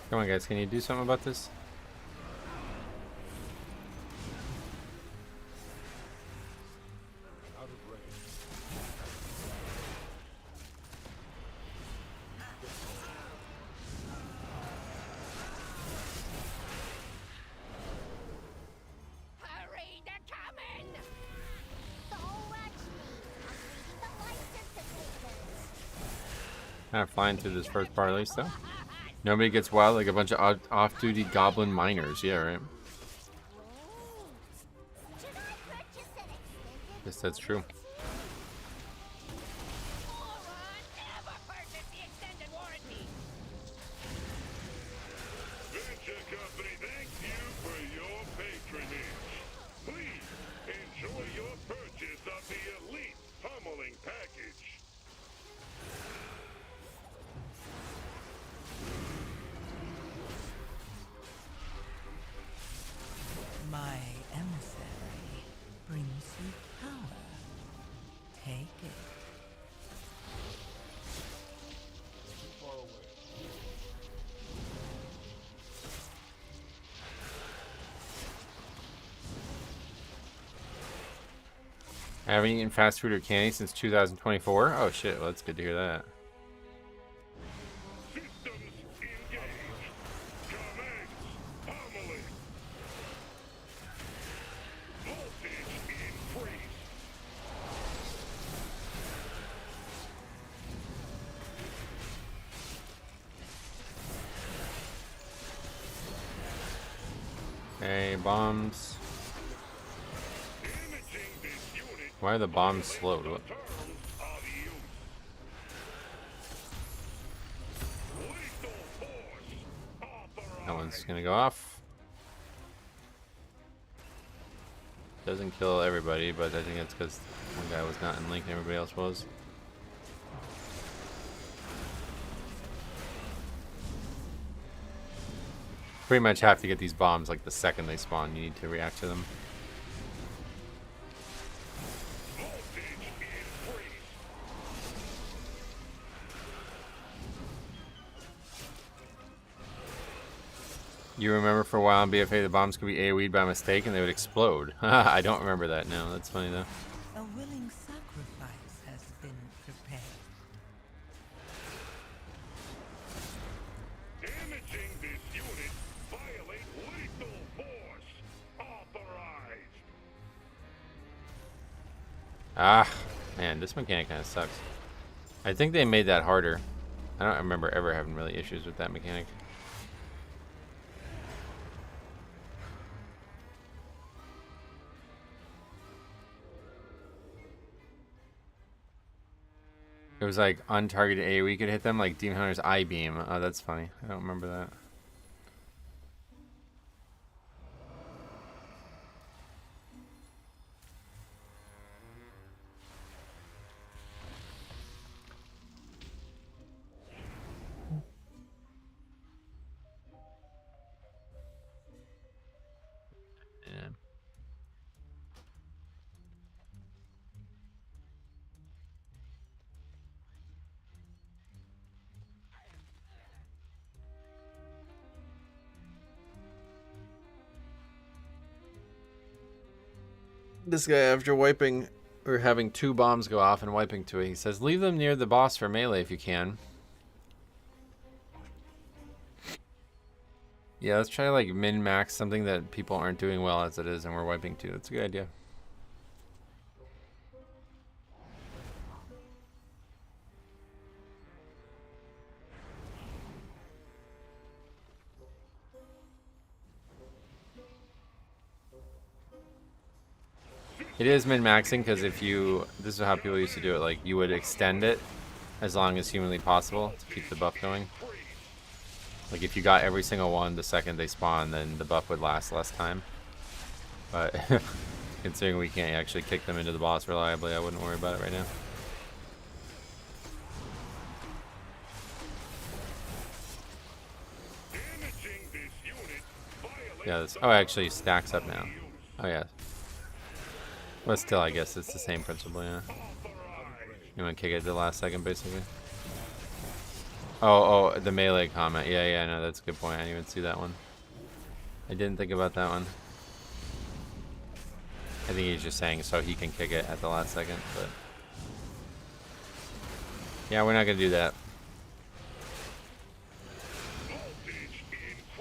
Come on guys, can you do something about this? Hurry, they're coming! Don't watch me. I'm reading the license agreements. Kind of flying through this first part at least though. Nobody gets wild like a bunch of off-duty goblin miners. Yeah, right. Should I purchase an extended Guess that's true. moron? Never purchase the extended warranty! Venture Company thanks you for your patronage. Please enjoy your purchase of the Elite Pummeling Package. My emissary brings you power. Take it. I haven't eaten fast food or candy since 2024. Oh shit, well, that's good to hear that. Systems engaged. Commence pummeling. Voltage increased. Okay, bombs. Imaging this unit. Why are the bombs slowed? What? Terms of use. Lethal force authorized. That one's gonna go off. Doesn't kill everybody, but I think that's because one guy was not in link and everybody else was. Pretty much have to get these bombs like the second they spawn. You need to react to them. Voltage increased. You remember for a while in BFA the bombs could be AoE'd by mistake and they would explode. I don't remember that now. That's funny though. A willing sacrifice has been prepared. Damaging this unit. Violate lethal force authorized. Ah, man, this mechanic kind of sucks. I think they made that harder. I don't remember ever having really issues with that mechanic. It was like untargeted AoE could hit them, like Demon Hunter's Eye Beam. Oh, that's funny. I don't remember that. Yeah. This guy, after wiping or having 2 bombs go off and wiping 2, he says, leave them near the boss for melee if you can. Yeah, let's try to like min-max something that people aren't doing well as it is and we're wiping 2. That's a good idea. It is min-maxing because if you, this is how people used to do it, like you would extend it as long as humanly possible to keep the buff going. Like if you got every single one the second they spawn, then the buff would last less time. But considering we can't actually kick them into the boss reliably, I wouldn't worry about it right now. Yeah, this, oh, it actually stacks up now. Oh yeah. But still, I guess it's the same principle, yeah. You want to kick it at the last second, basically. Oh, the melee comment. Yeah, no, that's a good point. I didn't even see that one. I didn't think about that one. I think he's just saying so he can kick it at the last second, but... yeah, we're not going to do that.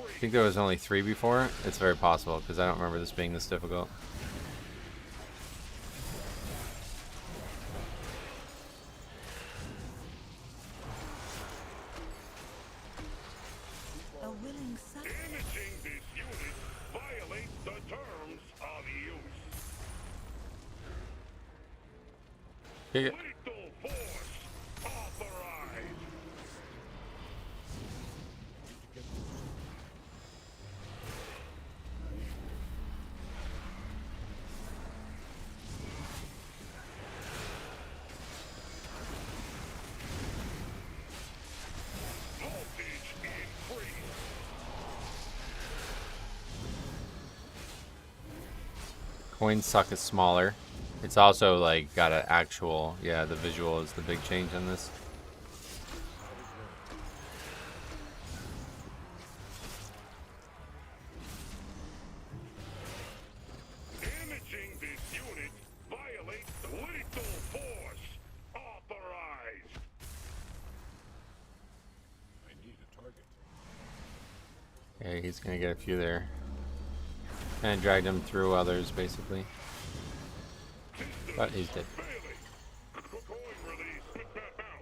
I think there was only 3 before. It's very possible, because I don't remember this being this difficult. Kick it. Coin suck is smaller. It's also like got an actual, yeah, the visual is the big change on this. Damaging this unit violates lethal force authorized. I need a target. Yeah, he's gonna get a few there. And dragged him through others, basically. But he's dead.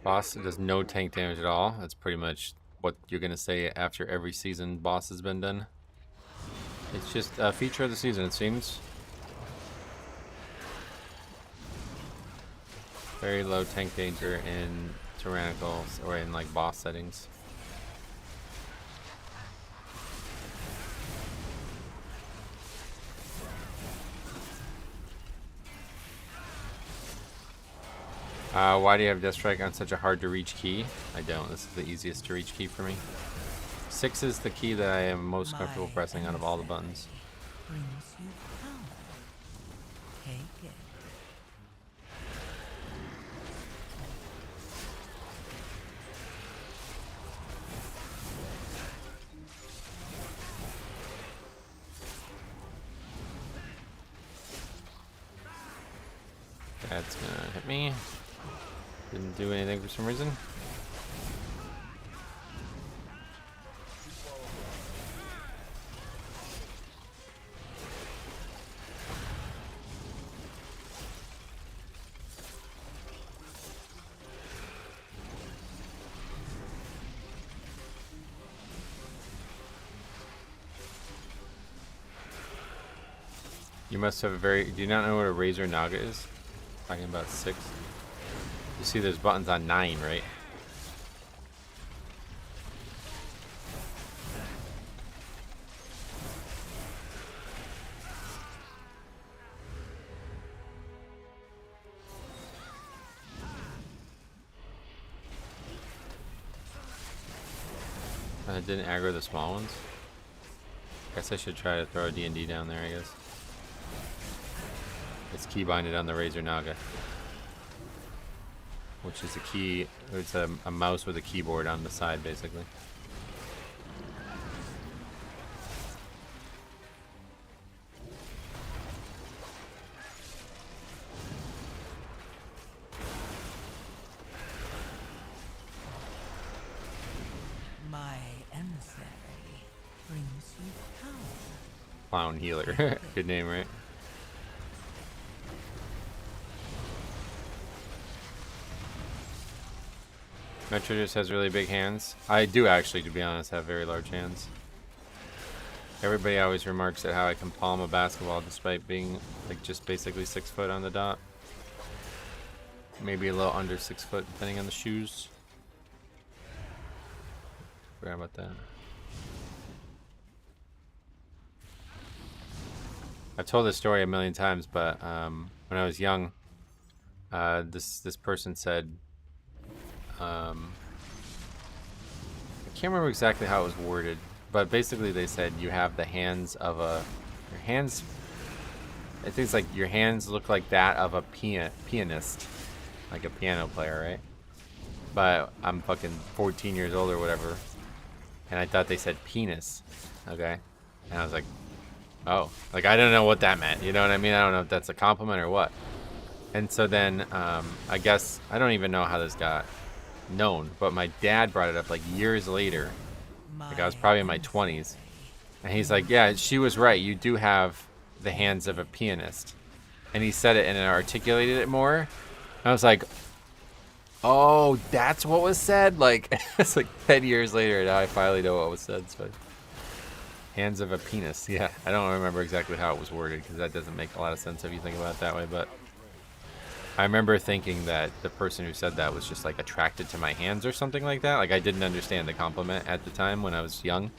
Boss does no tank damage at all. That's pretty much what you're gonna say after every season boss has been done. It's just a feature of the season, it seems. Very low tank danger in tyrannicals or in like boss settings. Why do you have Death Strike on such a hard to reach key? I don't. This is the easiest to reach key for me. 6 is the key that I am most comfortable pressing out of all the buttons. Brings you power. Take it. That's gonna hit me. Didn't do anything for some reason. You must have a very... Do you not know what a Razor Naga is? Talking about 6. You see there's buttons on 9, right? And it didn't aggro the small ones? Guess I should try to throw a D&D down there, I guess. It's keybinded on the Razor Naga. Which is a key, it's a mouse with a keyboard on the side, basically. Clown healer. Good name, right? Metro just has really big hands. I do actually, to be honest, have very large hands. Everybody always remarks at how I can palm a basketball despite being like just basically 6 foot on the dot. Maybe a little under 6 foot depending on the shoes. Forgot about that. I've told this story a million times, but when I was young, this person said, I can't remember exactly how it was worded, but basically they said you have the hands of your hands. I think it's like your hands look like that of a pianist, like a piano player, right? But I'm fucking 14 years old or whatever, and I thought they said penis, okay? And I was like, oh, like I don't know what that meant, you know what I mean? I don't know if that's a compliment or what. And so then I guess I don't even know how this got known, but my dad brought it up like years later. Like I was probably in my 20s, and he's like, yeah, she was right, you do have the hands of a pianist. And he said it and articulated it more. And I was like, oh, that's what was said? Like it's like 10 years later, now I finally know what was said. So hands of a penis. Yeah, I don't remember exactly how it was worded because that doesn't make a lot of sense if you think about it that way, but I remember thinking that the person who said that was just like attracted to my hands or something like that. Like I didn't understand the compliment at the time when I was young.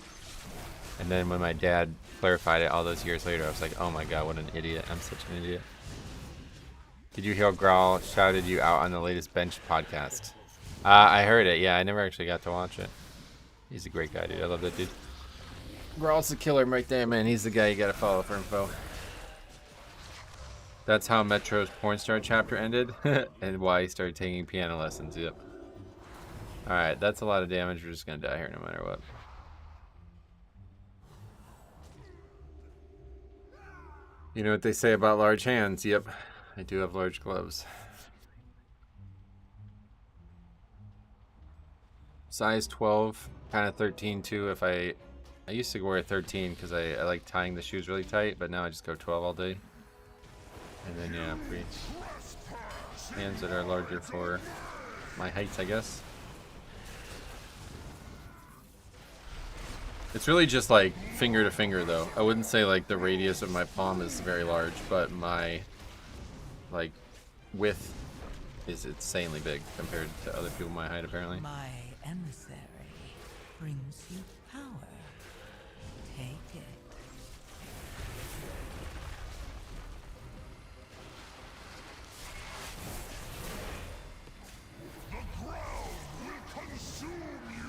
And then when my dad clarified it all those years later, I was like, oh my god, what an idiot. I'm such an idiot. Did you hear Growl shouted you out on the latest Bench podcast? I heard it, yeah. I never actually got to watch it. He's a great guy, dude. I love that dude. Growl's the killer right there, man. He's the guy you gotta follow for info. That's how Metro's porn star chapter ended, and why he started taking piano lessons. Yep. Alright, that's a lot of damage. We're just gonna die here no matter what. You know what they say about large hands? Yep, I do have large gloves. Size 12, kind of 13 too. If I used to wear a 13 because I like tying the shoes really tight, but now I just go 12 all day. And then yeah, free hands that are larger for my height, I guess. It's really just like finger to finger though. I wouldn't say like the radius of my palm is very large, but my like width is insanely big compared to other people my height apparently. My emissary brings you power. Take it. The ground will consume you.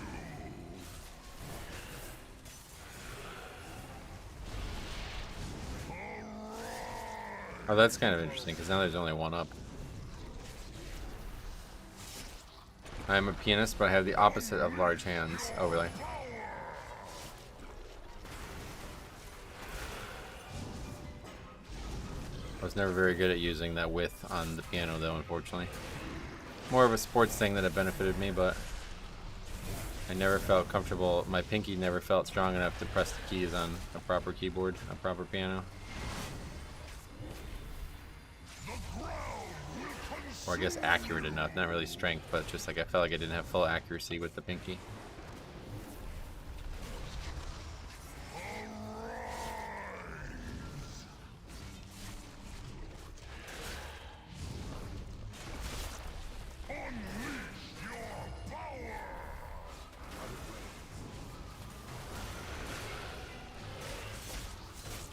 Oh, that's kind of interesting because now there's only one up. I am a pianist, but I have the opposite of large hands. Oh, really? I was never very good at using that width on the piano, though, unfortunately. More of a sports thing that it benefited me, but I never felt comfortable. My pinky never felt strong enough to press the keys on a proper keyboard, a proper piano. Or I guess accurate enough, not really strength, but just like I felt like I didn't have full accuracy with the pinky.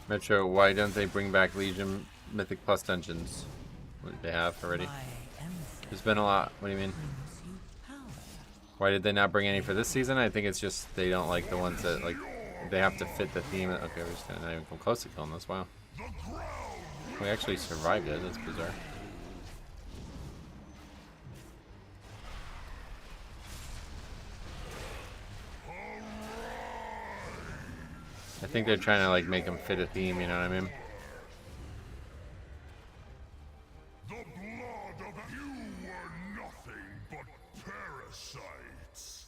Metro, why don't they bring back Legion Mythic Plus dungeons? What did they have already? There's been a lot. What do you mean? Why did they not bring any for this season? I think it's just they don't like the ones that like they have to fit the theme. Okay, we're just not even come close to killing this. Wow. We actually survived it. That's bizarre. I think they're trying to like make them fit a theme. You know what I mean? The blood of you were nothing but parasites.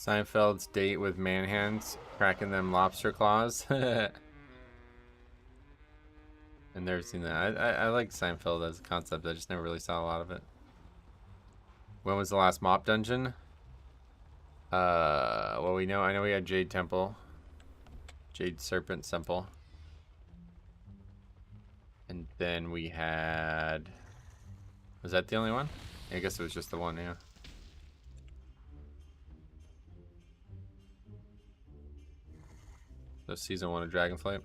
Seinfeld's date with manhands, cracking them lobster claws. I've never seen that. I like Seinfeld as a concept. I just never really saw a lot of it. When was the last mop dungeon? Well, I know we had Jade Temple. Jade Serpent Temple. And then we had... Was that the only one? I guess it was just the one, yeah. So season 1 of Dragonflight.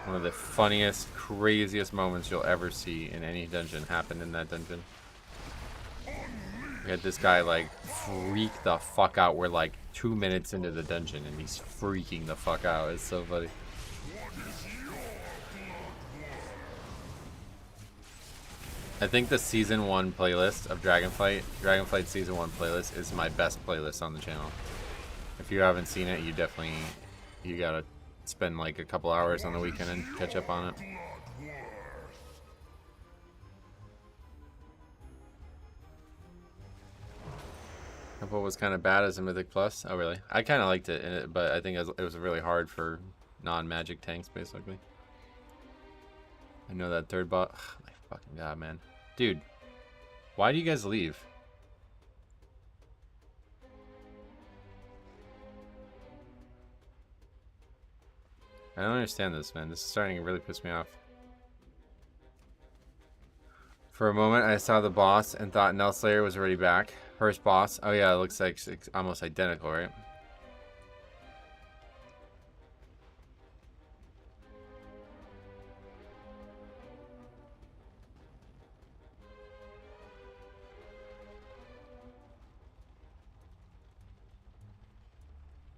One of the funniest, craziest moments you'll ever see in any dungeon happened in that dungeon. We had this guy like freak the fuck out. We're like 2 minutes into the dungeon and he's freaking the fuck out. It's so funny. I think the season 1 playlist of Dragonflight season 1 playlist is my best playlist on the channel. If you haven't seen it, you gotta spend like a couple hours on the weekend and catch up on it. Temple was kind of bad as a Mythic Plus. Oh really? I kind of liked it, but I think it was really hard for non-magic tanks basically. I know that third bot. Oh, my fucking god, man. Dude, why do you guys leave? I don't understand this, man. This is starting to really piss me off. For a moment, I saw the boss and thought Nelslayer was already back. First boss. Oh yeah, it looks like it's almost identical, right?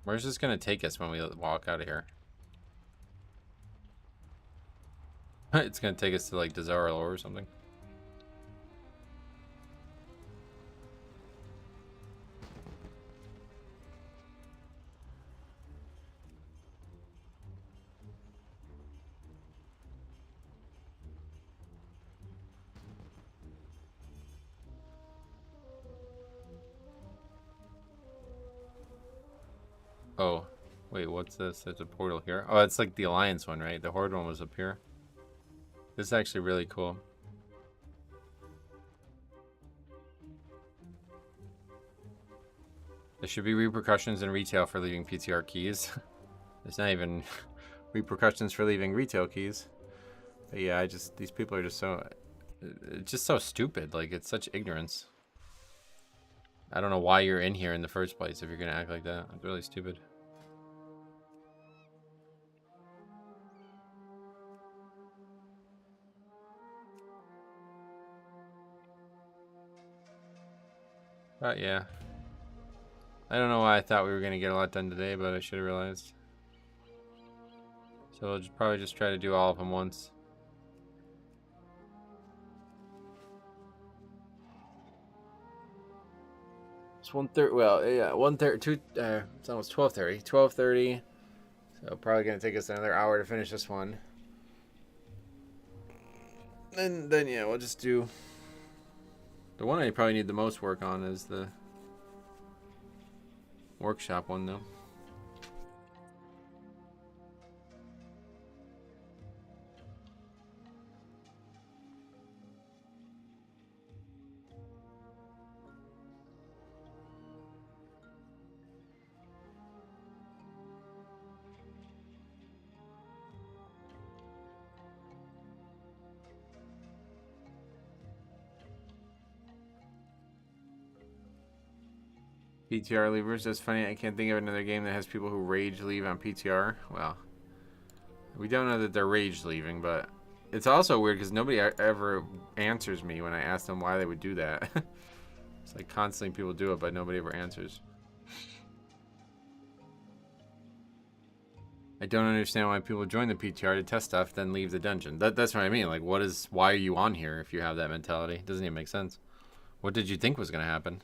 Where's this gonna take us when we walk out of here? It's gonna take us to like Desarlo or something. Oh, wait, what's this? There's a portal here. Oh, it's like the Alliance one, right? The Horde one was up here. This is actually really cool. There should be repercussions in retail for leaving PTR keys. There's not even repercussions for leaving retail keys. But yeah, these people are just so stupid. Like, it's such ignorance. I don't know why you're in here in the first place if you're gonna act like that. It's really stupid. But yeah. I don't know why I thought we were gonna get a lot done today, but I should have realized. So we'll probably just try to do all of them once. It's 1:30. Well, yeah, 1:30. It's almost 12:30. 12:30. So probably gonna take us another hour to finish this one. And then yeah, we'll just do. The one I probably need the most work on is the workshop one, though. PTR leavers. That's funny. I can't think of another game that has people who rage leave on PTR. Well, we don't know that they're rage leaving, but it's also weird because nobody ever answers me when I ask them why they would do that. It's like constantly people do it, but nobody ever answers. I don't understand why people join the PTR to test stuff, then leave the dungeon. That's what I mean. Like, why are you on here if you have that mentality? It doesn't even make sense. What did you think was going to happen?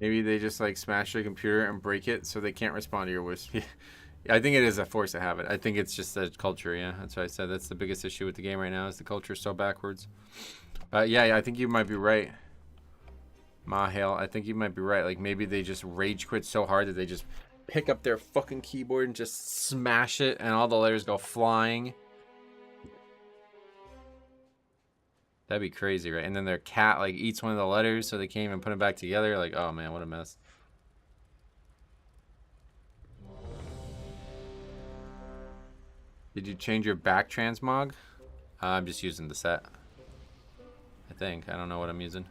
Maybe they just like smash their computer and break it so they can't respond to your wisp. I think it is a force of habit. I think it's just the culture. Yeah, that's what I said. That's the biggest issue with the game right now is the culture is so backwards. Yeah, I think you might be right. Mahale, I think you might be right. Like maybe they just rage quit so hard that they just pick up their fucking keyboard and just smash it and all the letters go flying. That'd be crazy, right? And then their cat like eats one of the letters so they can't even put them back together. Like, oh man, what a mess. Did you change your back transmog? I'm just using the set. I think. I don't know what I'm using.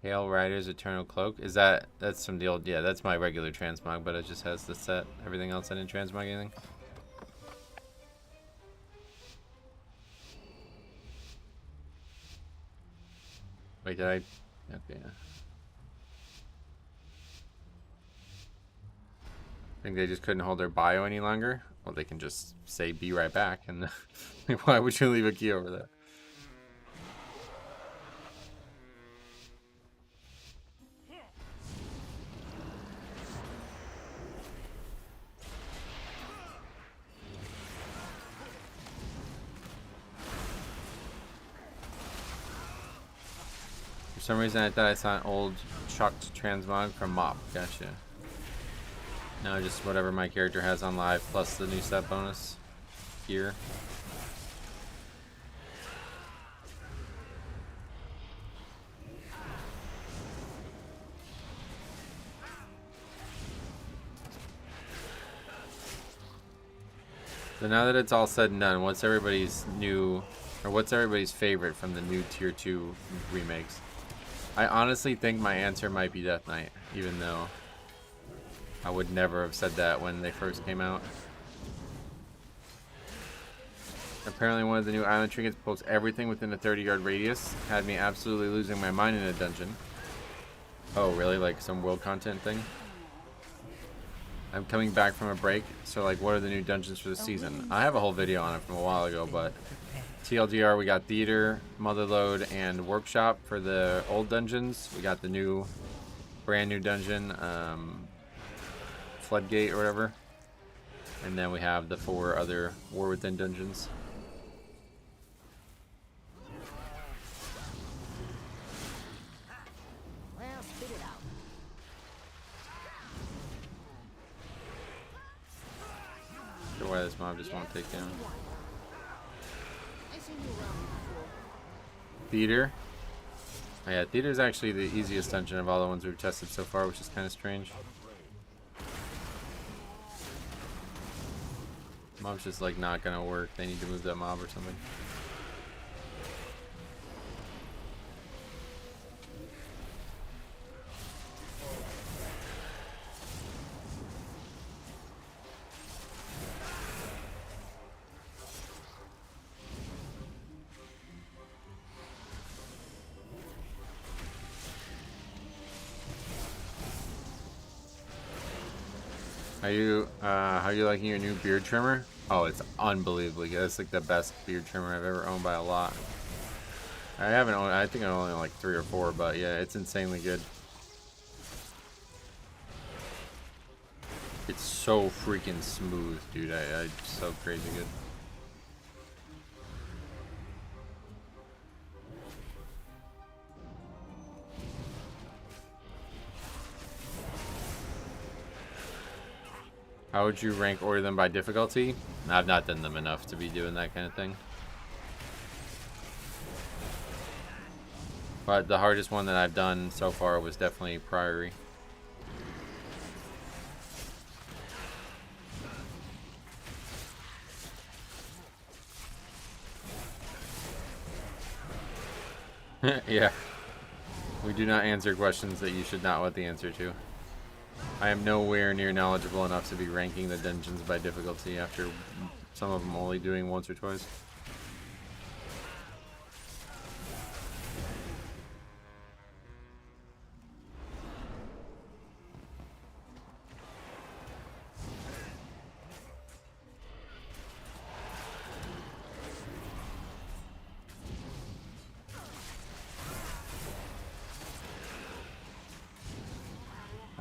Hail Rider's Eternal Cloak. Is that's from the old... Yeah, that's my regular transmog, but it just has the set. Everything else I didn't transmog anything. Wait, did I... Okay, yeah. I think they just couldn't hold their bio any longer. Well, they can just say be right back, and why would you leave a key over there? For some reason I thought I saw an old chucked transmog from Mop. Gotcha. No, just whatever my character has on live plus the new set bonus here. So now that it's all said and done, what's everybody's favorite from the new Tier 2 remakes? I honestly think my answer might be Death Knight, even though I would never have said that when they first came out. Apparently one of the new island trinkets pulls everything within a 30-yard radius. Had me absolutely losing my mind in a dungeon. Oh, really? Like some world content thing? I'm coming back from a break, so like what are the new dungeons for the season? I have a whole video on it from a while ago, but TLDR, we got Theater, Motherload, and Workshop for the old dungeons. We got the new, brand new dungeon, Floodgate or whatever. And then we have the 4 other War Within dungeons. Well, spit it out. Sure why this mob just won't take down. Theater. Oh, yeah, Theater is actually the easiest dungeon of all the ones we've tested so far, which is kind of strange. Mob's just like not gonna work. They need to move that mob or something. How you liking your new beard trimmer? Oh, it's unbelievably good. It's like the best beard trimmer I've ever owned by a lot. I haven't owned, I think I only like 3 or 4, but yeah, it's insanely good. It's so freaking smooth, dude. It's so crazy good. How would you rank order them by difficulty? I've not done them enough to be doing that kind of thing. But the hardest one that I've done so far was definitely Priory. Yeah. We do not answer questions that you should not want the answer to. I am nowhere near knowledgeable enough to be ranking the dungeons by difficulty after some of them only doing once or twice.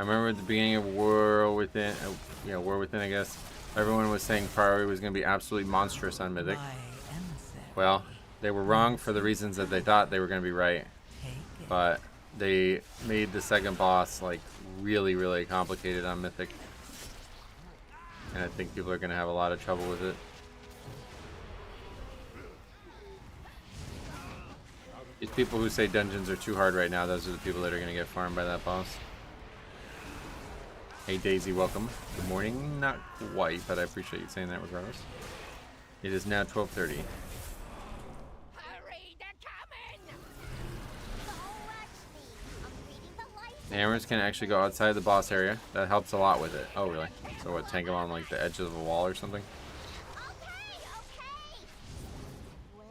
I remember at the beginning of War Within, War Within, I guess, everyone was saying priority was going to be absolutely monstrous on Mythic. My emissary. Well, they were wrong for the reasons that they thought they were going to be right, Take it. but they made the second boss like really, really complicated on Mythic, and I think people are going to have a lot of trouble with it. These people who say dungeons are too hard right now, those are the people that are going to get farmed by that boss. Hey Daisy, welcome. Good morning. Not quite, but I appreciate you saying that regardless. It is now 12:30. Hurry, they're coming! Don't rush me. I'm reading the license. Hammers can actually go outside the boss area. That helps a lot with it. Oh, really? So what, tank them on like the edge of the wall or something? Okay. Wait.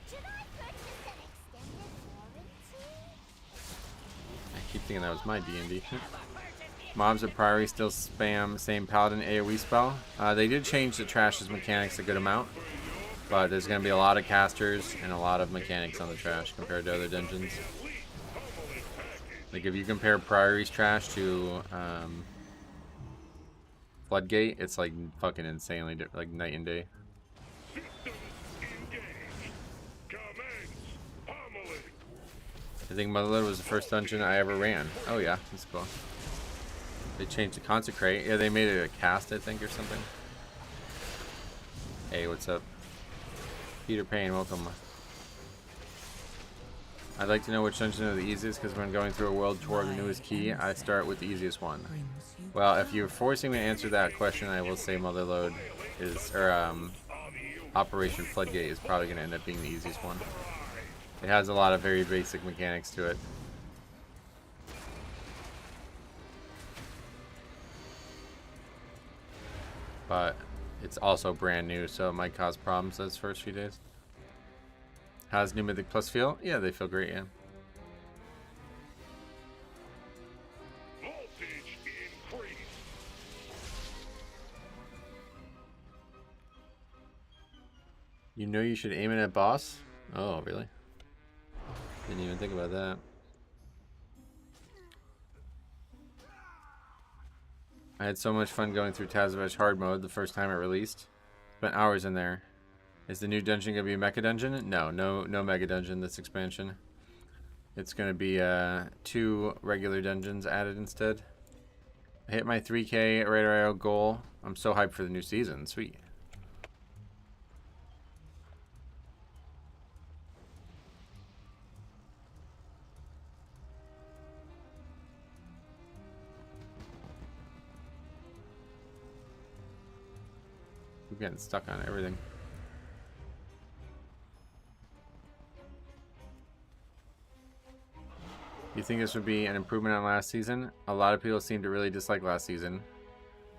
Should I purchase an extended warranty? I keep thinking that was my D&D. Mobs at Priory still spam same Paladin AoE spell. They did change the Trash's mechanics a good amount, but there's going to be a lot of casters and a lot of mechanics on the Trash compared to other dungeons. Like if you compare Priory's Trash to Floodgate, it's like fucking insanely like night and day. Systems engaged. Commence pummeling. I think Motherload was the first dungeon I ever ran. Oh yeah, that's cool. They changed the Consecrate. Yeah, they made it a cast, I think, or something. Hey, what's up? Peter Payne, welcome. I'd like to know which dungeon are the easiest, because when going through a world tour of the newest key, I start with the easiest one. Brings you Well, if you're forcing me to answer that question, I will say Motherload is, or Operation Floodgate is probably going to end up being the easiest one. It has a lot of very basic mechanics to it. But it's also brand new, so it might cause problems those first few days. How's New Mythic Plus feel? Yeah, they feel great, yeah. Voltage increase. You know you should aim it at boss? Oh, really? Didn't even think about that. I had so much fun going through Tazavesh hard mode the first time it released. Spent hours in there. Is the new dungeon going to be a mecha dungeon? No mega dungeon this expansion. It's going to be 2 regular dungeons added instead. I hit my 3K Radar goal. I'm so hyped for the new season. Sweet. I'm getting stuck on everything. You think this would be an improvement on last season? A lot of people seem to really dislike last season.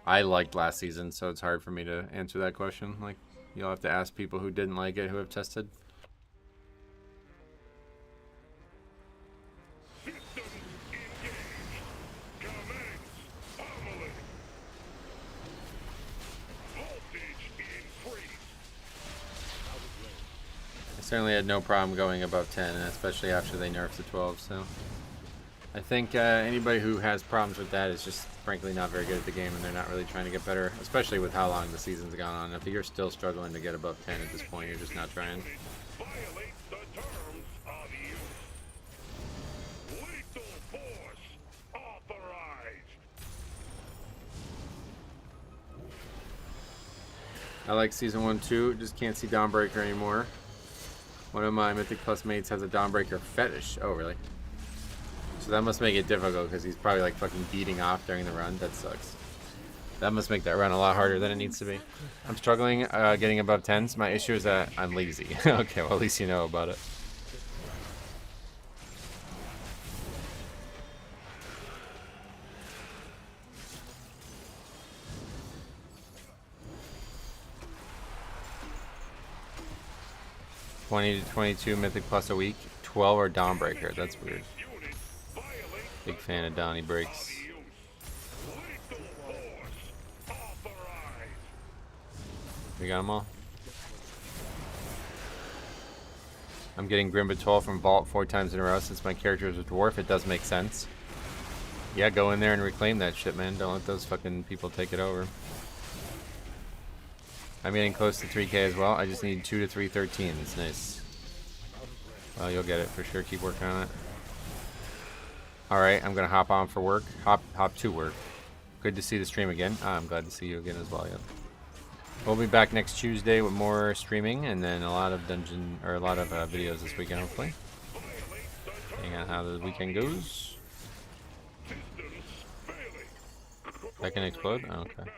I liked last season, so it's hard for me to answer that question. Like, you'll have to ask people who didn't like it, who have tested. Systems engaged. Commence pummeling. Voltage increase. I certainly had no problem going above 10, and especially after they nerfed the 12, so... I think anybody who has problems with that is just frankly not very good at the game, and they're not really trying to get better, especially with how long the season's gone on. If you're still struggling to get above 10 at this point, you're just not trying. Violates the terms of use. Lethal force authorized. I like Season 1 too, just can't see Dawnbreaker anymore. One of my Mythic Plus mates has a Dawnbreaker fetish. Oh, really? So that must make it difficult because he's probably like fucking beating off during the run. That sucks. That must make that run a lot harder than it needs to be. I'm struggling getting above 10s. My issue is that I'm lazy. Okay, well at least you know about it. $20 to $22 Mythic Plus a week. 12 are Dawnbreaker. That's weird. Unit violates Big fan of Donnie breaks. use. Lethal force authorized. We got them all. I'm getting Grimbatol from Vault 4 times in a row since my character is a dwarf. It does make sense. Yeah, go in there and reclaim that shit, man. Don't let those fucking people take it over. I'm getting close to 3K as well. I just need 2 to 3 13s. Nice. Well, you'll get it for sure. Keep working on it. Alright, I'm gonna hop on for work. Hop to work. Good to see the stream again. I'm glad to see you again as well, yep. We'll be back next Tuesday with more streaming and then a lot of videos this weekend, hopefully. Depending on how the weekend goes. That can explode? Oh, okay.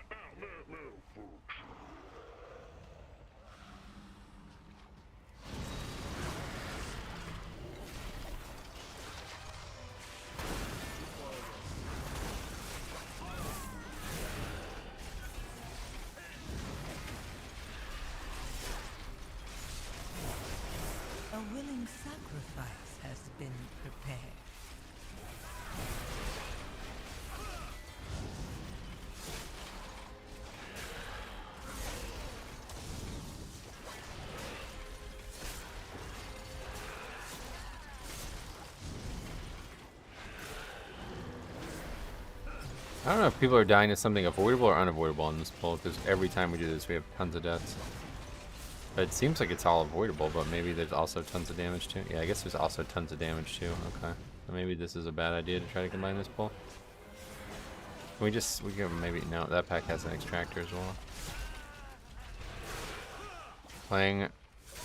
A willing sacrifice has been prepared. I don't know if people are dying to something avoidable or unavoidable in this pull, because every time we do this we have tons of deaths. But it seems like it's all avoidable, but maybe there's also tons of damage too. Yeah, I guess there's also tons of damage too. Okay. So maybe this is a bad idea to try to combine this pull. We can maybe, no, that pack has an extractor as well. Playing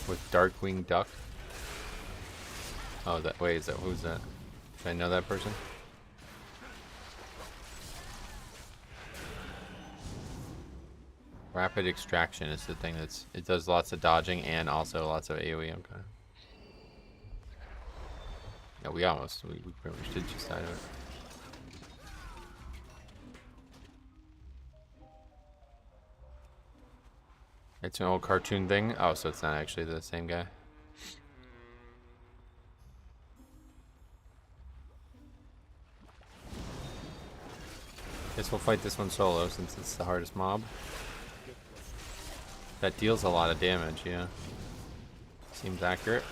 with Darkwing Duck. Oh, that, wait, who's that? Should I know that person? Rapid extraction is the thing it does lots of dodging and also lots of AoE. Okay. Yeah, we pretty much did just die to it. It's an old cartoon thing. Oh, so it's not actually the same guy. Guess we'll fight this one solo since it's the hardest mob. That deals a lot of damage, yeah. Seems accurate.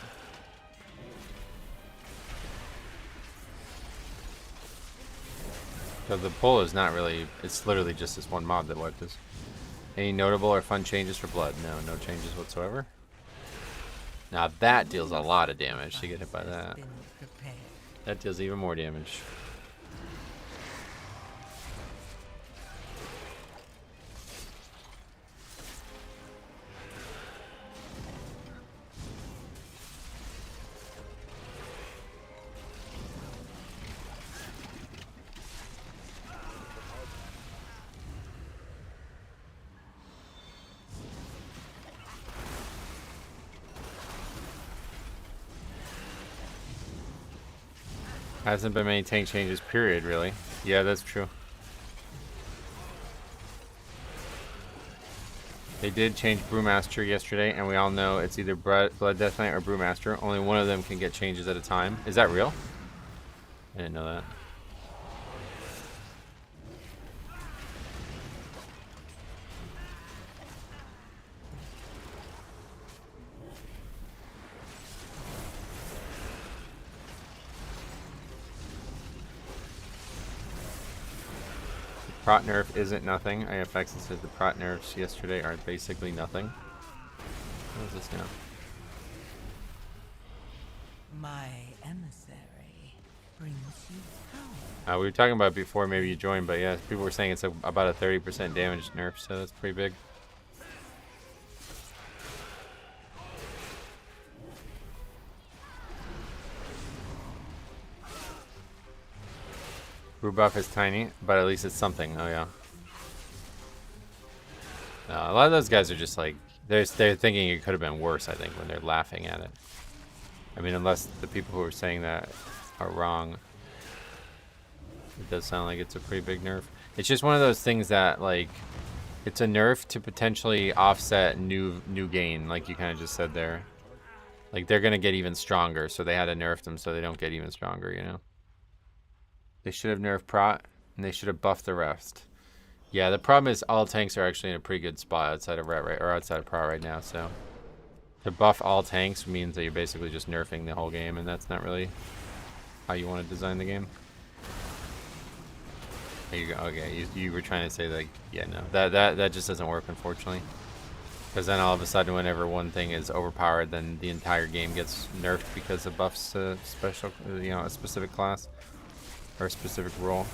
So the pull is not really, it's literally just this one mob that wiped us. Any notable or fun changes for blood? No, no changes whatsoever. Now that deals a lot of damage to get hit by that. That deals even more damage. Hasn't been many tank changes, period, really. Yeah, that's true. They did change Brewmaster yesterday, and we all know it's either Blood Death Knight or Brewmaster. Only one of them can get changes at a time. Is that real? I didn't know that. Prot nerf isn't nothing. IFX said the prot nerfs yesterday are basically nothing. What is this now? My emissary brings you power. We were talking about it before, maybe you joined, but yeah, people were saying it's about a 30% damage nerf, so that's pretty big. Brew buff is tiny, but at least it's something. Oh yeah. A lot of those guys are just like they're thinking it could have been worse. I think when they're laughing at it. I mean, unless the people who are saying that are wrong. It does sound like it's a pretty big nerf. It's just one of those things that like it's a nerf to potentially offset new gain, like you kind of just said there. Like they're gonna get even stronger, so they had to nerf them so they don't get even stronger. You know. They should have nerfed Prot, and they should have buffed the rest. Yeah, the problem is all tanks are actually in a pretty good spot outside of Ret, or outside of Prot right now, so... To buff all tanks means that you're basically just nerfing the whole game, and that's not really how you want to design the game. There you go. Okay, you were trying to say like, yeah, no, that just doesn't work, unfortunately. Because then all of a sudden, whenever one thing is overpowered, then the entire game gets nerfed because of buffs to special, a specific class or a specific role.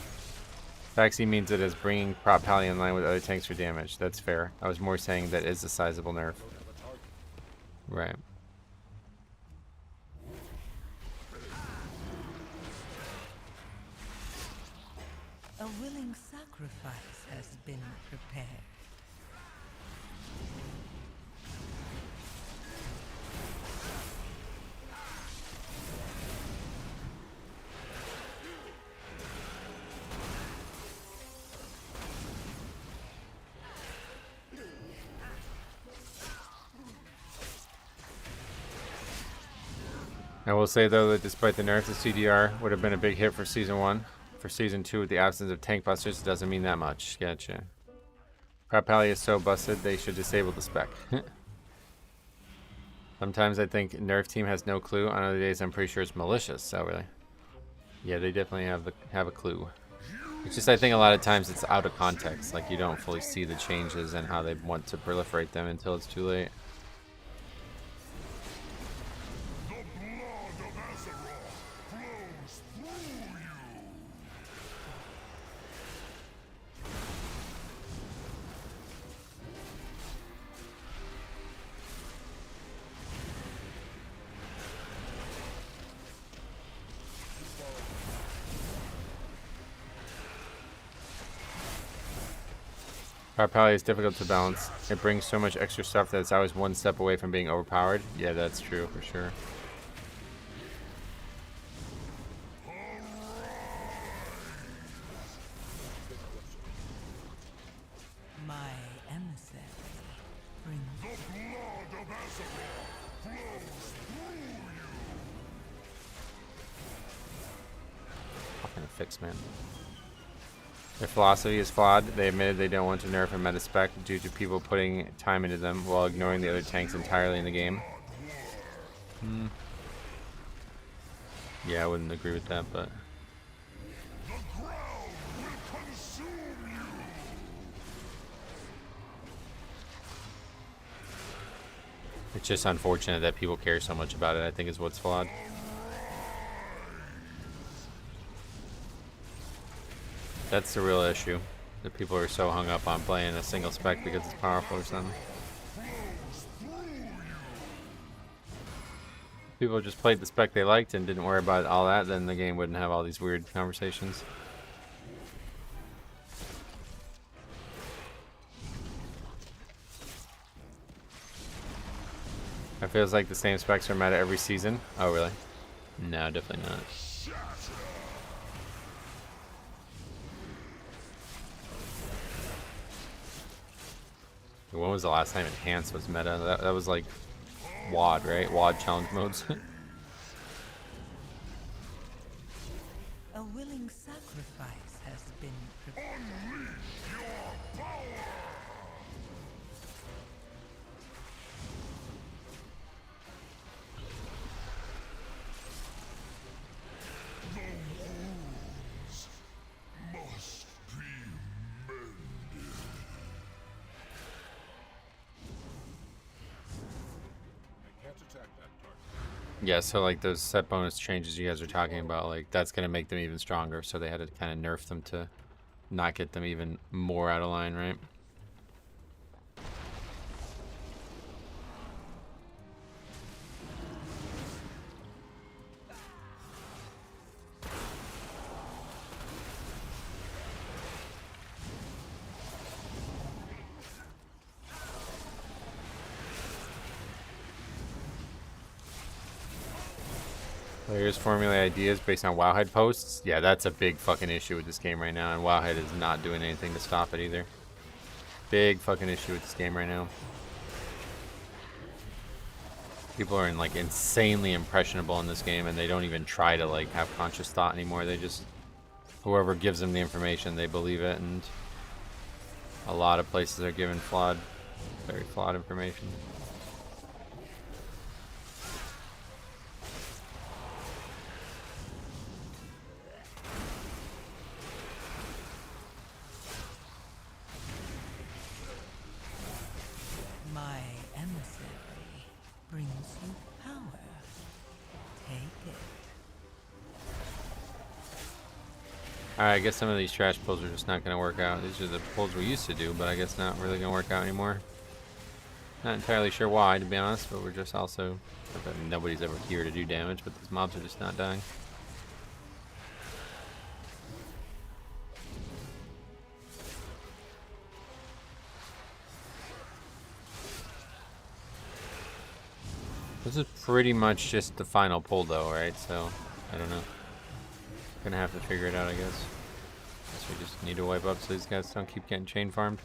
Taxi means it is bringing Prop Pally in line with other tanks for damage. That's fair. I was more saying that is a sizable nerf. Right. A willing sacrifice has been prepared. I will say though that despite the nerf, the CDR would have been a big hit for Season 1. For Season 2, with the absence of tank busters, it doesn't mean that much. Gotcha. Prop Pally is so busted, they should disable the spec. Sometimes I think Nerf team has no clue. On other days, I'm pretty sure it's malicious. So really, yeah, they definitely have a clue. It's just I think a lot of times it's out of context. Like you don't fully see the changes and how they want to proliferate them until it's too late. Prop Pally is difficult to balance. It brings so much extra stuff that it's always one step away from being overpowered. Yeah, that's true for sure. My emissary brings The blood of Azeroth flows through you. Fucking fix, man. Their philosophy is flawed. They admitted they don't want to nerf a meta spec due to people putting time into them while ignoring the other tanks entirely in the game. Yeah, I wouldn't agree with that, but... The ground will consume you. It's just unfortunate that people care so much about it, I think is what's flawed. That's the real issue. That people are so hung up on playing a single spec because it's powerful or something. If people just played the spec they liked and didn't worry about all that, then the game wouldn't have all these weird conversations. It feels like the same specs are meta every season. Oh, really? No, definitely not. When was the last time Enhanced was meta? That was like WOD, right? WOD challenge modes. a willing sacrifice has been prepared. Must be mended. Yeah, so like those set bonus changes you guys are talking about, like that's gonna make them even stronger. So they had to kind of nerf them to not get them even more out of line, right? Players formulate ideas based on Wowhead posts. Yeah, that's a big fucking issue with this game right now, and Wowhead is not doing anything to stop it either. Big fucking issue with this game right now. People are like insanely impressionable in this game, and they don't even try to like have conscious thought anymore. They just, whoever gives them the information, they believe it, and a lot of places are given flawed, very flawed information. Alright, I guess some of these trash pulls are just not going to work out. These are the pulls we used to do, but I guess not really going to work out anymore. Not entirely sure why, to be honest, but we're just also... I mean, nobody's ever here to do damage, but these mobs are just not dying. This is pretty much just the final pull though, right? So, I don't know. Gonna have to figure it out, I guess. Guess we just need to wipe up so these guys don't keep getting chain farmed.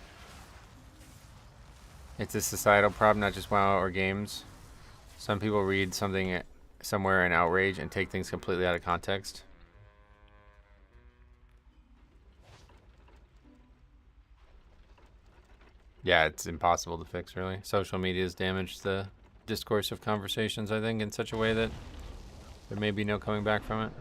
It's a societal problem, not just WoW or games. Some people read something somewhere in outrage and take things completely out of context. Yeah, it's impossible to fix, really. Social media has damaged the discourse of conversations, I think, in such a way that there may be no coming back from it.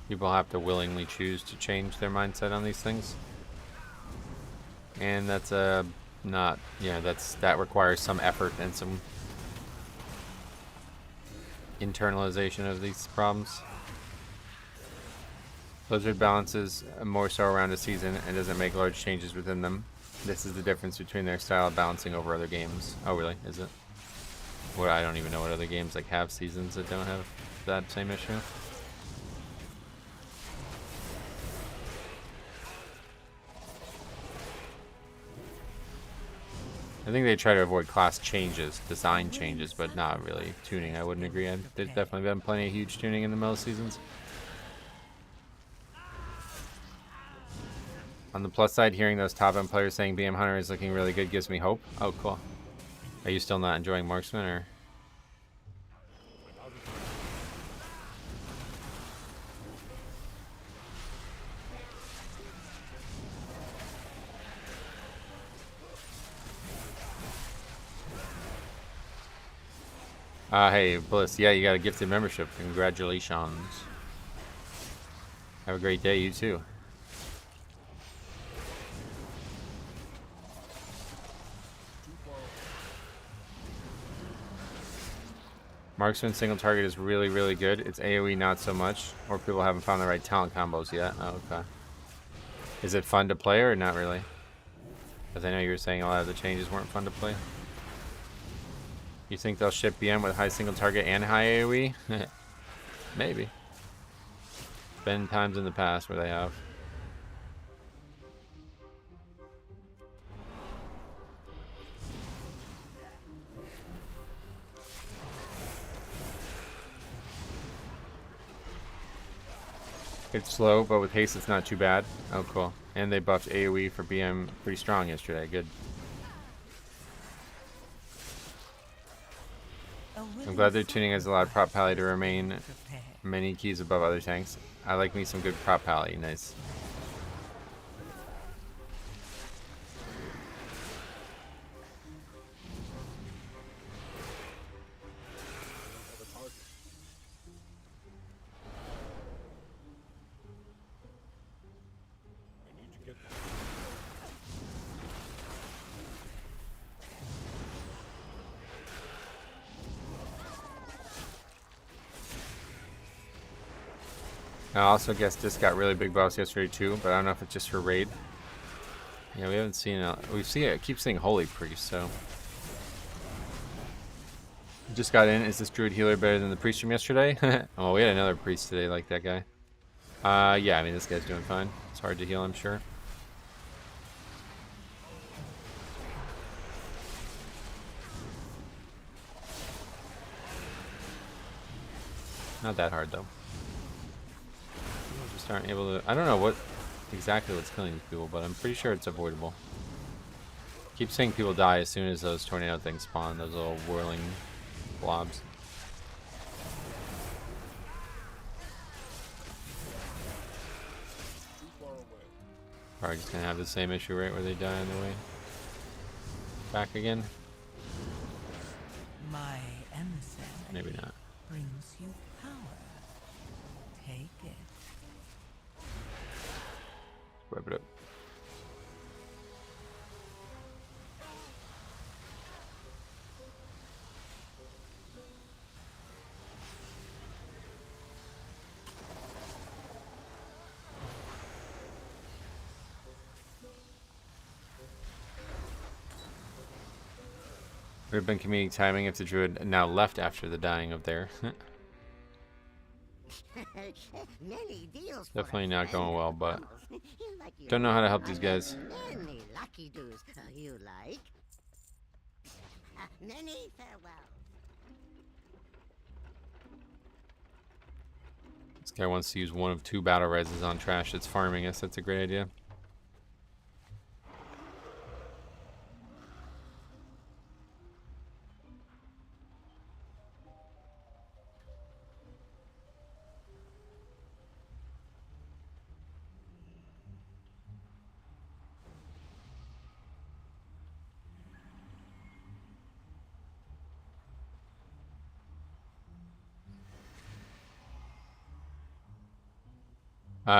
People have to willingly choose to change their mindset on these things. And that's not, yeah, that requires some effort and some internalization of these problems. Blizzard balances more so around a season and doesn't make large changes within them. This is the difference between their style of balancing over other games. Oh, really? Is it? Well, I don't even know what other games like have seasons that don't have that same issue. I think they try to avoid class changes, design changes, but not really tuning. I wouldn't agree. There's definitely been plenty of huge tuning in the middle seasons. On the plus side, hearing those top-end players saying BM Hunter is looking really good gives me hope. Oh, cool. Are you still not enjoying Marksman, or...? Hey, Bliss, yeah, you got a gifted membership. Congratulations. Have a great day, you too. Marksman single target is really, really good. It's AoE not so much, or people haven't found the right talent combos yet. Oh, okay. Is it fun to play or not really? Because I know you were saying a lot of the changes weren't fun to play. You think they'll ship BM with high single target and high AoE? Maybe. Been times in the past where they have. It's slow, but with haste it's not too bad. Oh, cool. And they buffed AoE for BM pretty strong yesterday. Good. I'm glad their tuning has allowed prop pally to remain many keys above other tanks. I like me some good prop pally. Nice. I also guess this got really big buffs yesterday too, but I don't know if it's just for raid. Yeah, we haven't seen it. Keep seeing Holy Priest, so. Just got in. Is this Druid healer better than the priest from yesterday? Oh, we had another priest today like that guy. Yeah, I mean, this guy's doing fine. It's hard to heal, I'm sure. Not that hard, though. Just aren't able to... I don't know what exactly what's killing these people, but I'm pretty sure it's avoidable. Keep seeing people die as soon as those tornado things spawn, those little whirling blobs. Probably just gonna have the same issue, right, where they die on their way back again. My emissary Maybe not. brings you power. Take it. Whip it up. Would have been comedic timing if the druid now left after the dying of there. Many deals for Definitely a not friend. going well, but Like you don't know how to help these guys. Many lucky doos you like. Many farewells. This guy wants to use one of 2 battle reses on trash that's farming us. That's a great idea.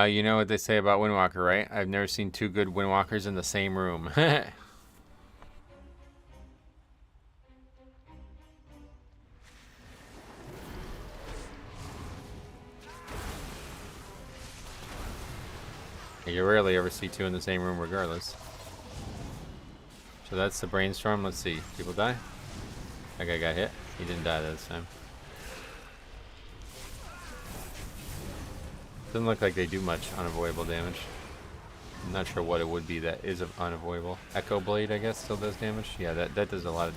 You know what they say about Windwalker, right? I've never seen 2 good Windwalkers in the same room. You rarely ever see 2 in the same room regardless. So that's the brainstorm. Let's see. People die? That guy got hit. He didn't die this time. Doesn't look like they do much unavoidable damage. I'm not sure what it would be that is unavoidable. Echo Blade, I guess, still does damage. Yeah, that does a lot of...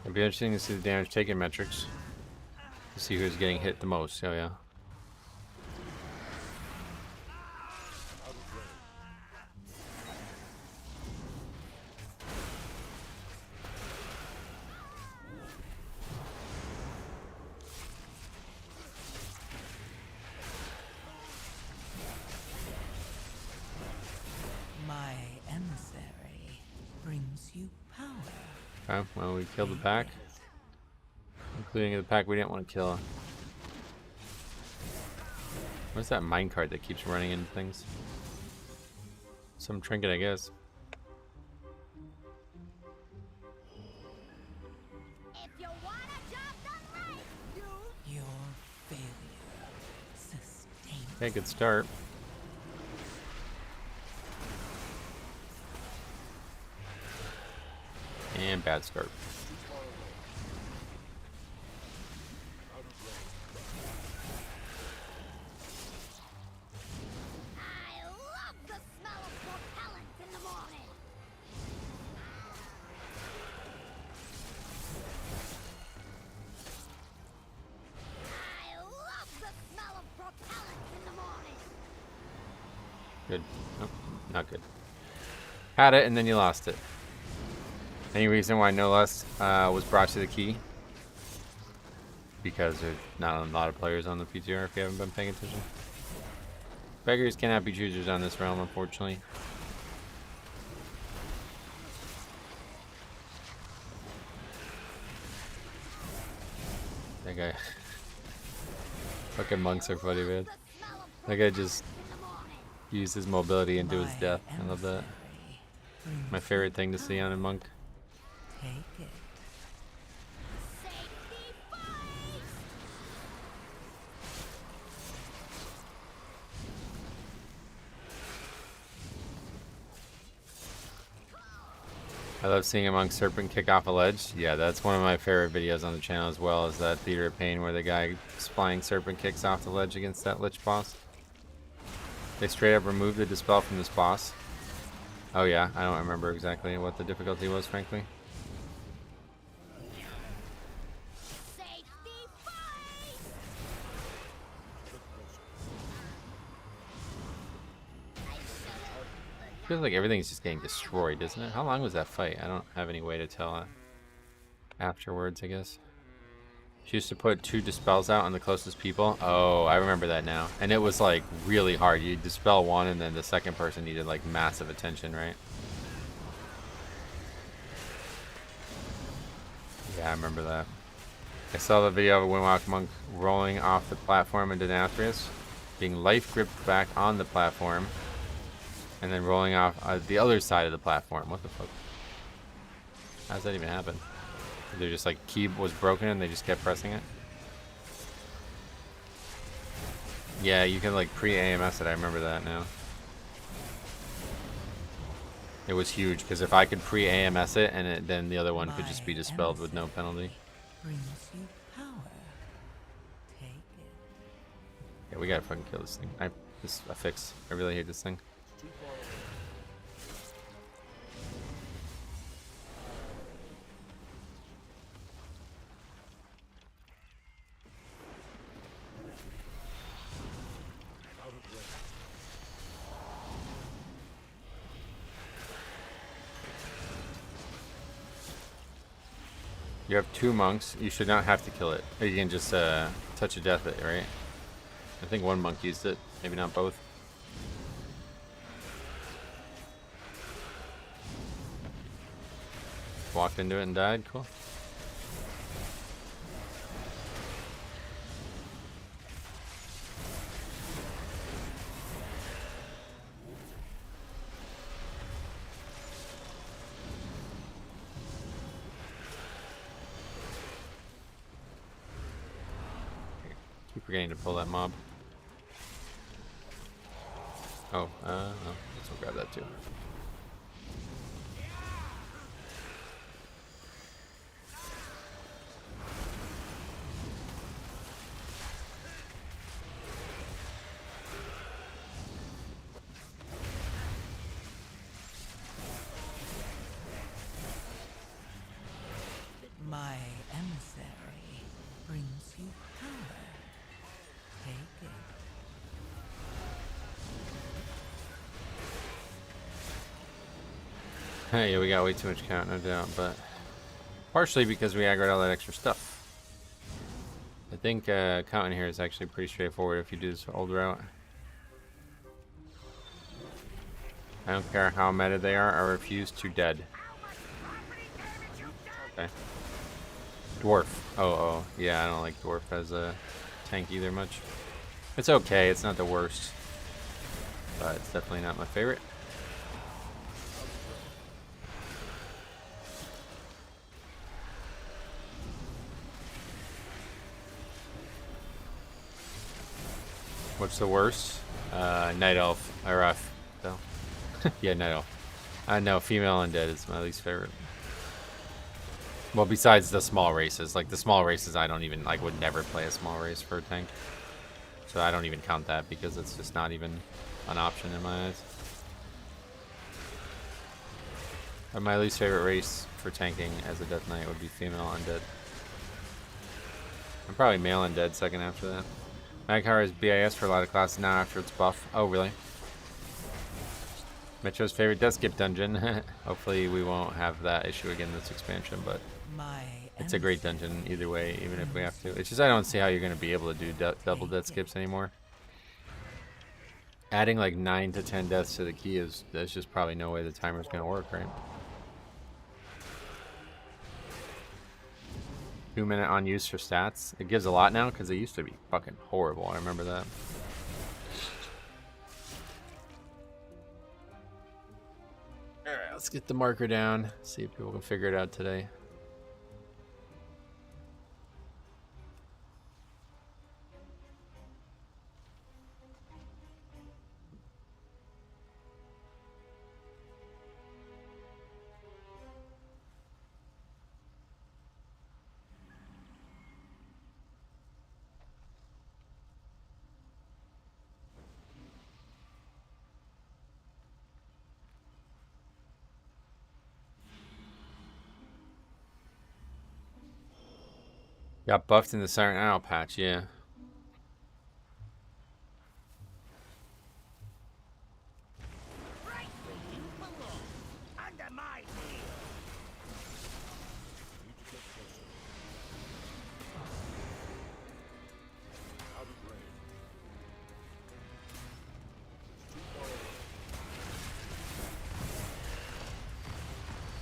It'd be interesting to see the damage taken metrics. To see who's getting hit the most. Oh, yeah. My emissary brings you power. Okay, well, we killed the pack. Including the pack we didn't want to kill. What's that minecart that keeps running into things? Some trinket, I guess. If you want a job done right, Your failure sustains. Okay, good start. And bad start. I love the smell of propellants in the morning. I love the smell of propellants in the morning. Good. Nope, not good. Had it and then you lost it. Any reason why no less was brought to the key? Because there's not a lot of players on the PTR if you haven't been paying attention. Beggars cannot be choosers on this realm, unfortunately. That guy. Fucking monks are funny, man. That guy just used his mobility into his death. I love that. My favorite thing to see on a monk. Take it. Safety first. I love seeing a monk serpent kick off a ledge. Yeah, that's one of my favorite videos on the channel as well, is that Theater of Pain where the guy flying serpent kicks off the ledge against that lich boss. They straight up removed the dispel from this boss. Oh yeah, I don't remember exactly what the difficulty was, frankly. Safety first. Feels like everything's just getting destroyed, isn't it? How long was that fight? I don't have any way to tell afterwards, I guess. She used to put 2 dispels out on the closest people. Oh, I remember that now. And it was like really hard. You dispel one and then the second person needed like massive attention, right? Yeah, I remember that. I saw the video of a Windwalk monk rolling off the platform into Denathrius, being life gripped back on the platform, and then rolling off the other side of the platform. What the fuck? How does that even happen? They're just like key was broken and they just kept pressing it. Yeah, you can like pre-AMS it. I remember that now. It was huge because if I could pre-AMS it and then the other one could just be dispelled with no penalty. Brings you power. Take it. Yeah, we gotta fucking kill this thing. This a fix. I really hate this thing. You have 2 monks. You should not have to kill it. Or you can just touch a death it, right? I think 1 monk used it. Maybe not both. Walked into it and died. Cool. Keep forgetting to pull that mob. Oh, let's go grab that too. My emissary brings you power. Take it. Hey, yeah, we got way too much count, no doubt, but partially because we aggroed all that extra stuff. I think counting here is actually pretty straightforward if you do this old route. I don't care how meta they are, I refuse to dead. Okay. Dwarf. Oh, yeah, I don't like Dwarf as a tank either much. It's okay, it's not the worst, but it's definitely not my favorite. What's the worst? Night Elf. Or so. Yeah, Night Elf. No, female undead is my least favorite. Well, besides the small races. Like, the small races I don't even, like, would never play a small race for a tank. So I don't even count that because it's just not even an option in my eyes. But my least favorite race for tanking as a Death Knight would be female undead. I'm probably male undead second after that. Magcar is BIS for a lot of classes now after it's buff. Oh, really? Metro's favorite death skip dungeon. Hopefully we won't have that issue again this expansion, but it's a great dungeon either way, even if we have to. It's just I don't see how you're going to be able to do double death skips anymore. Adding like 9 to 10 deaths to the key there's just probably no way the timer's going to work, right? 2-minute on use for stats. It gives a lot now because it used to be fucking horrible. I remember that. Alright, let's get the marker down. See if people can figure it out today. Got buffed in the Siren Isle patch, yeah. Right where you belong. Under my heel.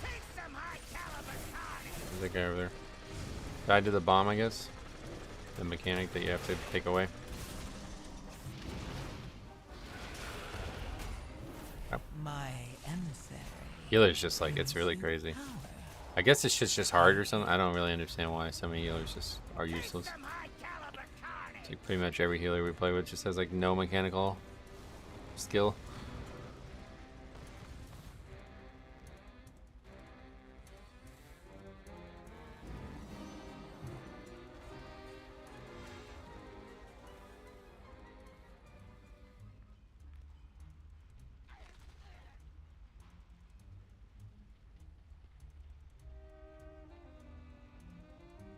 Take some high caliber carnage. There's that guy over there. Died to the bomb, I guess. The mechanic that you have to take away. Yep. My emissary. Healer's just like, it's really crazy. Power. I guess this shit's just hard or something. I don't really understand why so many healers just are useless. Some high caliber carnage. It's like pretty much every healer we play with just has like no mechanical skill.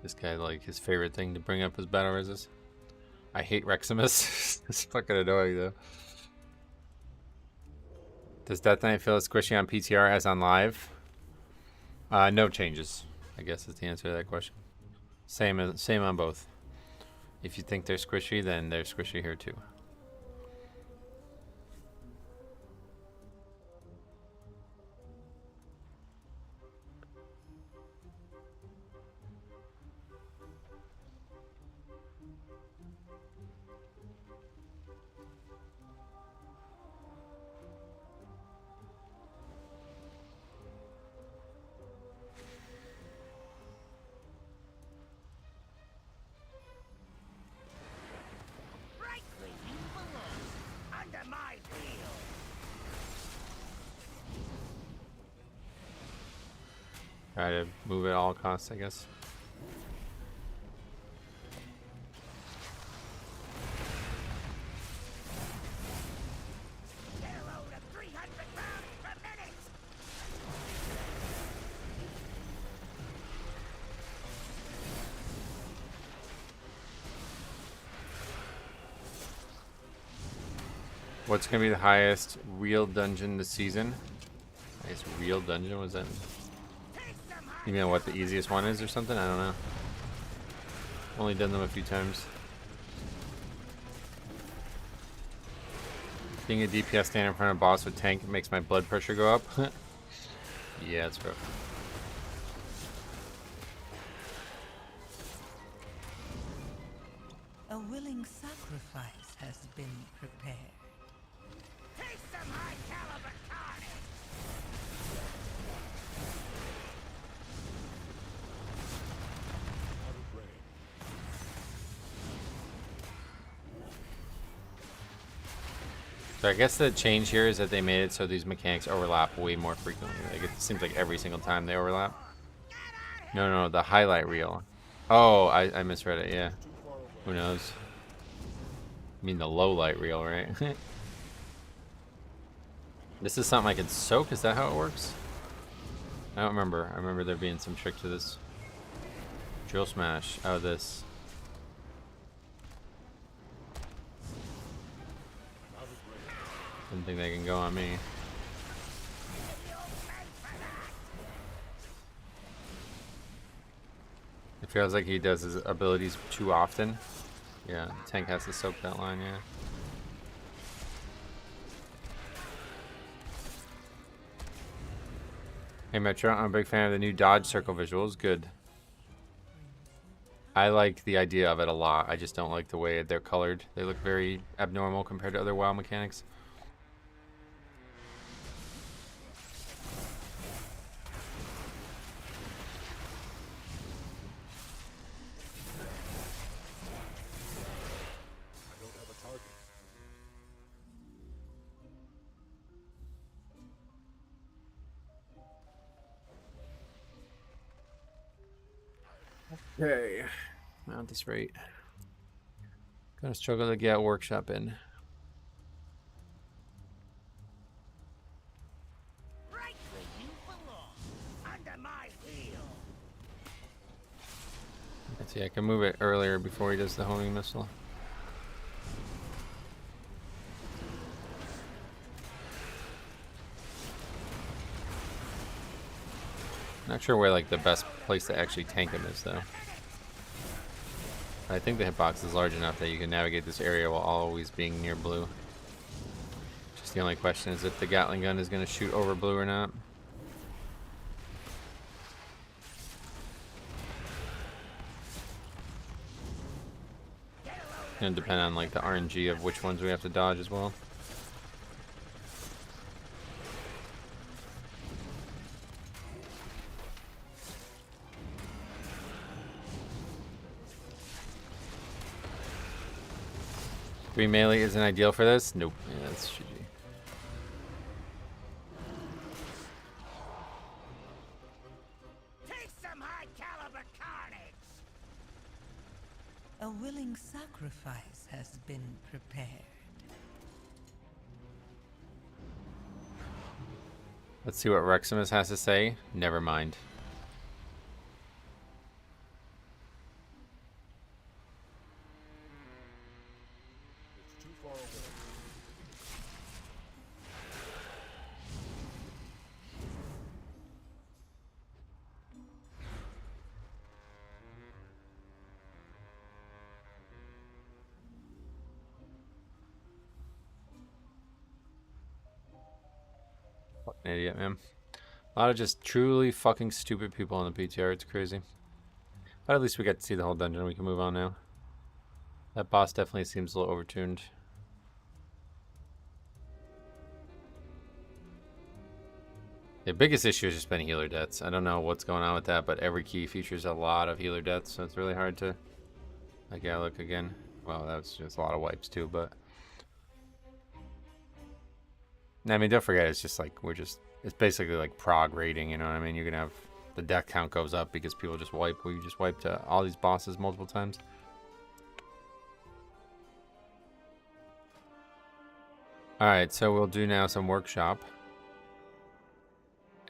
This guy, like, his favorite thing to bring up is battle resist. I hate Reximus. It's fucking annoying, though. Does Death Knight feel as squishy on PTR as on live? No changes, I guess is the answer to that question. Same on both. If you think they're squishy, then they're squishy here too. Right where you belong. Under my wheel. Try to move at all costs, I guess. Get a load of 300 rounds per minute. What's gonna be the highest real dungeon this season? Highest real dungeon? What does that mean? You know what the easiest one is or something? I don't know. Only done them a few times. Being a DPS stand in front of a boss with tank makes my blood pressure go up. Yeah, it's rough. A willing sacrifice has been prepared. Taste some high caliber carnage. So I guess the change here is that they made it so these mechanics overlap way more frequently. Like it seems like every single time they overlap. No, the highlight reel. Oh, I misread it, yeah. Who knows? I mean the low light reel, right? This is something I could soak, is that how it works? I don't remember. I remember there being some trick to this. Drill smash. Oh, this. Didn't think they can go on me. It feels like he does his abilities too often. Yeah, the tank has to soak that line, yeah. Hey Metro, I'm a big fan of the new dodge circle visuals. Good. I like the idea of it a lot. I just don't like the way they're colored. They look very abnormal compared to other WoW mechanics. Okay, not at this rate. Gonna struggle to get workshop in. Right where you belong. Under my wheel. Let's see, I can move it earlier before he does the homing missile. Not sure where like the best place to actually tank him is though. I think the hitbox is large enough that you can navigate this area while always being near blue. Just the only question is if the Gatling gun is going to shoot over blue or not. It's going to depend on like the RNG of which ones we have to dodge as well. 3 melee isn't ideal for this? Nope. Yeah, that's GG. Take some high caliber carnage! A willing sacrifice has been prepared. Let's see what Reximus has to say. Never mind. It's too far away. Fucking idiot, man. A lot of just truly fucking stupid people on the PTR. It's crazy. But at least we got to see the whole dungeon. We can move on now. That boss definitely seems a little overtuned. The biggest issue has just been healer deaths. I don't know what's going on with that, but every key features a lot of healer deaths, so it's really hard to... Like, yeah, look again. Well, that was just a lot of wipes too, but... I mean, don't forget, it's just like, it's basically like prog rating, you know what I mean? You're gonna have, the death count goes up because people just wipe. We just wiped all these bosses multiple times. Alright, so we'll do now some workshop.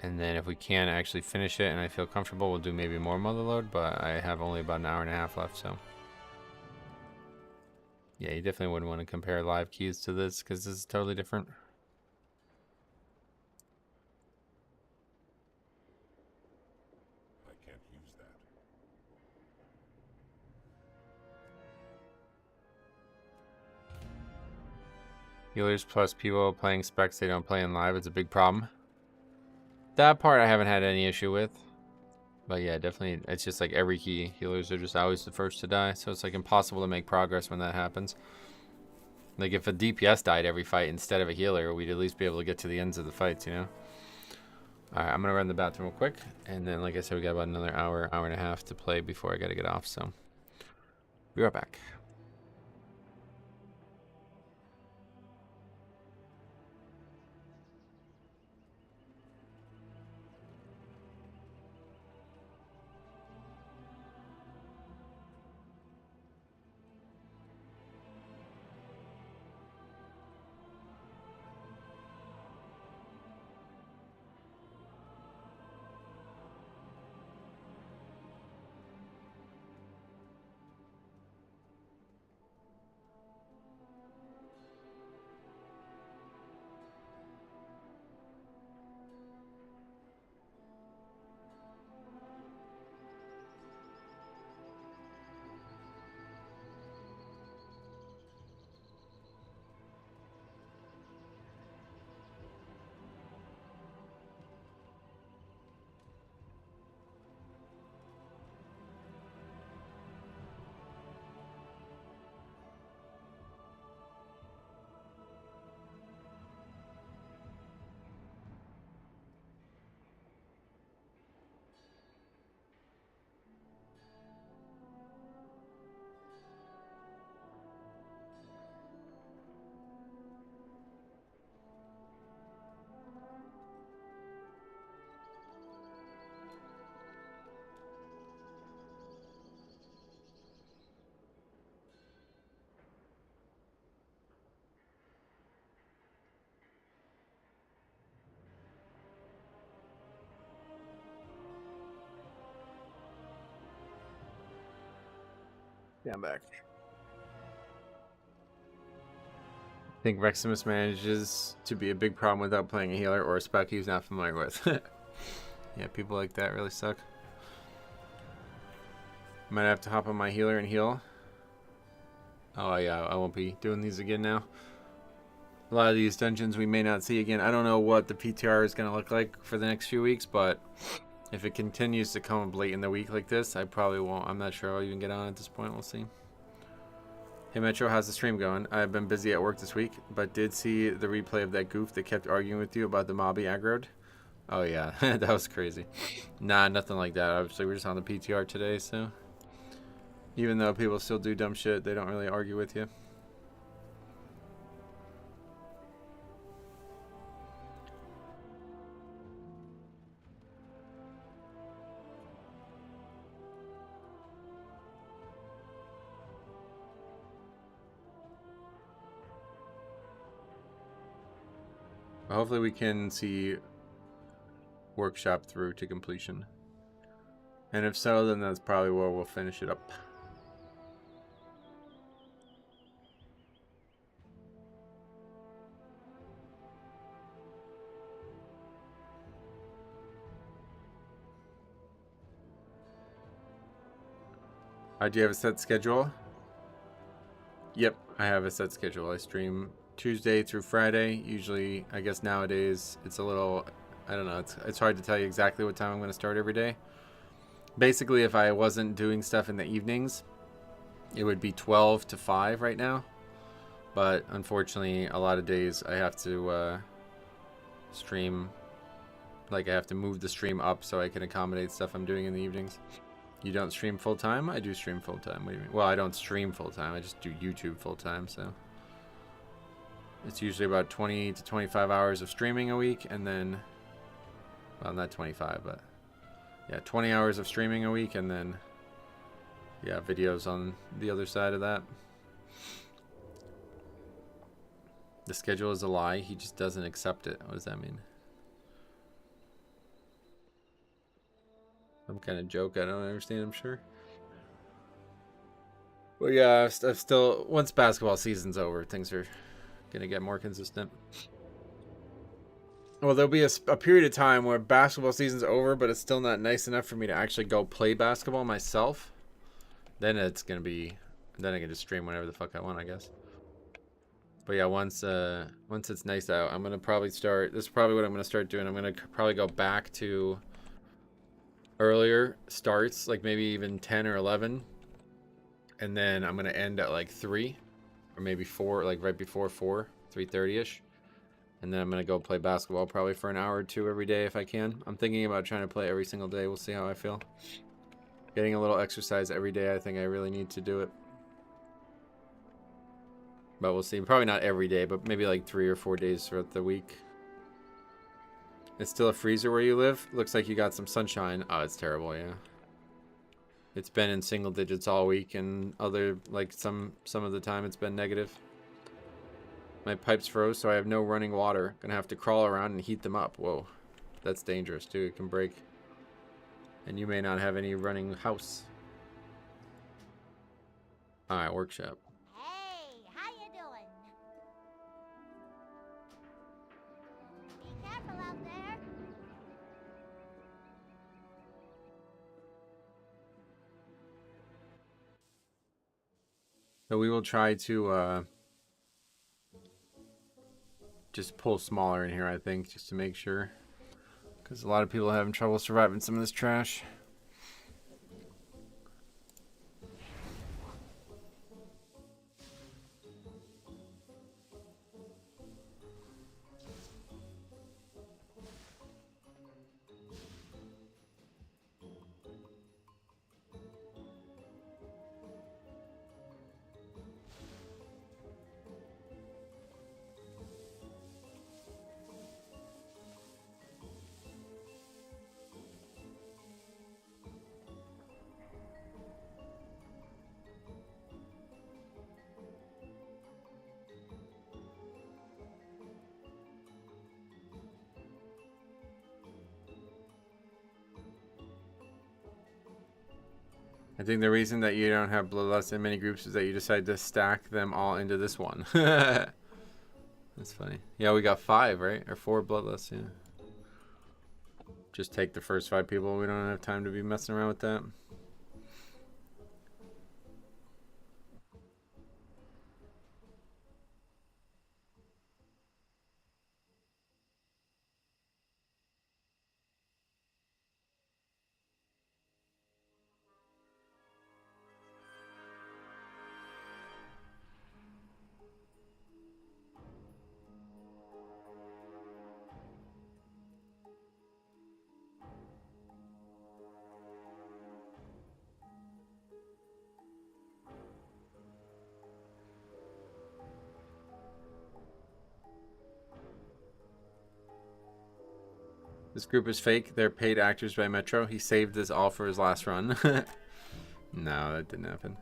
And then if we can actually finish it and I feel comfortable, we'll do maybe more Motherload, but I have only about an hour and a half left, so. Yeah, you definitely wouldn't want to compare live keys to this, because this is totally different. I can't use that. Healers plus people playing specs they don't play in live, it's a big problem. That part I haven't had any issue with. But yeah, definitely, it's just like every key. Healers are just always the first to die, so it's like impossible to make progress when that happens. Like if a DPS died every fight instead of a healer, we'd at least be able to get to the ends of the fights, you know? Alright, I'm gonna run to the bathroom real quick, and then like I said, we got about another hour, hour and a half to play before I gotta get off, so be right back. Yeah, I'm back. I think Reximus manages to be a big problem without playing a healer or a spec he's not familiar with. Yeah, people like that really suck. Might have to hop on my healer and heal. Oh yeah, I won't be doing these again now. A lot of these dungeons we may not see again. I don't know what the PTR is going to look like for the next few weeks, but if it continues to come up late in the week like this, I probably won't. I'm not sure I'll even get on at this point. We'll see. Hey Metro, how's the stream going? I've been busy at work this week, but did see the replay of that goof that kept arguing with you about the mobby aggroed. Oh yeah, that was crazy. Nah, nothing like that. Obviously, we're just on the PTR today, so even though people still do dumb shit, they don't really argue with you. Hopefully we can see workshop through to completion. And if so, then that's probably where we'll finish it up. Do you have a set schedule? Yep, I have a set schedule. I stream Tuesday through Friday. Usually, I guess nowadays it's a little, I don't know, it's hard to tell you exactly what time I'm going to start every day. Basically, if I wasn't doing stuff in the evenings, it would be 12 to 5 right now. But unfortunately, a lot of days I have to stream, like I have to move the stream up so I can accommodate stuff I'm doing in the evenings. You don't stream full-time? I do stream full-time. What do you mean? Well, I don't stream full-time. I just do YouTube full-time, so. It's usually about 20 to 25 hours of streaming a week, and then, well, not 25, but yeah, 20 hours of streaming a week, and then, yeah, videos on the other side of that. The schedule is a lie. He just doesn't accept it. What does that mean? Some kind of joke I don't understand, I'm sure. Well, yeah, I've still, once basketball season's over, things are going to get more consistent. Well, there'll be a period of time where basketball season's over, but it's still not nice enough for me to actually go play basketball myself. Then it's going to be, then I can just stream whenever the fuck I want, I guess. But yeah, once it's nice out, I'm going to probably start, this is probably what I'm going to start doing. I'm going to probably go back to earlier starts, like maybe even 10 or 11, and then I'm gonna end at like 3 or maybe 4, like right before 4, 3:30ish, and then I'm gonna go play basketball probably for an hour or two every day if I can. I'm thinking about trying to play every single day. We'll see how I feel. Getting a little exercise every day, I think I really need to do it, but we'll see. Probably not every day, but maybe like 3 or 4 days throughout the week. It's still a freezer where you live? Looks like you got some sunshine. Oh, it's terrible, yeah. It's been in single digits all week, and other, like, some of the time it's been negative. My pipes froze, so I have no running water. Gonna have to crawl around and heat them up. Whoa. That's dangerous, too. It can break. And you may not have any running house. Alright, workshop. Hey, how you doing? Be careful out there. So we will try to just pull smaller in here, I think, just to make sure. Because a lot of people are having trouble surviving some of this trash. I think the reason that you don't have bloodlust in many groups is that you decide to stack them all into this one. That's funny. Yeah, we got 5, right? Or 4 bloodlusts, yeah. Just take the first 5 people. We don't have time to be messing around with that. This group is fake. They're paid actors by Metro. He saved this all for his last run. No, that didn't happen.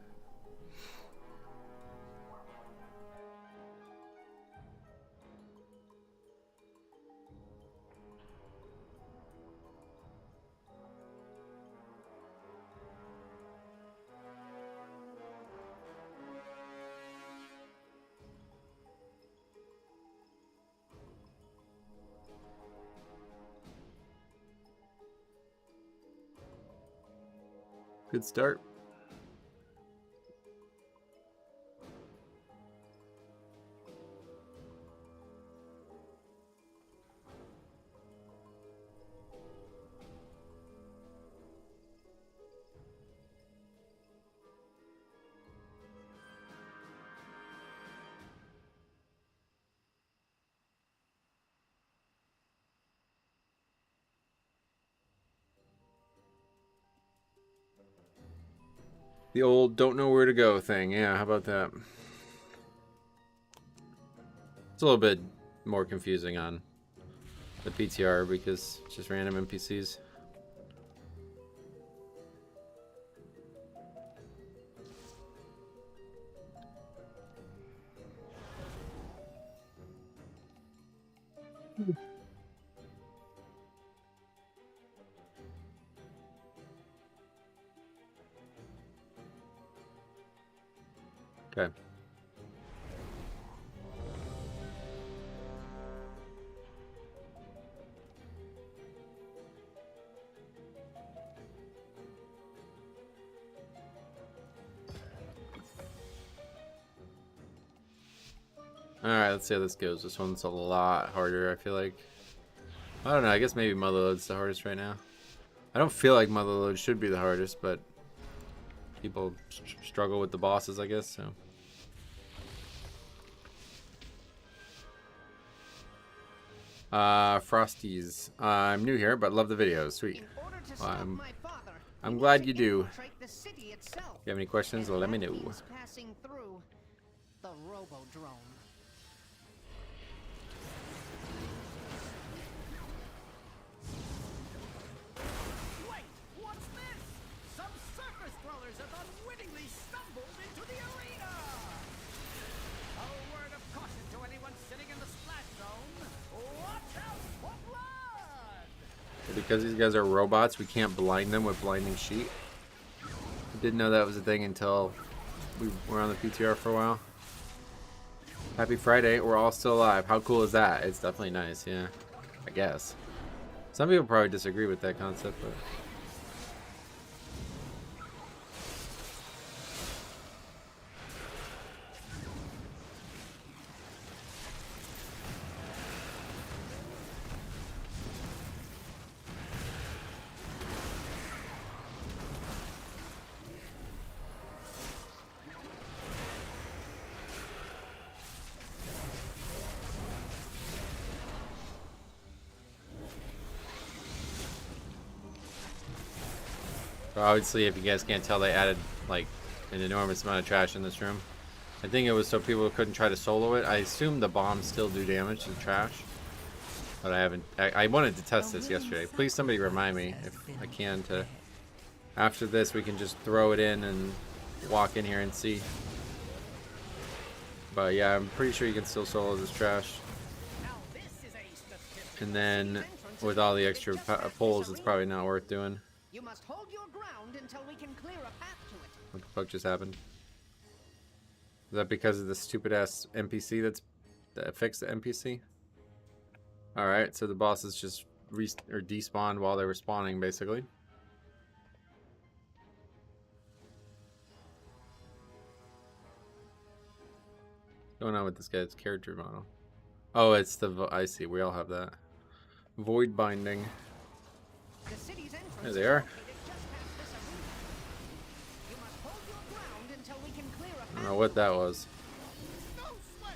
Good start. The old don't know where to go thing. Yeah, how about that? It's a little bit more confusing on the PTR because it's just random NPCs. Okay. Alright, let's see how this goes. This one's a lot harder, I feel like. I don't know, I guess maybe Motherload's the hardest right now. I don't feel like Motherload should be the hardest, but people struggle with the bosses, I guess, so. Frosties. I'm new here, but love the videos. Sweet. Well, I'm glad you do. If you have any questions, well, let me know. Passing through the Robodrome. Wait, what's this? Some surface dwellers have unwittingly stumbled into the arena. A word of caution to anyone sitting in the splash zone. Watch out for blood! Because these guys are robots, we can't blind them with blinding sheet. I didn't know that was a thing until we were on the PTR for a while. Happy Friday, we're all still alive. How cool is that? It's definitely nice, yeah. I guess. Some people probably disagree with that concept, but... Obviously, if you guys can't tell, they added like an enormous amount of trash in this room. I think it was so people couldn't try to solo it. I assume the bombs still do damage to the trash, but I haven't. I wanted to test this yesterday. Please, somebody remind me if I can to. After this, we can just throw it in and walk in here and see. But yeah, I'm pretty sure you can still solo this trash. And then with all the extra pulls, it's probably not worth doing. You must hold your ground until we can clear a path to it. What the fuck just happened? Is that because of the stupid ass NPC that fixed the NPC? Alright, so the bosses just despawned while they were spawning, basically. What's going on with this guy's character model? Oh, it's the... I see, we all have that. Void binding. The city's entrance There they are. I don't know what that was.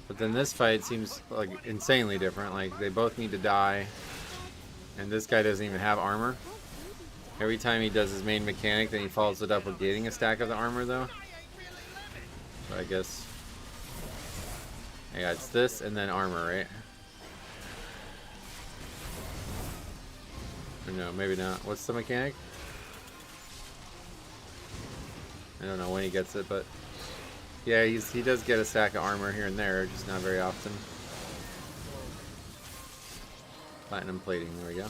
But then this fight seems like insanely different. Like they both need to die. And this guy doesn't even have armor. Every time he does his main mechanic, then he follows it up with getting a stack of the armor though. So I guess... Yeah, it's this and then armor, right? Or no, maybe not. What's the mechanic? I don't know when he gets it, but yeah, he does get a stack of armor here and there, just not very often. Platinum plating, there we go.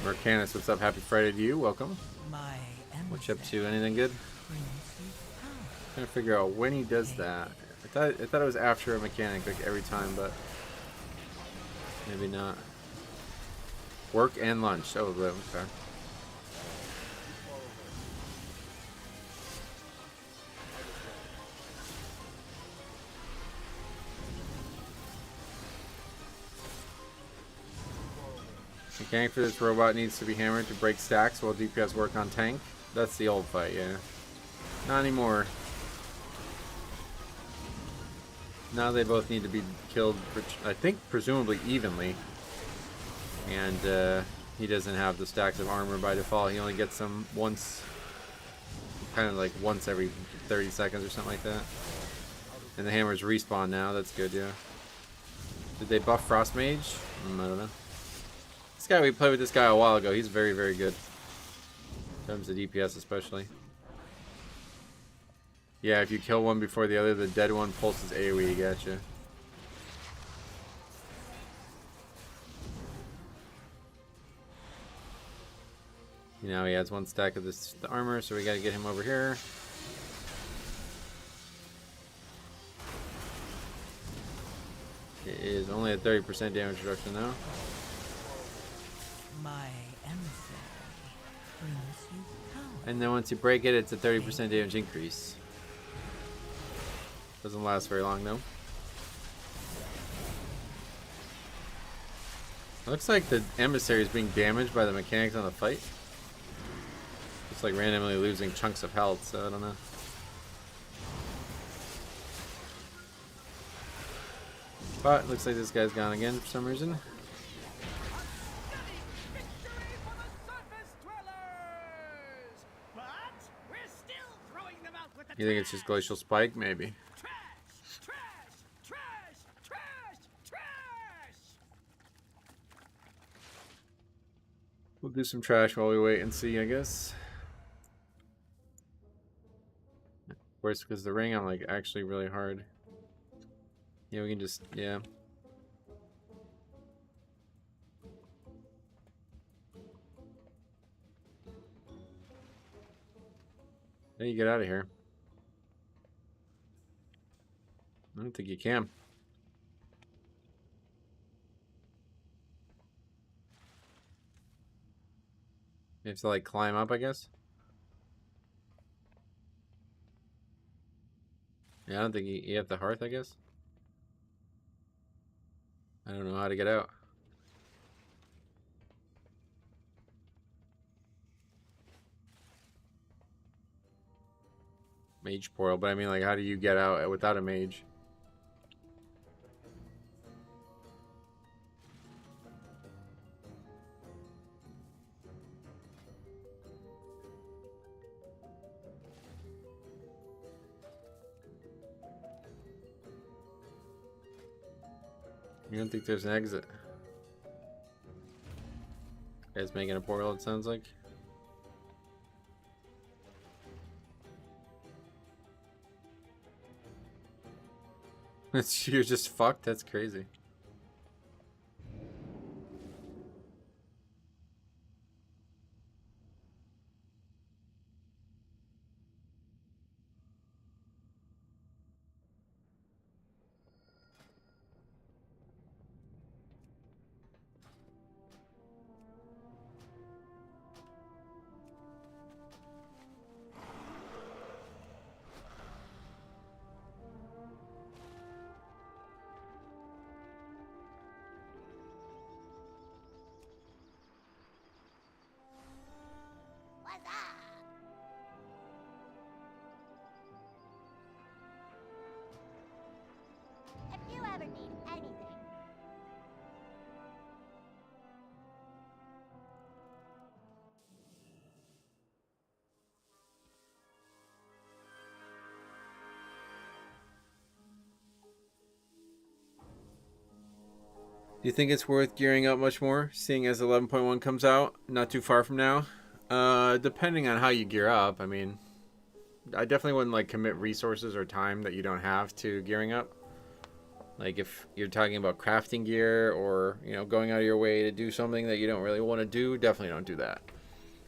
Mercanus, what's up? Happy Friday to you. Welcome. My What you up to? Anything good? Trying to figure out when he does that. I thought it was after a mechanic, like every time, but maybe not. Work and lunch. Oh, okay. Mechanic for this robot needs to be hammered to break stacks while DPS work on tank. That's the old fight, yeah. Not anymore. Now they both need to be killed, I think, presumably evenly. And he doesn't have the stacks of armor by default. He only gets them once, kind of like once every 30 seconds or something like that. And the hammers respawn now. That's good, yeah. Did they buff Frost Mage? I don't know. This guy, we played with this guy a while ago. He's very, very good. In terms of DPS especially. Yeah, if you kill one before the other, the dead one pulses AoE, gotcha. Now he has one stack of the armor, so we gotta get him over here. It is only a 30% damage reduction though. My emissary brings you power. And then once you break it, it's a 30% damage increase. Doesn't last very long though. Looks like the emissary is being damaged by the mechanics on the fight. It's like randomly losing chunks of health, so I don't know. But looks like this guy's gone again for some reason. You think it's just Glacial Spike? Maybe. We'll do some trash while we wait and see, I guess. Of course, because the ring, I'm like actually really hard. Yeah, we can just, yeah. How do you get out of here? I don't think you can. You have to like climb up, I guess. Yeah, I don't think you have the hearth, I guess. I don't know how to get out. Mage portal, but I mean, like, how do you get out without a mage? You don't think there's an exit? Guy's making a portal, it sounds like. You're just fucked? That's crazy. What's up? If you ever need anything. Do you think it's worth gearing up much more, seeing as 11.1 comes out not too far from now? Depending on how you gear up. I mean, I definitely wouldn't like commit resources or time that you don't have to gearing up. Like if you're talking about crafting gear or, you know, going out of your way to do something that you don't really want to do, definitely don't do that.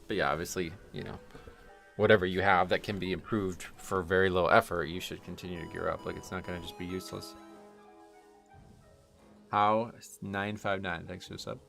But yeah, obviously, you know, whatever you have that can be improved for very low effort, you should continue to gear up. Like, it's not going to just be useless. How 959, thanks for the sub.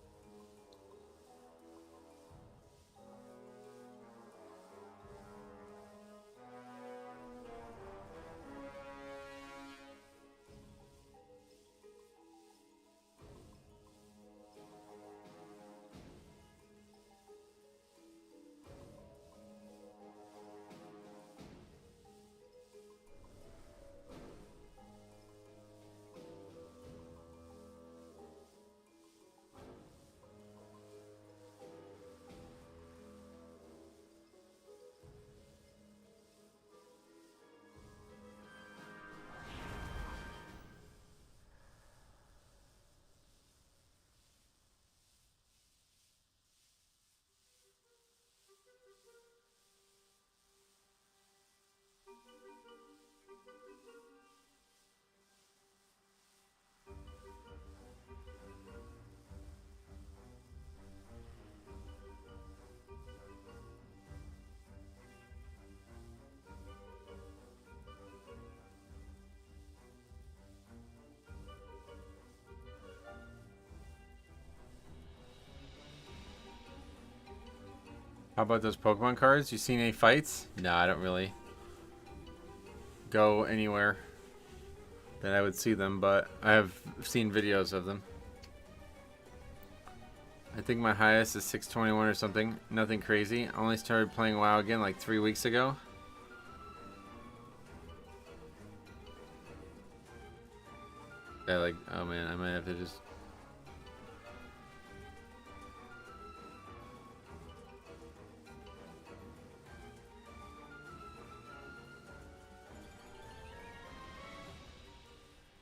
How about those Pokemon cards? You seen any fights? No, I don't really go anywhere that I would see them, but I have seen videos of them. I think my highest is 621 or something. Nothing crazy. I only started playing WoW again like 3 weeks ago. Yeah, like, oh man, I might have to just...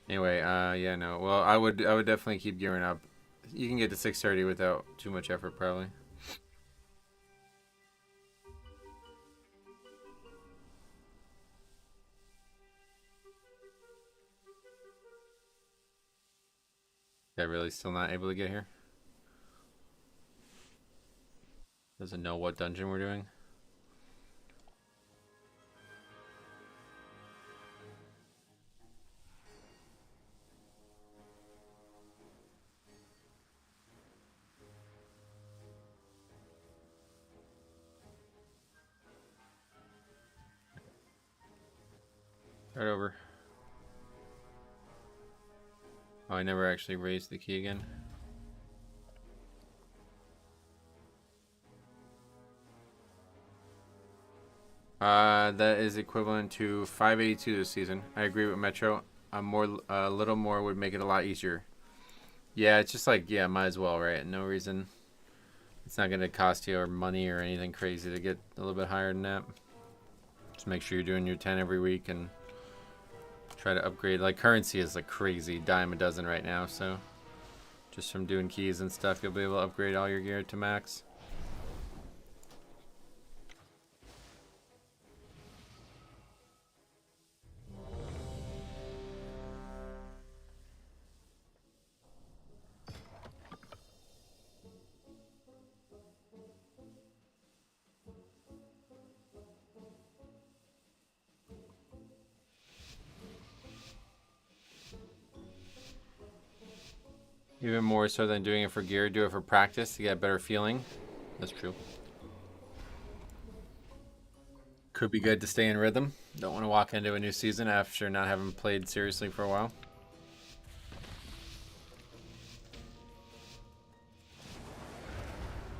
Anyway, yeah, no. Well, I would definitely keep gearing up. You can get to 630 without too much effort, probably. Guy really still not able to get here? Doesn't know what dungeon we're doing. Right over. Oh, I never actually raised the key again. That is equivalent to 582 this season. I agree with Metro. A little more would make it a lot easier. Yeah, it's just like, yeah, might as well, right? No reason. It's not going to cost you or money or anything crazy to get a little bit higher than that. Just make sure you're doing your 10 every week and try to upgrade. Like, currency is like crazy, dime a dozen right now, so just from doing keys and stuff, you'll be able to upgrade all your gear to max. Even more so than doing it for gear, do it for practice to get a better feeling. That's true. Could be good to stay in rhythm. Don't want to walk into a new season after not having played seriously for a while.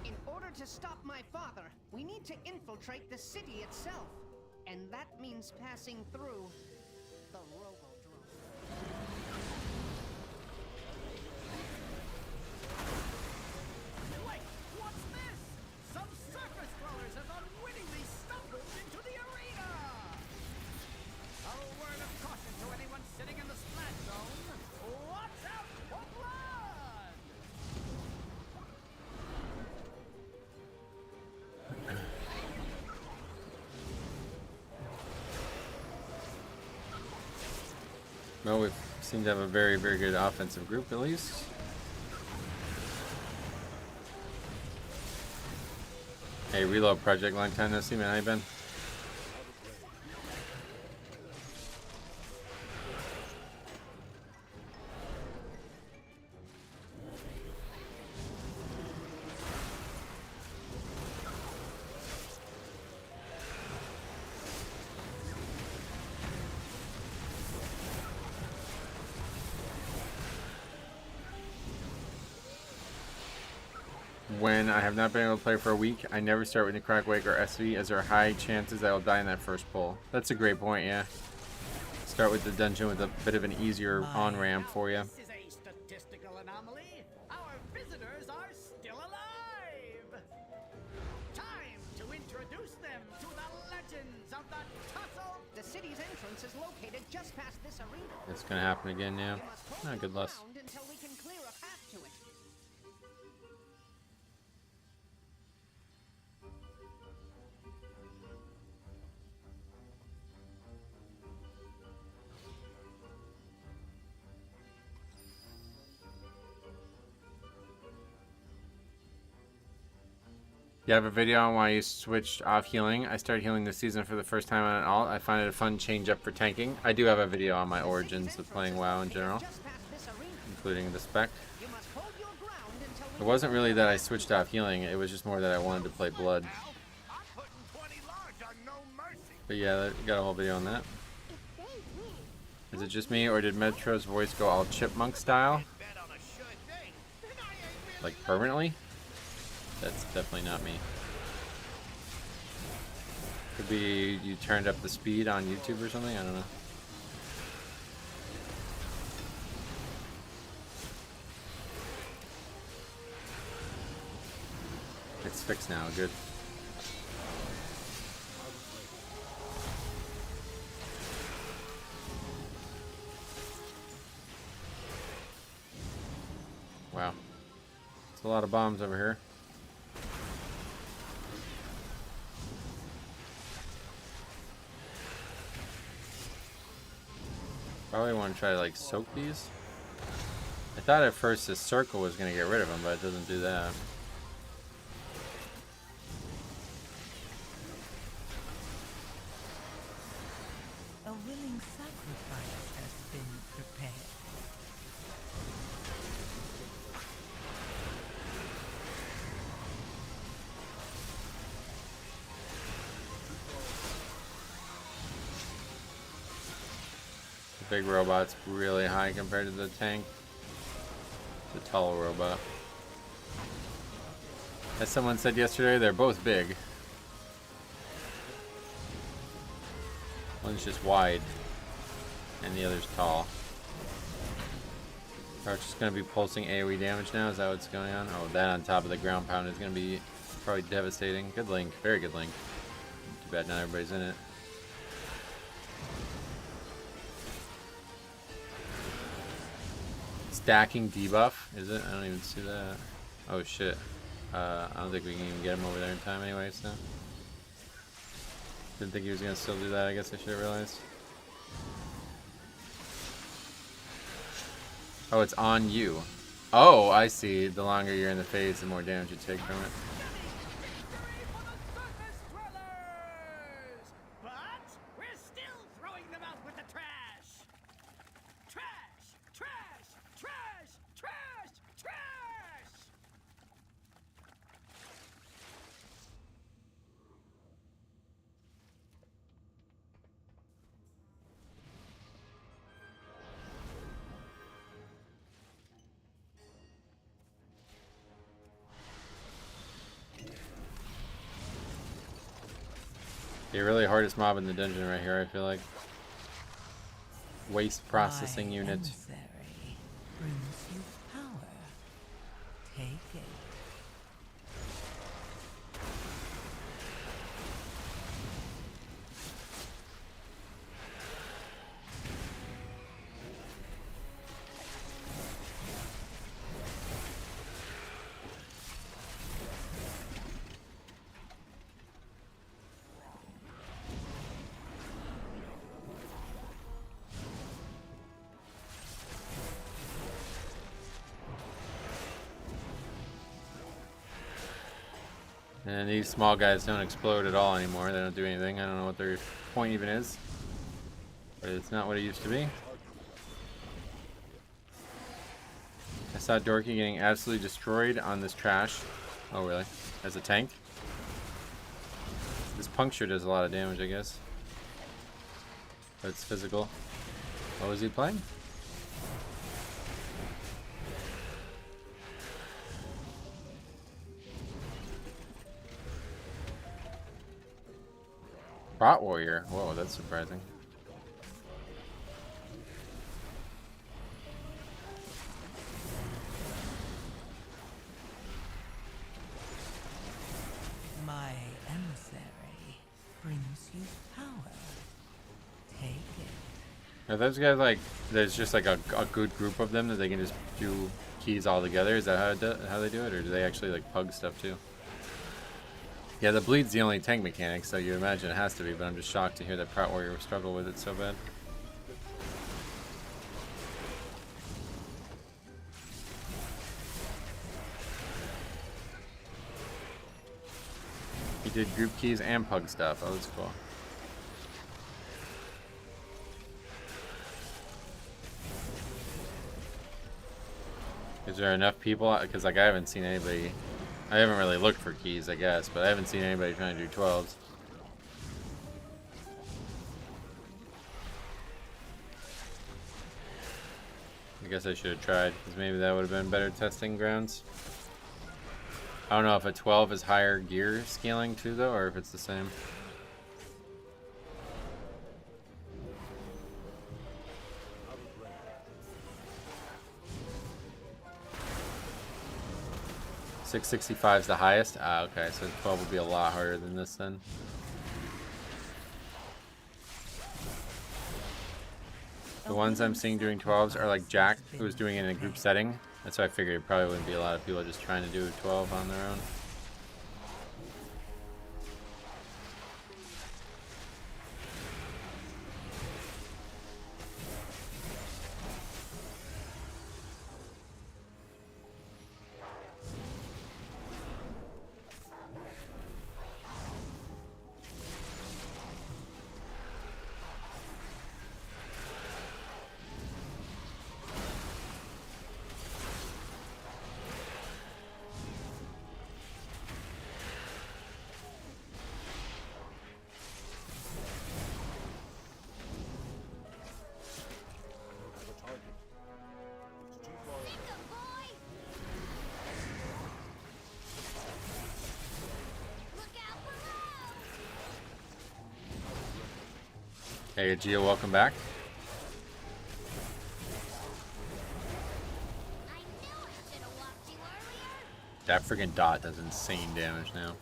In order to stop my father, we need to infiltrate the city itself. And that means passing through the Rogodrome. Wait, what's this? Some surface dwellers have unwittingly stumbled into the arena! A word of caution to anyone sitting in the splash zone. Watch out for blood! Well, we seem to have a very, very good offensive group at least. Hey, Reload Project, long time no see, man. How you been? When I have not been able to play for a week, I never start with Necrotic Wake or SV, as there are high chances I will die in that first pull. That's a great point, yeah. Start with the dungeon with a bit of an easier on-ramp for you. This is a statistical anomaly. Our visitors are still alive. Time to introduce them to the legends of the tussle. The city's entrance is located just past this arena. It's gonna happen again now. You must hold Not the good loss. ground until we can clear a path to it. You have a video on why you switched off healing. I started healing this season for the first time on an alt. I find it a fun change up for tanking. I do have a video on my origins of playing WoW in general, Just past this arena. including the spec. You must hold your ground until we It wasn't really that I switched off healing, it was just more that I wanted to play Blood. I'm putting 20 large on no mercy. But yeah, got a whole video on that. Is it just me, or did Metro's voice go all chipmunk style? Bet on a sure thing. Then I ain't really Like permanently? That's definitely not me. Could be you turned up the speed on YouTube or something, I don't know. It's fixed now, good. Wow. It's a lot of bombs over here. Probably want to try to like soak these. I thought at first this circle was going to get rid of them, but it doesn't do that. A willing sacrifice has been prepared. The big robot's really high compared to the tank. The tall robot. As someone said yesterday, they're both big. One's just wide, and the other's tall. Are just going to be pulsing AoE damage now? Is that what's going on? Oh, that on top of the ground pound is going to be probably devastating. Good link. Very good link. Too bad not everybody's in it. Stacking debuff, is it? I don't even see that. Oh shit. I don't think we can even get him over there in time anyway, so. Didn't think he was gonna still do that, I guess I should have realized. Oh, it's on you. Oh, I see. The longer you're in the phase, the more damage you take from it. But we're still throwing them out with the trash. Trash, trash, trash, trash, trash. The really hardest mob in the dungeon right here, I feel like. Waste processing My unit. emissary brings you power. Take it. And these small guys don't explode at all anymore. They don't do anything. I don't know what their point even is. But it's not what it used to be. I saw Dorky getting absolutely destroyed on this trash. Oh, really? As a tank? This puncture does a lot of damage, I guess. But it's physical. What was he playing? Bot warrior. Whoa, that's surprising. My emissary brings you power. Take it. Are those guys like, there's just like a good group of them that they can just do keys all together? Is that how they do it? Or do they actually like pug stuff too? Yeah, the bleed's the only tank mechanic, so you imagine it has to be, but I'm just shocked to hear that Prot Warrior struggle with it so bad. He did group keys and pug stuff. Oh, that's cool. Is there enough people? Because like I haven't seen anybody. I haven't really looked for keys, I guess, but I haven't seen anybody trying to do 12s. I guess I should have tried, because maybe that would have been better testing grounds. I don't know if a 12 is higher gear scaling too, though, or if it's the same. $665 is the highest? Ah, okay, so 12 would be a lot harder than this then. The ones I'm seeing doing 12s are like Jack, who was doing it in a group setting. That's why I figured it probably wouldn't be a lot of people just trying to do a 12 on their own. Hey, Gio, welcome back. That freaking dot does insane damage now.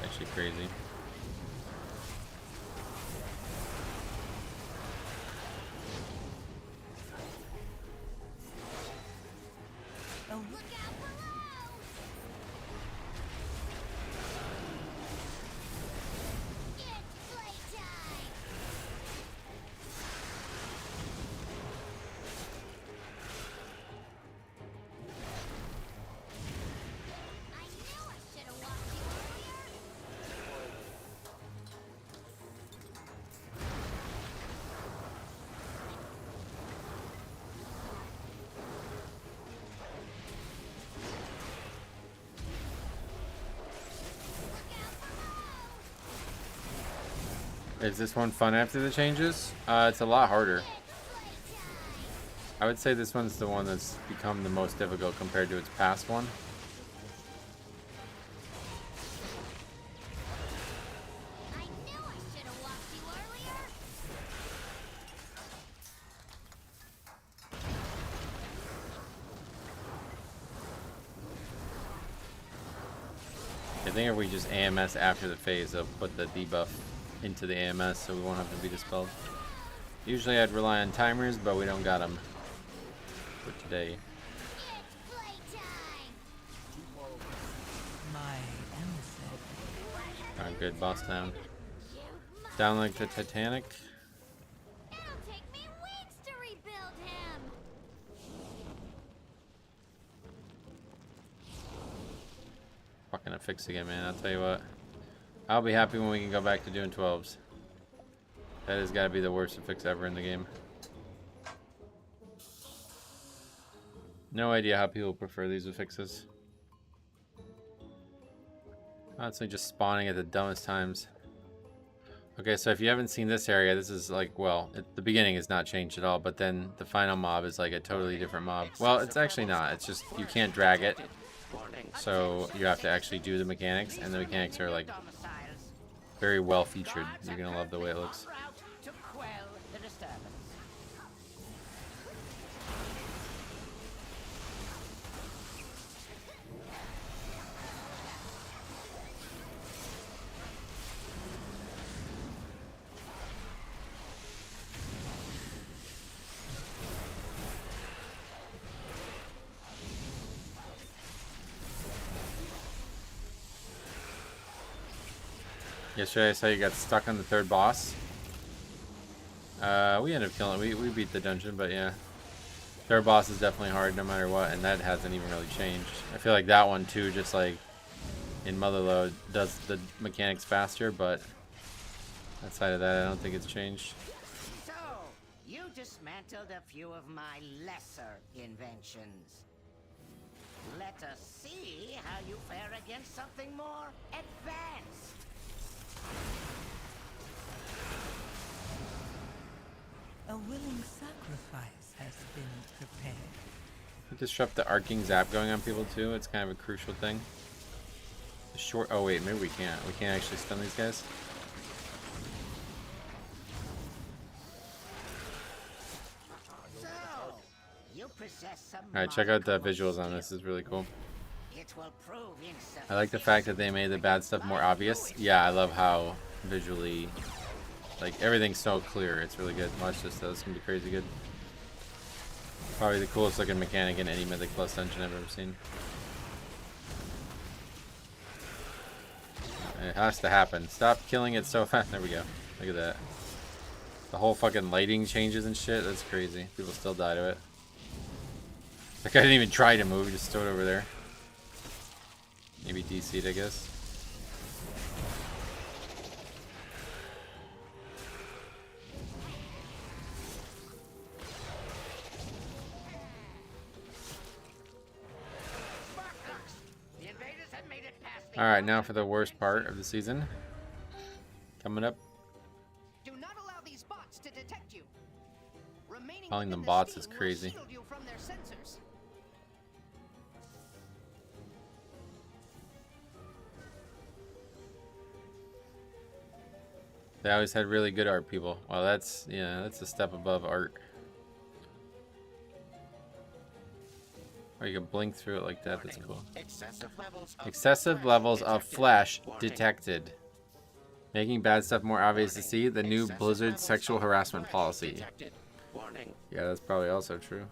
Actually crazy. Is this one fun after the changes? It's a lot harder. I would say this one's the one that's become the most difficult compared to its past one. I think if we just AMS after the phase, they'll put the debuff into the AMS so we won't have to be dispelled. Usually I'd rely on timers, but we don't got them for today. Alright, good. Boss down. Down like the Titanic. It'll take me weeks to rebuild him. Fucking a fix again, man. I'll tell you what. I'll be happy when we can go back to doing 12s. That has got to be the worst fix ever in the game. No idea how people prefer these affixes. Honestly, just spawning at the dumbest times. Okay, so if you haven't seen this area, this is like, well, the beginning is not changed at all, but then the final mob is like a totally different mob. Well, it's actually not. It's just you can't drag it. So you have to actually do the mechanics, and the mechanics are like Very well featured. You're gonna love the way it looks. En route to quell the disturbance. Yesterday I saw you got stuck on the third boss. We ended up killing it. We beat the dungeon, but yeah. Third boss is definitely hard no matter what, and that hasn't even really changed. I feel like that one too, just like in Motherload, does the mechanics faster, but outside of that I don't think it's changed. So, you dismantled a few of my lesser inventions. Let us see how you fare against something more advanced. A willing sacrifice has been prepared. Disrupt the arcing zap going on people too. It's kind of a crucial thing. The short. Oh wait, maybe we can't. We can't actually stun these guys. So, you possess some All right, check out the marketable visuals on this. skill. This is really cool. It will prove I like the fact that they made the bad stuff more obvious. Yeah, I love how visually, like, everything's so clear. It's really good. Watch this though. It's gonna be crazy good. Probably the coolest looking mechanic in any Mythic Plus dungeon I've ever seen. It has to happen. Stop killing it so fast. There we go. Look at that. The whole fucking lighting changes and shit. That's crazy. People still die to it. Like, I didn't even try to move. Just stood over there. Maybe DC'd, I guess. Alright, now for the worst part of the season. Coming up. Do not allow these bots to detect you. Remaining Calling them within the bots is steam will crazy. shield you from their sensors. They always had really good art, people. Well, that's, yeah, that's a step above art. Or you can blink through it like that. That's cool. Excessive levels of flash detected. Making bad stuff more obvious to see. The new Blizzard sexual harassment policy. Yeah, that's probably also true.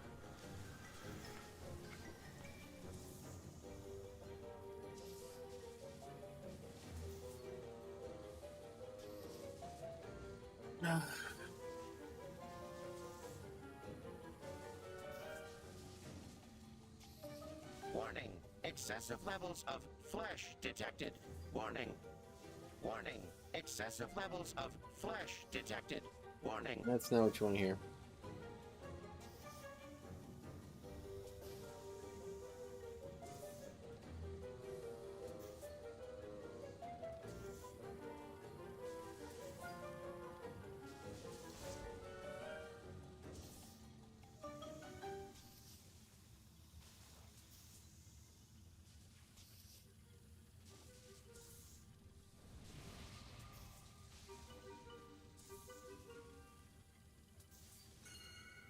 Warning. Excessive levels of flesh detected. Warning. Warning. Excessive levels of flesh detected. Warning. That's not what you want to hear.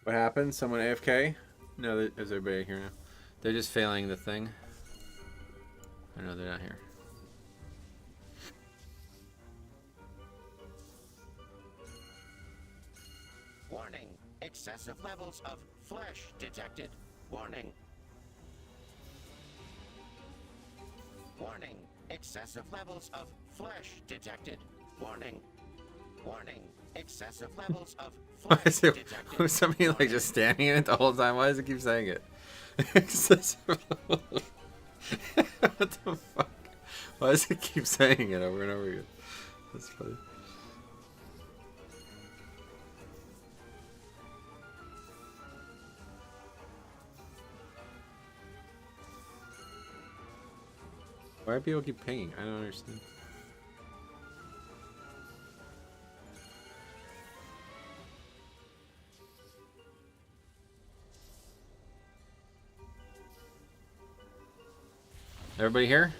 What happened? Someone AFK? No, there's everybody here now. They're just failing the thing. I know they're not here. Warning. Excessive levels of flesh detected. Warning. Warning. Excessive levels of flesh detected. Warning. Warning. Excessive levels of Why flesh is it? detected. Was somebody like just standing in it the whole time? Why does it keep saying it? Excessive. What the fuck? Why does it keep saying it over and over again? That's funny. Why do people keep pinging? I don't understand. Everybody here?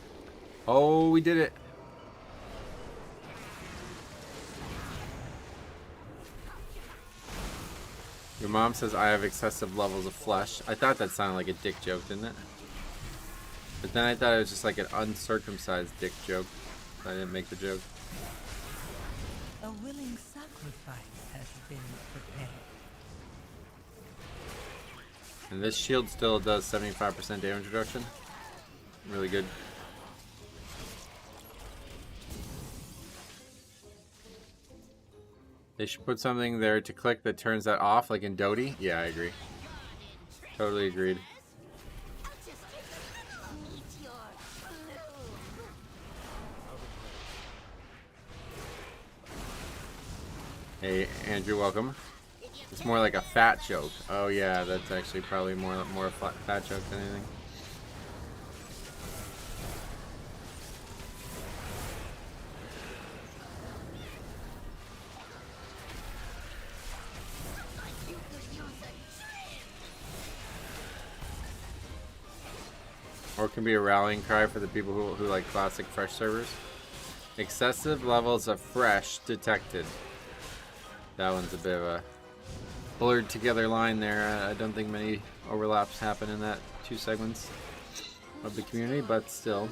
Oh, we did it. Your mom says I have excessive levels of flesh. I thought that sounded like a dick joke, didn't it? But then I thought it was just like an uncircumcised dick joke. So I didn't make the joke. A willing sacrifice has been prepared. And this shield still does 75% damage reduction. Really good. They should put something there to click that turns that off, like in Dota. Yeah, I agree. Totally agreed. Hey, Andrew, welcome. It's more like a fat joke. Oh yeah, that's actually probably more a fat joke than anything. Or it can be a rallying cry for the people who like classic fresh servers. Excessive levels of fresh detected. That one's a bit of a blurred together line there. I don't think many overlaps happen in that two segments of the community, but still.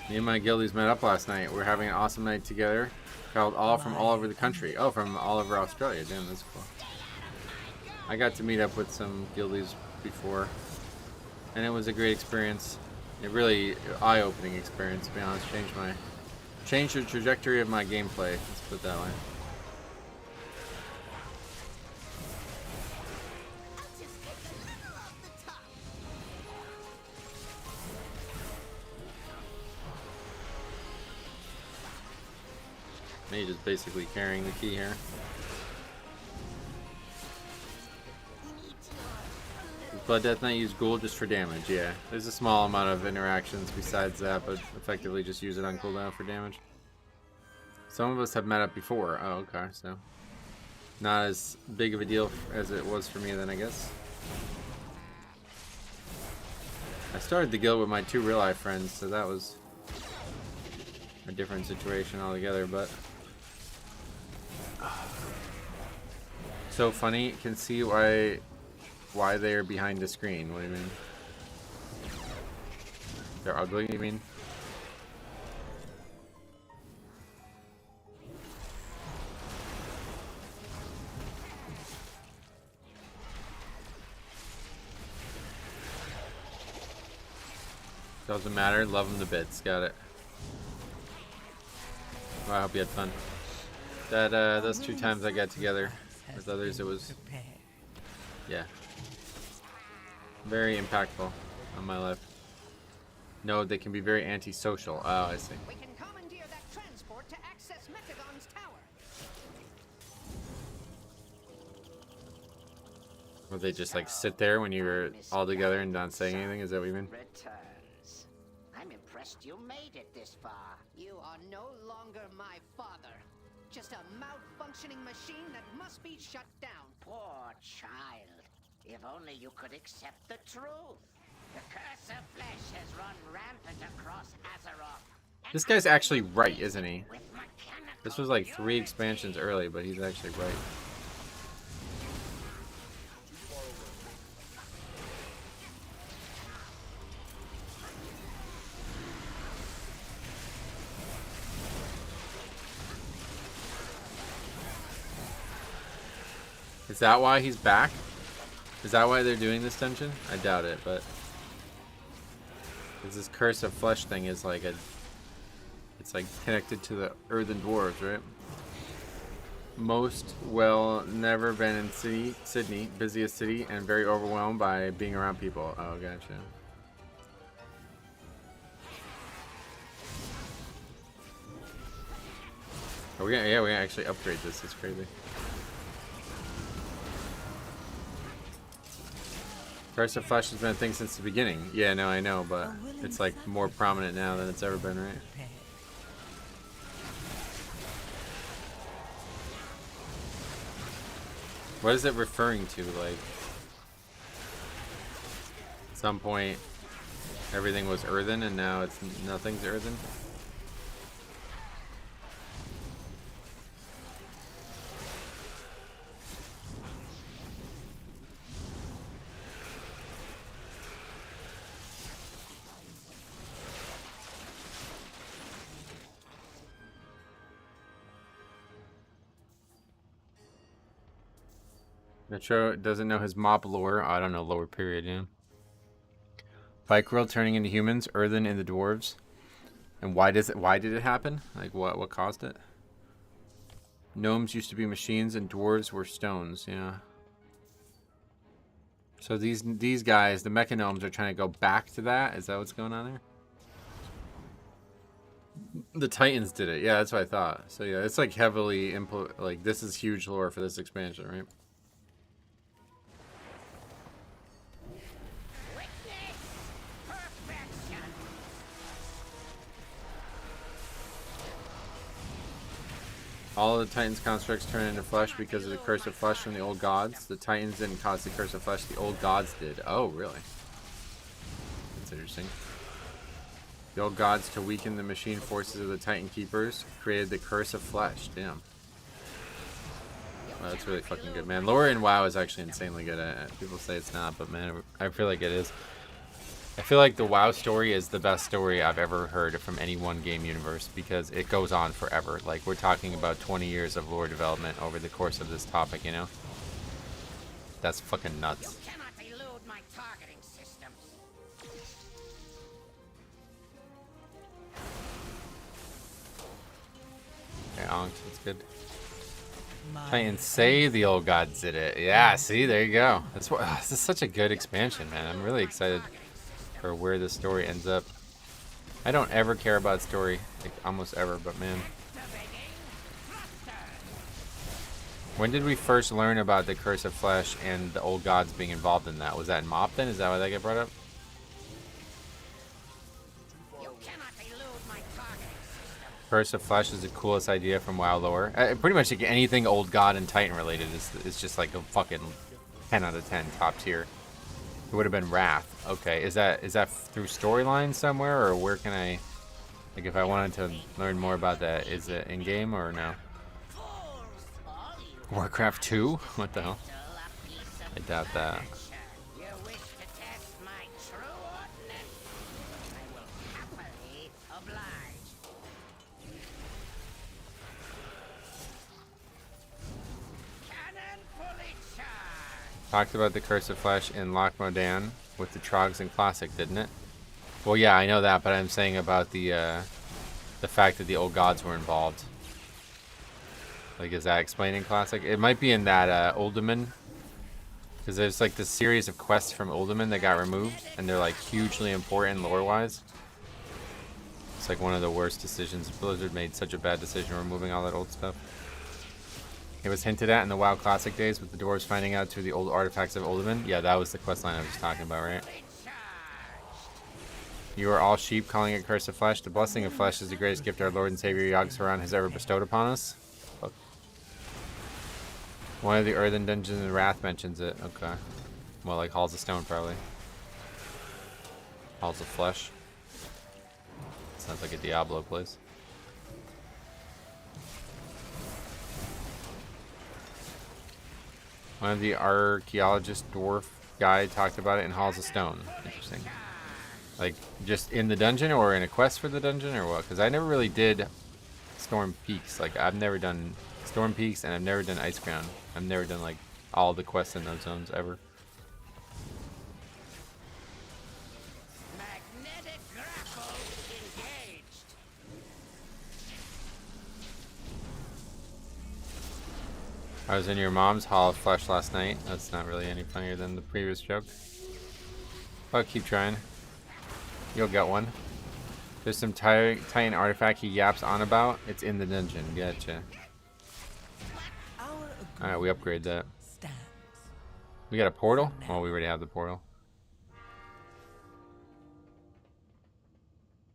Me and my guildies met up last night. We're having an awesome night together. Traveled all from all over the country. Oh, from all over Australia. Damn, that's cool. I got to meet up with some guildies before, and it was a great experience. A really eye-opening experience, to be honest. Changed the trajectory of my gameplay. Let's put it that way. Me just basically carrying the key here. Blood Death Knight use Ghoul just for damage, yeah. There's a small amount of interactions besides that, but effectively just use it on cooldown for damage. Some of us have met up before. Oh, okay, so not as big of a deal as it was for me then, I guess. I started the guild with my 2 real-life friends, so that was a different situation altogether, but so funny. Can see why they're behind the screen. What do you mean? They're ugly, you mean? Doesn't matter, love them to bits. Got it. Well, I hope you had fun. That those 2 times I got together with others, it was, yeah, very impactful on my life. No, they can be very antisocial. Oh, I see. We can commandeer that transport to access Mechagon's tower. Will they just like sit there when you're all together and not saying anything? Is that what you mean? Returns. I'm impressed you made it this far. You are no longer my father. Just a malfunctioning machine that must be shut down. Poor child. If only you could accept the truth. The curse of flesh has run rampant across Azeroth. This guy's actually right, isn't he? This was like 3 expansions early, but he's actually right. Is that why he's back? Is that why they're doing this dungeon? I doubt it, but because this curse of flesh thing is like it's like connected to the earthen dwarves, right? Most well never been in Sydney, busiest city, and very overwhelmed by being around people. Oh, gotcha. Oh, we gonna actually upgrade this. It's crazy. Curse of Flesh has been a thing since the beginning. Yeah, no, I know, but it's like more prominent now than it's ever been, right? What is it referring to? Like, at some point, everything was earthen, and now it's nothing's earthen. Metro doesn't know his mob lore. I don't know lore period, yeah. Bike World turning into humans, Earthen into dwarves. And why did it happen? Like what caused it? Gnomes used to be machines and dwarves were stones, yeah. So these guys, the mecha gnomes, are trying to go back to that? Is that what's going on there? The Titans did it. Yeah, that's what I thought. So yeah, it's like heavily like this is huge lore for this expansion, right? All of the Titans' constructs turn into flesh because of the curse of flesh from the old gods. The Titans didn't cause the curse of flesh, the old gods did. Oh, really? That's interesting. The old gods, to weaken the machine forces of the Titan Keepers, created the curse of flesh. Damn. Wow, that's really fucking good, man. Lore in WoW is actually insanely good at it. People say it's not, but man, I feel like it is. I feel like the WoW story is the best story I've ever heard from any one game universe because it goes on forever. Like, we're talking about 20 years of lore development over the course of this topic, you know? That's fucking nuts. You cannot elude my targeting systems. Okay, Onk, that's good. My Titans say the old gods did it. Yeah, see, there you go. That's what. This is such a good expansion, man. I'm really excited for where the story ends up. I don't ever care about story, like almost ever, but man. When did we first learn about the Curse of Flesh and the old gods being involved in that? Was that in Mop then? Is that why that got brought up? You cannot elude my targeting systems. Curse of Flesh is the coolest idea from WoW lore. Pretty much like anything old god and Titan related is just like a fucking 10 out of 10 top tier. It would have been Wrath. Okay, is that through storyline somewhere, or where can I, like, if I wanted to learn more about that, is it in game or no? Warcraft 2? What the hell? I doubt that. You wish to test my true ordnance? I will happily oblige. Cannon fully charged. Talked about the Curse of Flesh in Loch Modan with the Trogs in Classic, didn't it? Well, yeah, I know that, but I'm saying about the fact that the old gods were involved. Like, is that explained in Classic? It might be in that Uldaman, because there's like this series of quests from Uldaman that got removed, and they're like hugely important lore-wise. It's like one of the worst decisions. Blizzard made such a bad decision removing all that old stuff. It was hinted at in the WoW Classic days with the dwarves finding out through the old artifacts of Uldaman. Yeah, that was the questline I was just talking about, right? You are all sheep, calling it Curse of Flesh. The blessing of flesh is the greatest gift our Lord and Savior Yogg-Saron has ever bestowed upon us. Fuck. One of the Earthen Dungeons in Wrath mentions it. Okay. Well, like Halls of Stone, probably. Halls of Flesh. Sounds like a Diablo place. One of the archaeologist dwarf guy talked about it in Halls of Stone. Interesting. Like, just in the dungeon or in a quest for the dungeon or what? Because I never really did Storm Peaks. Like, I've never done Storm Peaks and I've never done Ice Crown. I've never done, like, all the quests in those zones ever. Magnetic grapple engaged. I was in your mom's Hall of Flesh last night. That's not really any funnier than the previous joke. But keep trying. You'll get one. There's some Titan artifact he yaps on about. It's in the dungeon. Gotcha. Alright, we upgrade that. Stands. We got a portal? Well, we already have the portal.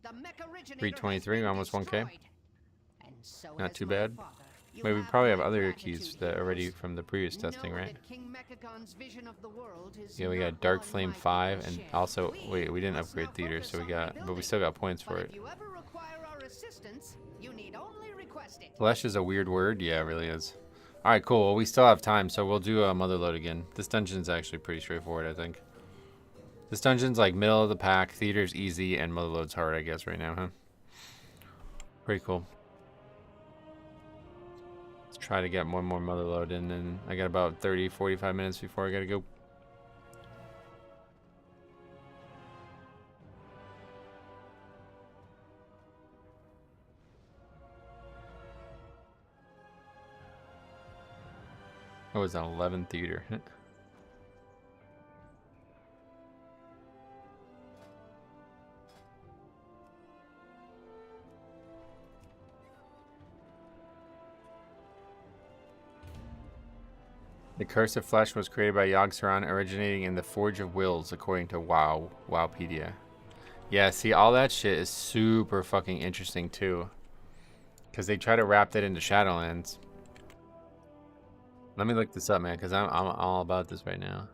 The mech originator 323, has been almost 1K. destroyed. And so Not has too my bad. father. You Wait, we have probably have my other gratitude, keys that already heroes. from the previous testing, Know right? that King Mechagon's vision of the world is Yeah, we not got Dark one Flame my 5, people and share. also, wait, we didn't must upgrade now Theater, focus so we on got, but we rebuilding. still got points for But it. if you ever require our assistance, you need only request it. Flesh is a weird word. Yeah, it really is. Alright, cool. Well, we still have time, so we'll do a Motherload again. This dungeon's actually pretty straightforward, I think. This dungeon's like middle of the pack, Theater's easy, and Motherload's hard, I guess, right now, huh? Pretty cool. Let's try to get one more Motherload in, and I got about 30-45 minutes before I gotta go. Oh, it's an 11 theater. The Curse of Flesh was created by Yogg-Saron, originating in the Forge of Wills, according to Wowpedia. Yeah, see, all that shit is super fucking interesting, too. Because they try to wrap that into Shadowlands. Let me look this up, man, because I'm all about this right now.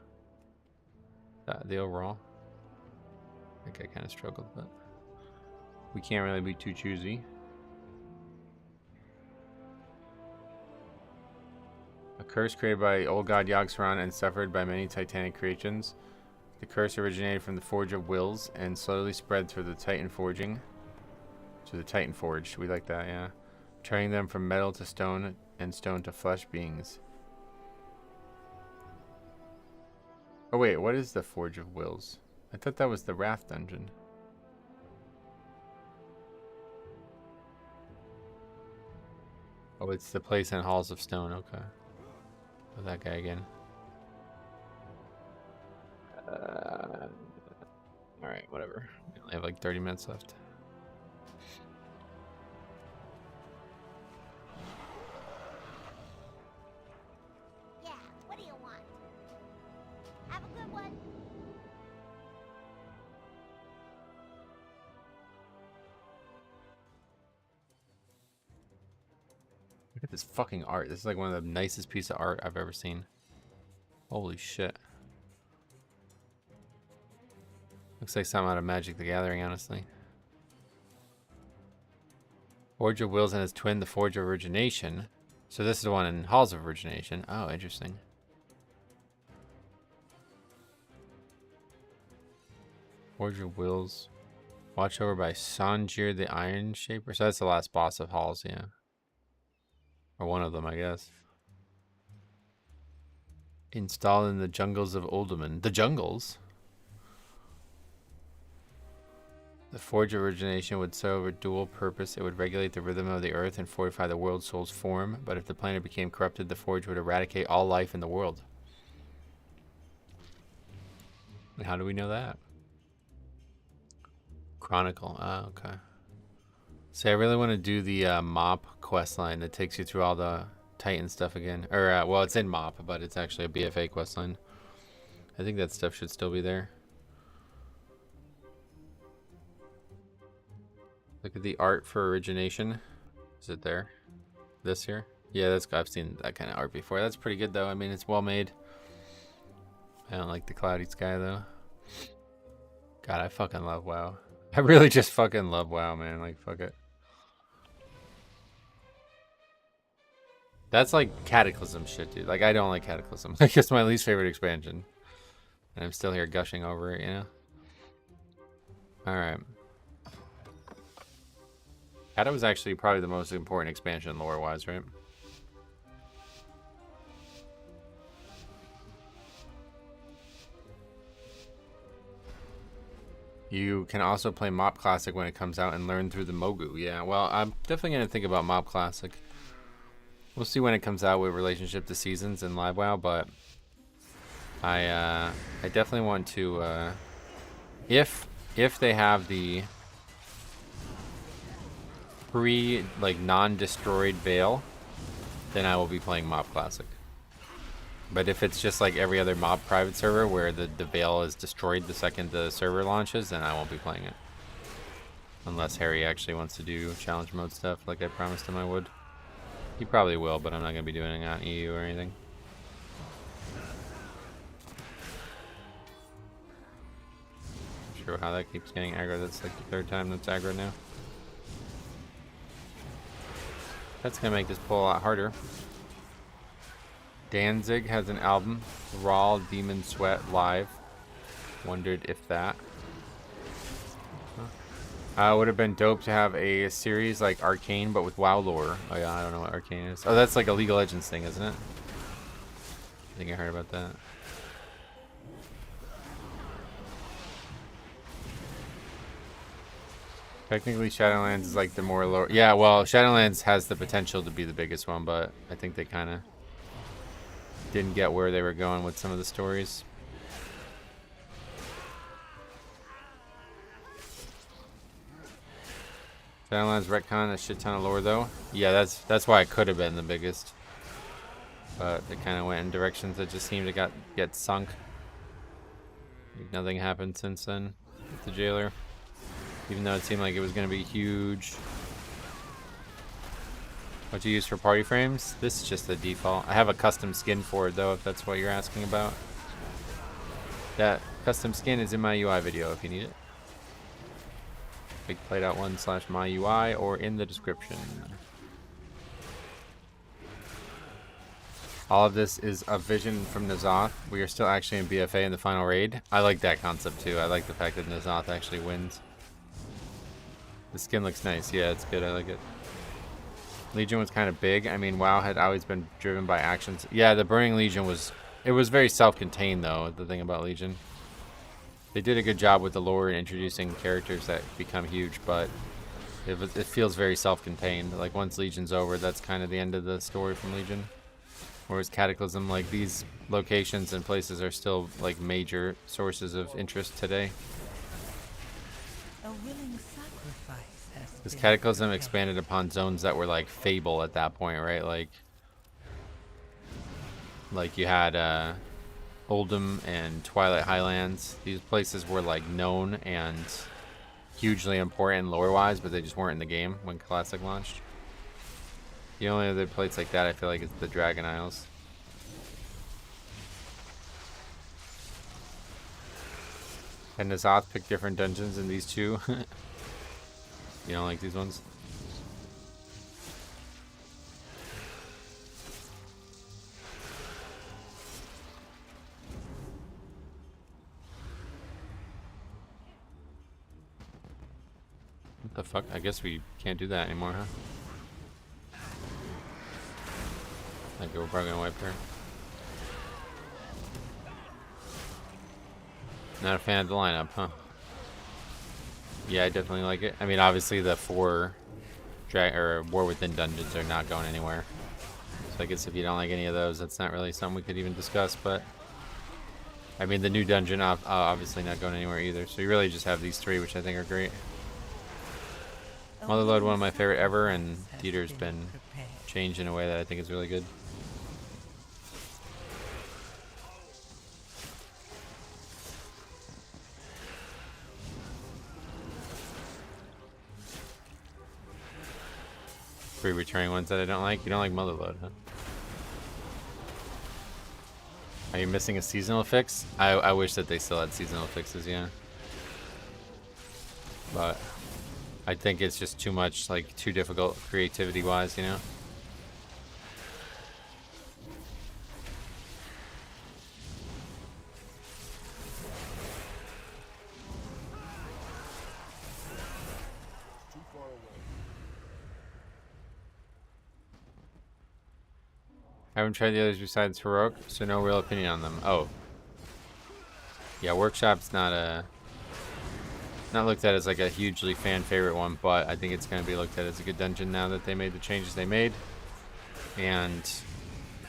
The overall. I think I kind of struggled, but we can't really be too choosy. A curse created by old god Yogg-Saron and suffered by many titanic creations. The curse originated from the Forge of Wills and slowly spread through the Titan forging. To the Titan Forge. We like that, yeah. Turning them from metal to stone and stone to flesh beings. Oh wait, what is the Forge of Wills? I thought that was the Wrath Dungeon. Oh, it's the place in Halls of Stone, okay. With that guy again. Alright, whatever. We only have like 30 minutes left. Yeah, what do you want? Have a good one. Look at this fucking art. This is like one of the nicest pieces of art I've ever seen. Holy shit. Looks like something out of Magic the Gathering, honestly. Forge of Wills and its twin, the Forge of Origination. So this is the one in Halls of Origination. Oh, interesting. Forge of Wills. Watched over by Sanjir the Iron Shaper. So that's the last boss of Halls, yeah. Or one of them, I guess. Installed in the jungles of Uldaman. The jungles? The Forge of Origination would serve a dual purpose. It would regulate the rhythm of the earth and fortify the world soul's form. But if the planet became corrupted, the Forge would eradicate all life in the world. And how do we know that? Chronicle. Ah, okay. See, I really want to do the Mop questline that takes you through all the Titan stuff again. Or, well, it's in Mop, but it's actually a BFA questline. I think that stuff should still be there. Look at the art for Origination. Is it there? This here? Yeah, that's, I've seen that kind of art before. That's pretty good, though. I mean, it's well made. I don't like the cloudy sky, though. God, I fucking love WoW. I really just fucking love WoW, man. Like, fuck it. That's like Cataclysm shit, dude. Like, I don't like Cataclysm. Like, it's my least favorite expansion. And I'm still here gushing over it, you know? Alright. Cata was actually probably the most important expansion lore-wise, right? You can also play Mop Classic when it comes out and learn through the Mogu. Yeah, well, I'm definitely going to think about Mop Classic. We'll see when it comes out with relationship to seasons and Live WoW, but I definitely want to, if they have the free, like, non-destroyed Veil, then I will be playing Mop Classic. But if it's just like every other Mob private server where the Veil is destroyed the second the server launches, then I won't be playing it. Unless Harry actually wants to do challenge mode stuff like I promised him I would. He probably will, but I'm not going to be doing it on EU or anything. Not sure how that keeps getting aggro. That's like the third time that's aggro now. That's going to make this pull a lot harder. Danzig has an album, Raw Demon Sweat Live. Wondered if that. Huh. Would have been dope to have a series like Arcane, but with WoW lore. Oh yeah, I don't know what Arcane is. Oh, that's like a League of Legends thing, isn't it? I think I heard about that. Technically, Shadowlands is like the more lore. Yeah, well, Shadowlands has the potential to be the biggest one, but I think they kind of didn't get where they were going with some of the stories. Shadowlands retcon a shit ton of lore though. Yeah, that's why it could have been the biggest. But it kind of went in directions that just seemed to get sunk. Like nothing happened since then with the jailer. Even though it seemed like it was going to be huge. What do you use for party frames? This is just the default. I have a custom skin for it though, if that's what you're asking about. That custom skin is in my UI video if you need it. BigPlayed.1/myui or in the description. All of this is a vision from N'Zoth. We are still actually in BFA in the final raid. I like that concept too. I like the fact that N'Zoth actually wins. The skin looks nice. Yeah, it's good. I like it. Legion was kind of big. I mean, WoW had always been driven by actions. Yeah, the Burning Legion was... It was very self-contained, though, the thing about Legion. They did a good job with the lore and introducing characters that become huge, but it feels very self-contained. Like, once Legion's over, that's kind of the end of the story from Legion. Whereas Cataclysm, like, these locations and places are still, like, major sources of interest today. A willing sacrifice has Because been Cataclysm prepared. expanded upon zones that were, like, Fable at that point, right? Like you had Oldham and Twilight Highlands. These places were like known and hugely important lore-wise, but they just weren't in the game when Classic launched. The only other place like that I feel like is the Dragon Isles. And N'Zoth picked different dungeons in these two. You don't like these ones? What the fuck? I guess we can't do that anymore, huh? Okay, we're probably gonna wipe her. Not a fan of the lineup, huh? Yeah, I definitely like it. I mean, obviously the 4 War Within dungeons are not going anywhere. So I guess if you don't like any of those, that's not really something we could even discuss, but... I mean, the new dungeon obviously not going anywhere either. So you really just have these 3, which I think are great. Motherload, one of my favorite ever, and Theater's been changed in a way that I think is really good. Three returning ones that I don't like. You don't like Motherload, huh? Are you missing a seasonal fix? I wish that they still had seasonal fixes, yeah. But I think it's just too much, like, too difficult creativity-wise, you know? I haven't tried the others besides Heroic, so no real opinion on them. Oh. Yeah, Workshop's not looked at as like a hugely fan favorite one, but I think it's going to be looked at as a good dungeon now that they made the changes they made. And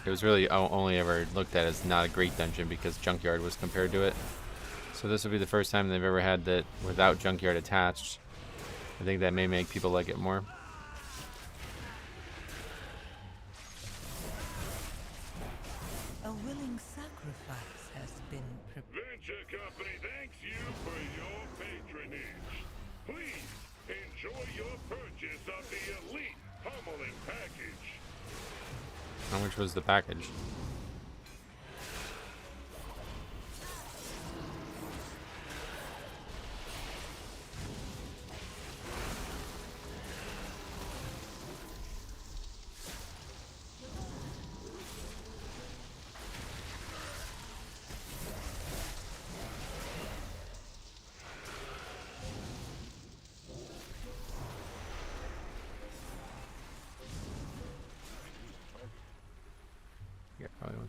it was really only ever looked at as not a great dungeon because Junkyard was compared to it. So this will be the first time they've ever had that without Junkyard attached. I think that may make people like it more. A willing sacrifice has been prepared. Venture Company thanks you for your patronage. Please enjoy your purchase of the Elite Pummeling Package. How much was the package?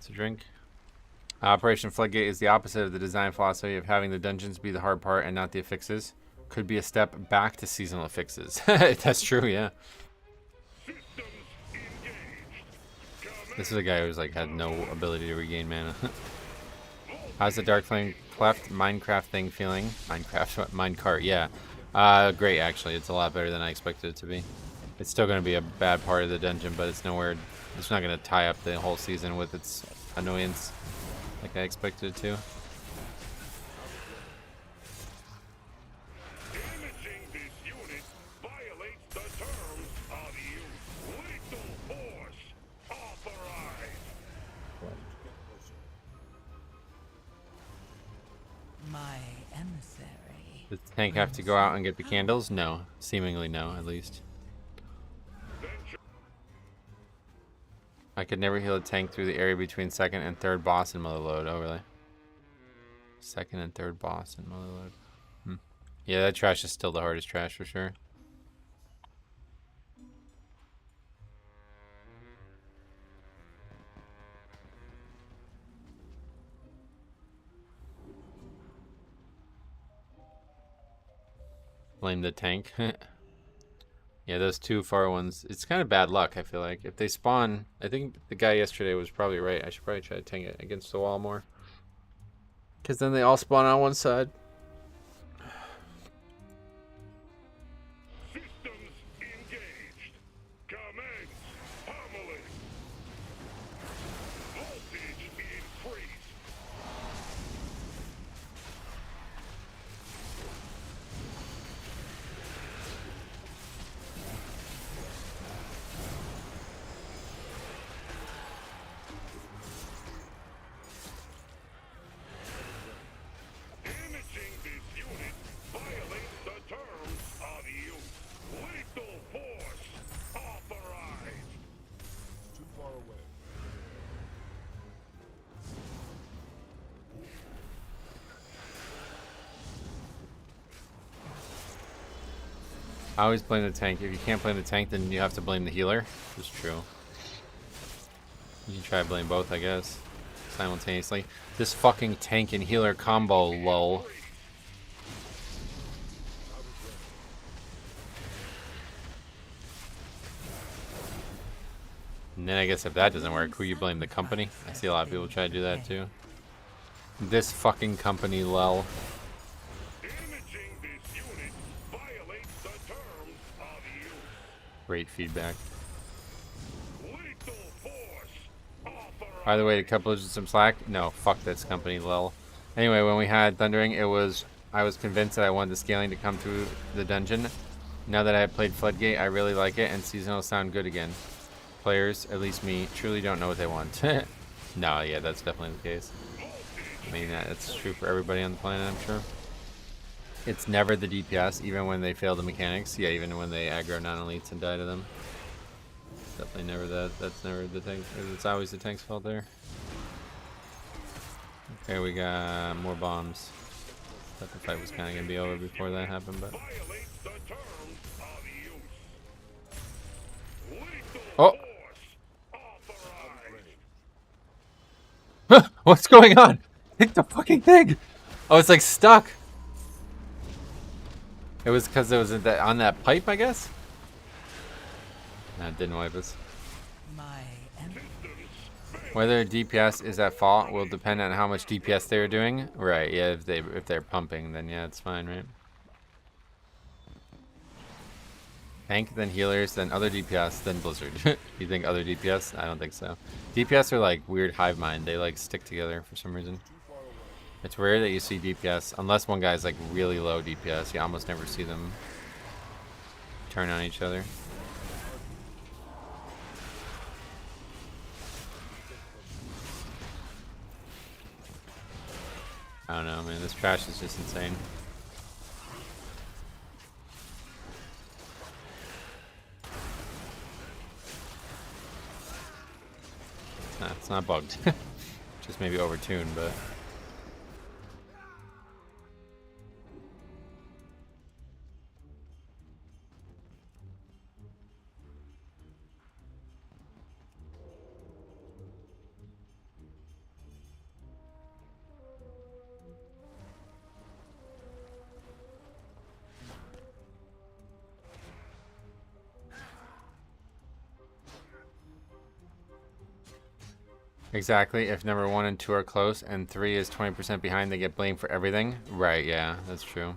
That's a drink. Operation Floodgate is the opposite of the design philosophy of having the dungeons be the hard part and not the affixes. Could be a step back to seasonal affixes. That's true, yeah. This is a guy who's like had no ability to regain mana. How's the Dark Flame Cleft Minecraft thing feeling? Minecraft? Minecart, yeah. Great, actually. It's a lot better than I expected it to be. It's still going to be a bad part of the dungeon, but it's nowhere... It's not going to tie up the whole season with its annoyance like I expected it to. Damaging this unit violates the terms of use. Lethal force authorized. My emissary. Does the tank have to go out and get the candles? No. Seemingly no, at least. I could never heal a tank through the area between second and third boss in Motherload. Oh, really? Second and third boss in Motherload. Yeah, that trash is still the hardest trash for sure. Blame the tank. Yeah, those two far ones. It's kind of bad luck, I feel like. If they spawn... I think the guy yesterday was probably right. I should probably try to tank it against the wall more. Because then they all spawn on one side. Systems engaged. Commence pummeling. Voltage increased. Damaging this unit violates the terms of use. Lethal force authorized. Too far away. I always blame the tank. If you can't blame the tank, then you have to blame the healer. It's true. You can try to blame both, I guess, simultaneously. This fucking tank and healer combo, lol. And then I guess if that doesn't work, who you blame? The company? I see a lot of people try to do that too. This fucking company, lol. Damaging this unit violates the terms of use. Great feedback. Lethal force authorized. By the way, to cut Blizzard some slack, no, fuck this company, lol. Anyway, when we had Thundering, I was convinced that I wanted the scaling to come through the dungeon. Now that I have played Floodgate, I really like it, and seasonal sound good again. Players, at least me, truly don't know what they want. No, yeah, that's definitely the case. I mean, that's true for everybody on the planet, I'm sure. It's never the DPS, even when they fail the mechanics. Yeah, even when they aggro non-elites and die to them. Definitely never that. That's never the tank. It's always the tank's fault there. Okay, we got more bombs. Thought the fight was kind of going to be over before that happened, but... Violates the terms of use. Lethal Oh! force authorized. What's going on? Hit the fucking thing! Oh, it's like stuck. It was because it was on that pipe, I guess? Nah, it didn't wipe us. My emissary. Whether DPS is at fault will depend on how much DPS they were doing. Right, yeah, if they're pumping, then yeah, it's fine, right? Tank, then healers, then other DPS, then Blizzard. You think other DPS? I don't think so. DPS are like weird hive mind. They like stick together for some reason. It's rare that you see DPS, unless one guy's like really low DPS. You almost never see them turn on each other. I don't know, man. This trash is just insane. It's not bugged. Just maybe overtuned, but... Exactly. If number 1 and 2 are close and 3 is 20% behind, they get blamed for everything. Right, yeah, that's true.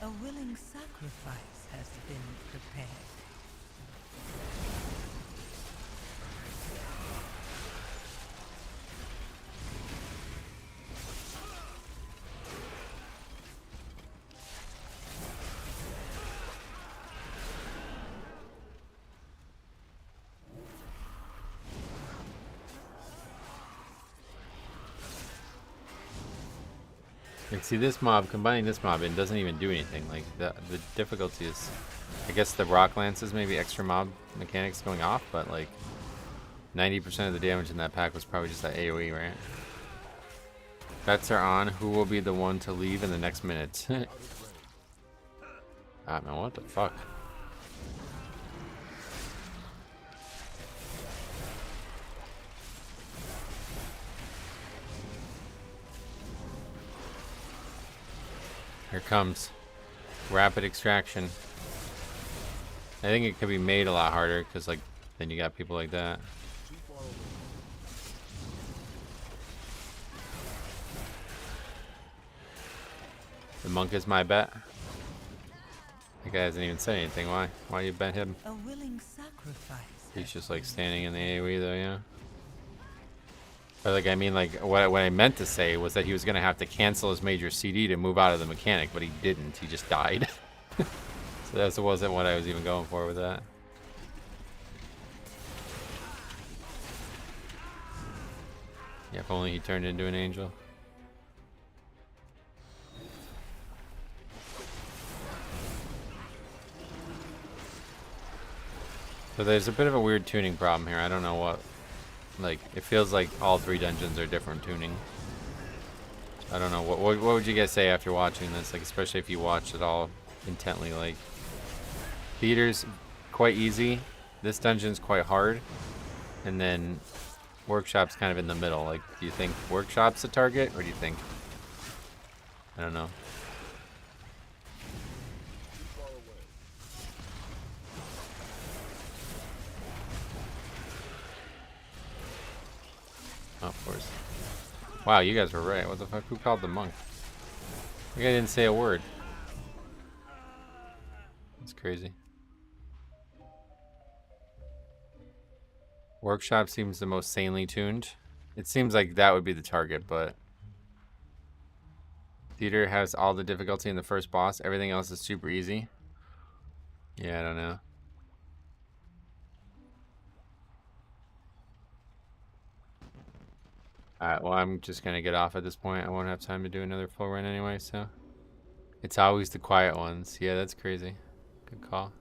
A willing sacrifice has been prepared. Like, see this mob, combining this mob, it doesn't even do anything. Like, the difficulty is, I guess the rock lances, maybe extra mob mechanics going off, but like 90% of the damage in that pack was probably just that AoE, right? Bets are on. Who will be the one to leave in the next minute? Ah, man, what the fuck? Here comes rapid extraction. I think it could be made a lot harder because, like, then you got people like that. The monk is my bet. That guy hasn't even said anything. Why you bet him? A willing sacrifice. He's just like standing in the AoE though, yeah. But like, I mean, like, what I meant to say was that he was gonna have to cancel his major CD to move out of the mechanic, but he didn't. He just died. So that wasn't what I was even going for with that. Yeah, if only he turned into an angel. So there's a bit of a weird tuning problem here. I don't know what. Like, it feels like all 3 dungeons are different tuning. I don't know. What would you guys say after watching this? Like, especially if you watched it all intently. Like, theater's quite easy. This dungeon's quite hard. And then workshop's kind of in the middle. Like, do you think workshop's the target? Or do you think... I don't know. Oh, of course. Wow, you guys were right. What the fuck? Who called the monk? The guy didn't say a word. That's crazy. Workshop seems the most sanely tuned. It seems like that would be the target, but... Theater has all the difficulty in the first boss. Everything else is super easy. Yeah, I don't know. Alright, well, I'm just gonna get off at this point. I won't have time to do another full run anyway, so... It's always the quiet ones. Yeah, that's crazy. Good call.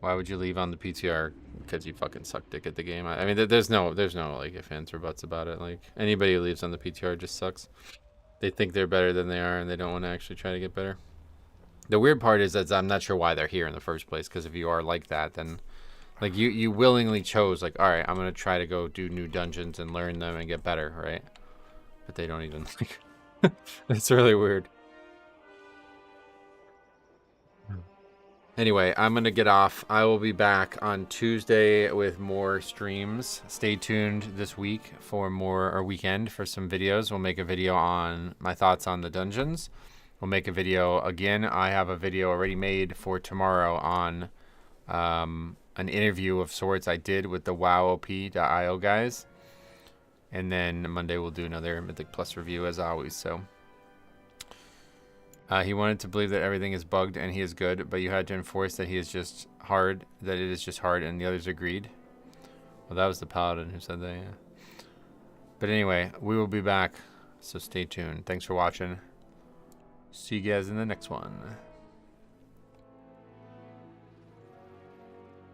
Why would you leave on the PTR? Because you fucking suck dick at the game. I mean, there's no like ifs, ands, or buts about it. Like, anybody who leaves on the PTR just sucks. They think they're better than they are, and they don't want to actually try to get better. The weird part is that I'm not sure why they're here in the first place, because if you are like that, then... Like, you willingly chose, like, alright, I'm going to try to go do new dungeons and learn them and get better, right? But they don't even, like... It's really weird. Anyway, I'm going to get off. I will be back on Tuesday with more streams. Stay tuned this week for more, or weekend, for some videos. We'll make a video on my thoughts on the dungeons. We'll make a video, again, I have a video already made for tomorrow on... an interview of sorts I did with the WowOP.io guys. And then Monday we'll do another Mythic Plus review as always, so. He wanted to believe that everything is bugged and he is good, but you had to enforce that he is just hard, that it is just hard, and the others agreed. Well, that was the Paladin who said that, yeah. But anyway, we will be back, so stay tuned. Thanks for watching. See you guys in the next one.